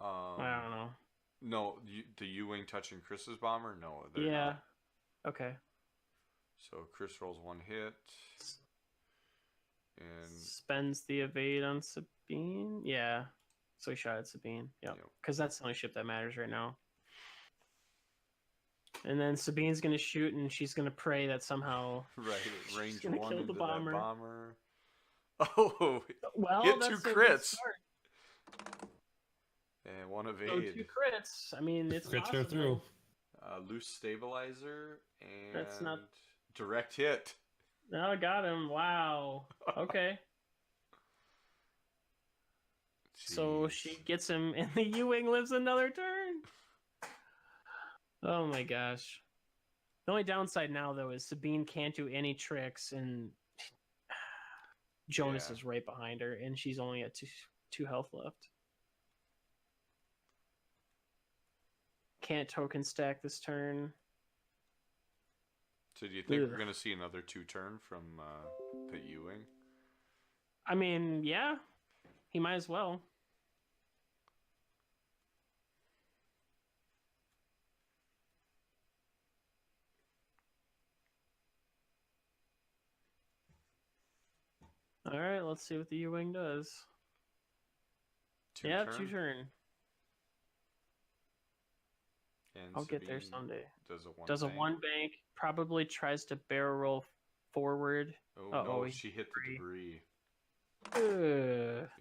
I don't know. No, the U-wing touching Chris's bomber? No, they're Yeah. not. Okay. So Chris rolls 1 hit. And Spends the evade on Sabine. Yeah. So he shot at Sabine. Yep. Yep. Because that's the only ship that matters right now. And then Sabine's going to shoot, and she's going to pray that somehow... right, range gonna 1 kill into the that bomber. bomber. Oh, Well, hit that's 2 a good crits. start. And 1 So evade. 2 crits. I mean, it's Crits possible. are through. Loose stabilizer and That's not- direct hit. Oh, got him. Wow. Okay. So Jeez. she gets him, and the U-wing lives another turn. Oh my gosh. The only downside now, though, is Sabine can't do any tricks, and Jonas Yeah. is right behind her, and she's only at two health left. Can't token stack this turn. So do you think Ugh. we're going to see another 2 turn from the U-wing? I mean, yeah, he might as well. All right, let's see what the U-wing does. 2 Yeah, turn? 2 turn. And I'll get there Sabine someday. Does a 1 Does a bank. 1 bank, probably tries to barrel roll forward. Oh, Uh-oh, no, he she hit the debris.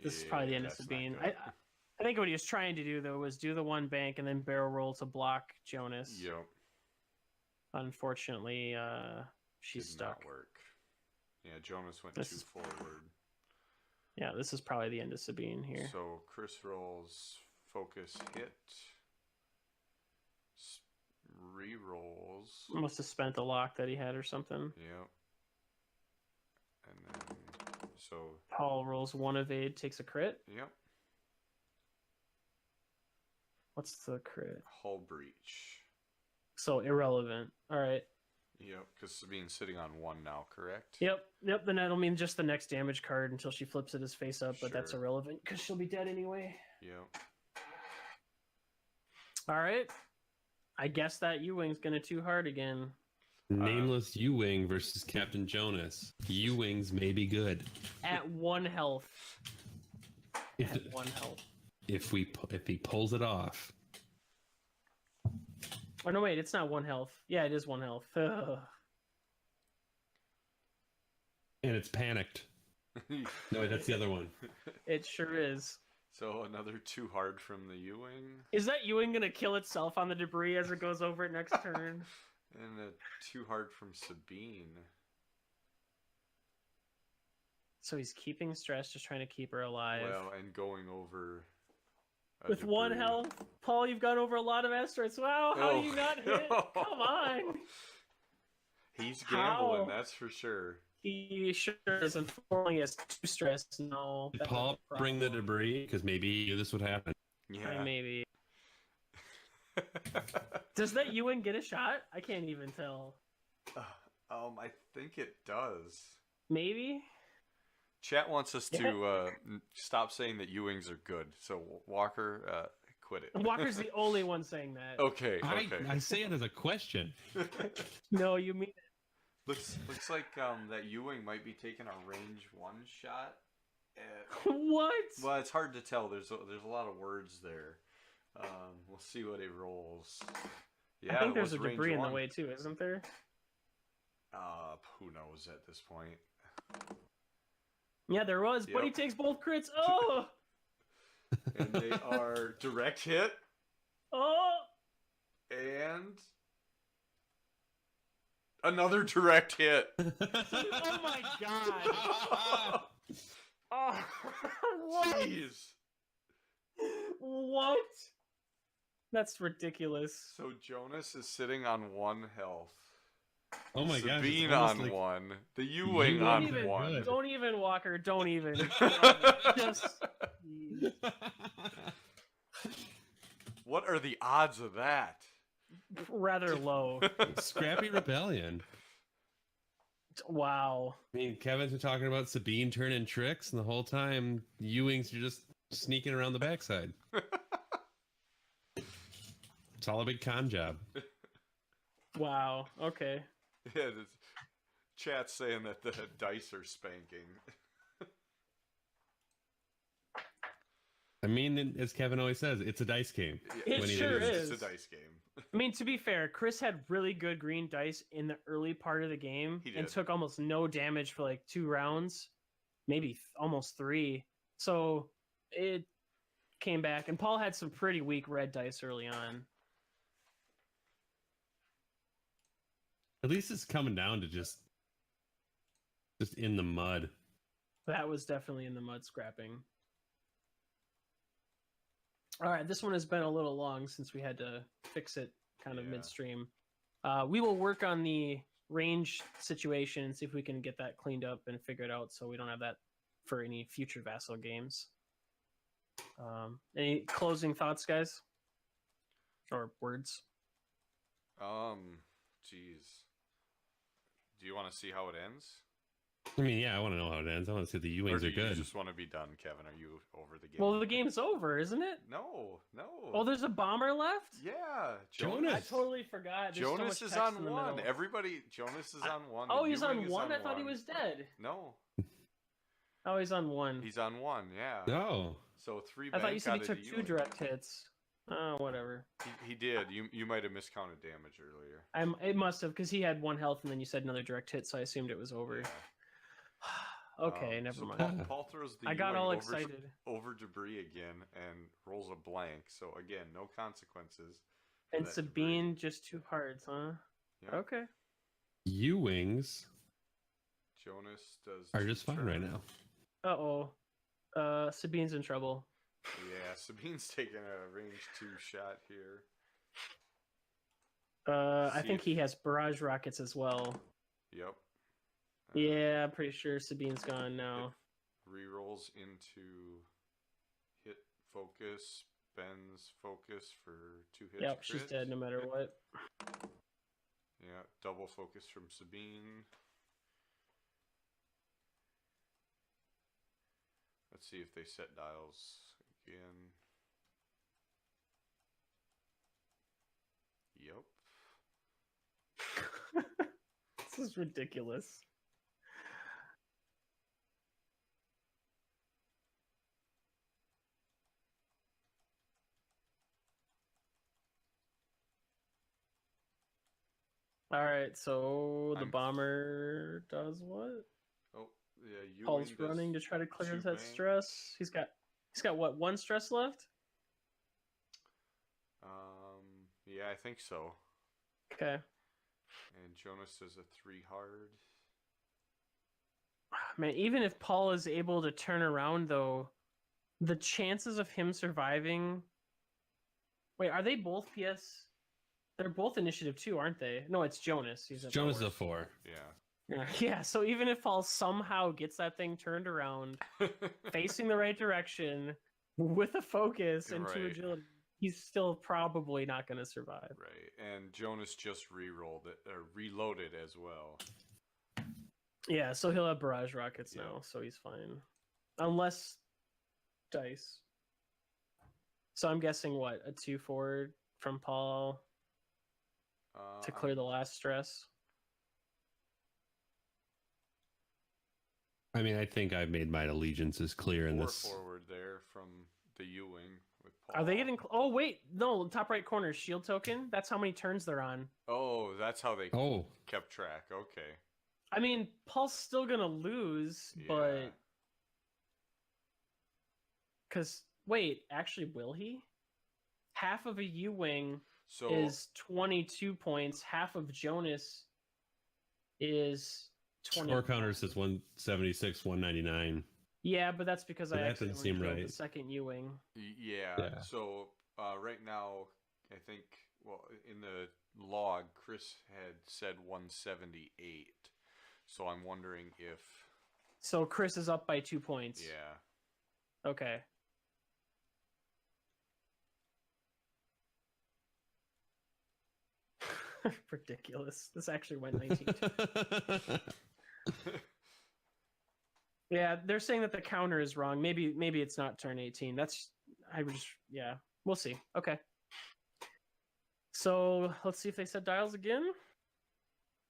This is probably the end of that's not Sabine. good. I think what he was trying to do, though, was do the 1 bank and then barrel roll to block Jonas. Yep. Unfortunately, she's Did stuck. not work. Yeah, Jonas went This too is- forward. Yeah, this is probably the end of Sabine here. So Chris rolls focus hit. Re-rolls. Must have spent the lock that he had or something. Yep. And then, so, Paul rolls 1 evade, takes a crit. yep. What's the crit? Hull breach. So irrelevant. All right. Yep, because Sabine's sitting on 1 now, correct? Yep. Then that'll mean just the next damage card until she flips it his face up, but that's Sure. irrelevant because she'll be dead anyway. Yep. All right. I guess that U-wing's gonna too hard again. Nameless U-Wing versus Captain Jonas. U-Wings may be good. At 1 health. If, At 1 health. if he pulls it off. Oh, no, wait, it's not 1 health. Yeah, it is 1 health. Ugh. And it's panicked. No, wait, that's the other one. It sure is. So another too hard from the U-Wing. Is that Ewing going to kill itself on the debris as it goes over it next turn? And a too hard from Sabine. So he's keeping stress, just trying to keep her alive. Well, and going over... With debris. 1 health? Paul, you've gone over a lot of asteroids. Wow, how do you not hit? Come on. He's gambling, How? that's for sure. He sure is. Unfortunately, he has 2 stress. No. Did that's Paul a bring the problem. debris? Because maybe he knew this would happen. Yeah. Maybe. Does that Ewing get a shot? I can't even tell. I think it does. Maybe? Chat wants us to stop saying that U-Wings are good. So Walker, quit it. Walker's the only one saying that. Okay. I say it as a question. No, you mean Looks like that U-Wing might be taking a range 1 shot. what? Well, it's hard to tell. There's a lot of words there. We'll see what it rolls. Yeah, I think it there's was a range debris in the 1. way too, isn't there? Who knows at this point? Yeah, there was, but he Yep. takes both crits. Oh! And they are direct hit Oh! and another direct hit. Oh my god! Oh, what? Jeez. What? That's ridiculous. So Jonas is sitting on 1 health. Oh my gosh. it's Sabine almost on like- 1. The U-Wing Don't on even- 1. Don't even, Walker. Don't even. Just. What are the odds of that? Rather low. Scrappy Rebellion. Wow. I mean, Kevin's been talking about Sabine turning tricks, and the whole time, U-Wings are just sneaking around the backside. It's all a big con job. Wow. Okay. Yeah, chat's saying that the dice are spanking. I mean, as Kevin always says, it's a dice game. It When he sure loses. It's is. a dice game. I mean, to be fair, Chris had really good green dice in the early part of the game He and did. took almost no damage for like 2 rounds, maybe almost 3. So it came back, and Paul had some pretty weak red dice early on. At least it's coming down to just in the mud. That was definitely in the mud scrapping. All right, this one has been a little long since we had to fix it kind of Yeah. midstream. We will work on the range situation and see if we can get that cleaned up and figured out so we don't have that for any future Vassal games. Any closing thoughts, guys? Or words? Jeez. Do you want to see how it ends? I mean, yeah, I want to know how it ends. I want to see if the U-Wings Or are do you good. just want to be done, Kevin? Are you over the game? Well, the game's over, isn't it? No. Oh, there's a bomber left? Yeah. Jonas. I totally forgot. There's so Jonas much is text in on the 1. middle. Everybody, Jonas is on 1. Oh, The he's U-Wing on is 1? I thought he was dead. No. Oh, he's on 1. He's on 1, yeah. No. So 3 I thought you said he bank took out of 2 U-Wing. direct hits. Oh, whatever. He did. You might have miscounted damage earlier. It must have, because he had 1 health and then you said another direct hit, so I assumed it was over. Yeah. Okay, never so mind. Paul throws the I got U-Wing all over, excited. over debris again and rolls a blank. So again, no consequences. for And that Sabine debris. just 2 hearts, huh? Yeah. Okay. U-Wings Jonas does are 2 just fine right turns. now. Uh-oh. Sabine's in trouble. Yeah, Sabine's taking a range 2 shot here. I See think if- he has barrage rockets as well. Yep. Yeah, I'm pretty sure Sabine's gone now. Rerolls into hit focus, Ben's focus for 2 hits. Yep, she's crit. dead no matter what. Yeah, double focus from Sabine. Let's see if they set dials again. Yep. This is ridiculous. All right, so the bomber does what? Oh, yeah. Paul's running to try to clear that stress. He's got what, 1 stress left? Yeah, I think so. Okay. And Jonas does a 3 hard. Man, even if Paul is able to turn around, though, the chances of him surviving. Wait, are they both PS? They're both initiative 2, aren't they? No, it's Jonas. Jonas is a 4. Yeah. Yeah, so even if Paul somehow gets that thing turned around, facing the right direction, with a focus and 2 agility, he's still probably not going to survive. Right, and Jonas just reloaded as well. Yeah, so he'll have barrage rockets now, so he's fine. Unless dice. So I'm guessing what, a 2 forward from Paul to clear the last stress. I mean, I think I've made my allegiances clear in this. 4 forward there from the U-wing with Paul. Are they getting? Oh wait, no, top right corner shield token. That's how many turns they're on. Oh, that's how they kept track. Okay. I mean, Paul's still gonna lose, but because wait, actually, will he? Half of a U-wing is 22 points. Half of Jonas is 20. Score counter says 176, 199. Yeah, but that's because I that doesn't seem right. The second U-wing. Yeah. So right now, I think, well, in the log, Chris had said 178. So I'm wondering if. So Chris is up by 2 points. Yeah. Okay. Ridiculous. This actually went 19. Yeah, they're saying that the counter is wrong. Maybe it's not turn 18. We'll see. Okay. So let's see if they set dials again.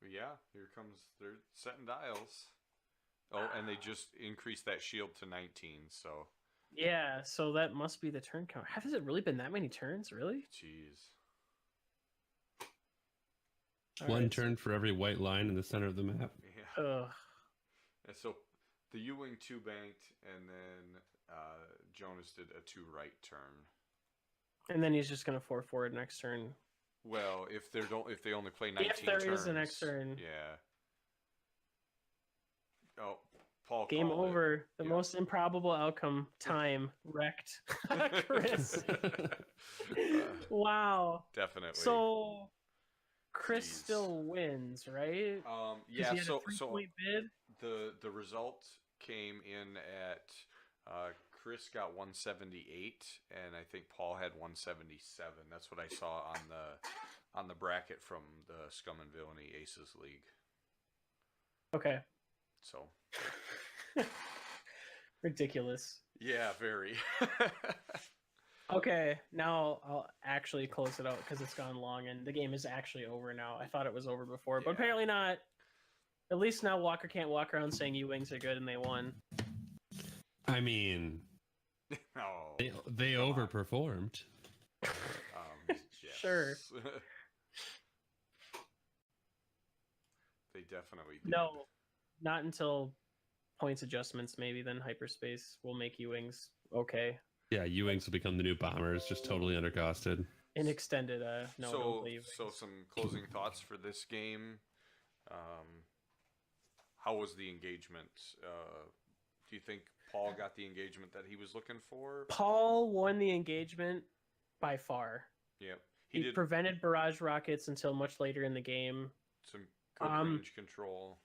Yeah, here comes, they're setting dials. Oh, and they just increased that shield to 19, so. Yeah, so that must be the turn count. Has it really been that many turns, really? Jeez. One turn for every white line in the center of the map. Yeah. And so the U-wing 2 banked, and then Jonas did a 2 right turn. And then he's just going to 4 forward next turn. Well, if they only play 19 turns. If there is a next turn. Yeah. Oh, Paul. Game over. The most improbable outcome. Time wrecked. Chris. Wow. Definitely. So Chris still wins, right? Yeah. So bid? the result came in at Chris got 178, and I think Paul had 177. That's what I saw on the bracket from the Scum and Villainy Aces League. Okay. So. Ridiculous. Yeah, very. Okay, now I'll actually close it out because it's gone long and the game is actually over now. I thought it was over before, but apparently not. At least now Walker can't walk around saying U-wings are good and they won. I mean, they overperformed. Sure. They definitely did. No, not until points adjustments. Maybe then hyperspace will make U-wings okay. Yeah, U-wings will become the new bombers, just totally undercosted. And extended. So some closing thoughts for this game. How was the engagement? Do you think Paul got the engagement that he was looking for? Paul won the engagement by far. Yep. He prevented barrage rockets until much later in the game. Some good range control.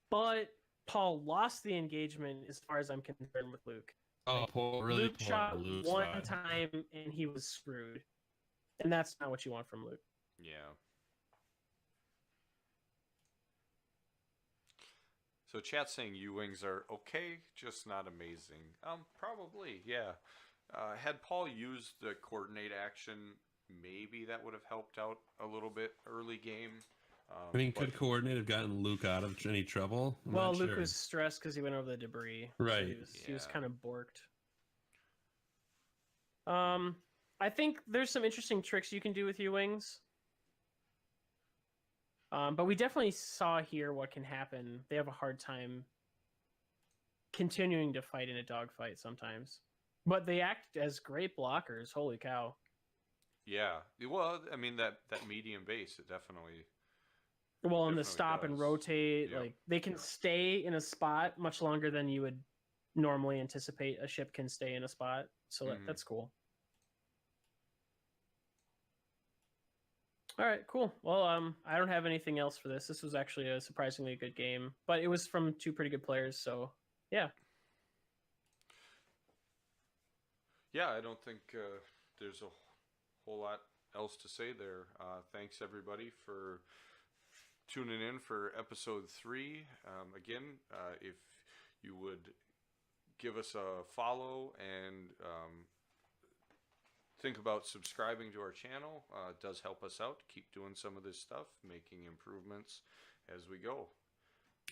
But Paul lost the engagement as far as I'm concerned with Luke. Oh, Paul really Luke shot one time and he was screwed. And that's not what you want from Luke. Yeah. So chat's saying U-wings are okay, just not amazing. Probably, yeah. Had Paul used the coordinate action, maybe that would have helped out a little bit early game. I mean, could Coordinate have gotten Luke out of any trouble? I'm Well, not Luke sure. was stressed because he went over the debris. So Right. he was Yeah. kind of borked. I think there's some interesting tricks you can do with U-Wings. But we definitely saw here what can happen. They have a hard time continuing to fight in a dogfight sometimes. But they act as great blockers. Holy cow. Yeah. Well, I mean that medium base, it definitely. Well, on the Definitely stop and does. rotate, Yep. like they can stay in a spot much longer than you would normally anticipate a ship can stay in a spot. So that's cool. All right, cool. Well, I don't have anything else for this. This was actually a surprisingly good game, but it was from two pretty good players, so yeah. Yeah, I don't think there's a whole lot else to say there. Thanks everybody for tuning in for episode 3. Again, if you would give us a follow and think about subscribing to our channel, it does help us out to keep doing some of this stuff, making improvements as we go.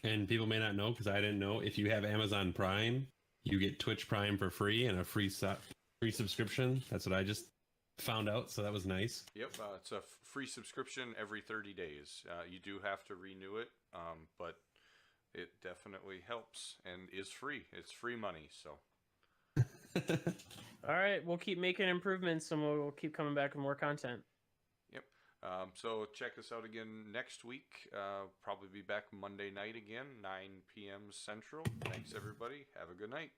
And people may not know, because I didn't know, if you have Amazon Prime, you get Twitch Prime for free and a free subscription. That's what I just found out, so that was nice. Yep, it's a free subscription every 30 days. You do have to renew it, but it definitely helps and is free. It's free money, so. All right, we'll keep making improvements and we'll keep coming back with more content. Yep. So check us out again next week. Probably be back Monday night again, 9 p.m. Central. Thanks, everybody. Have a good night.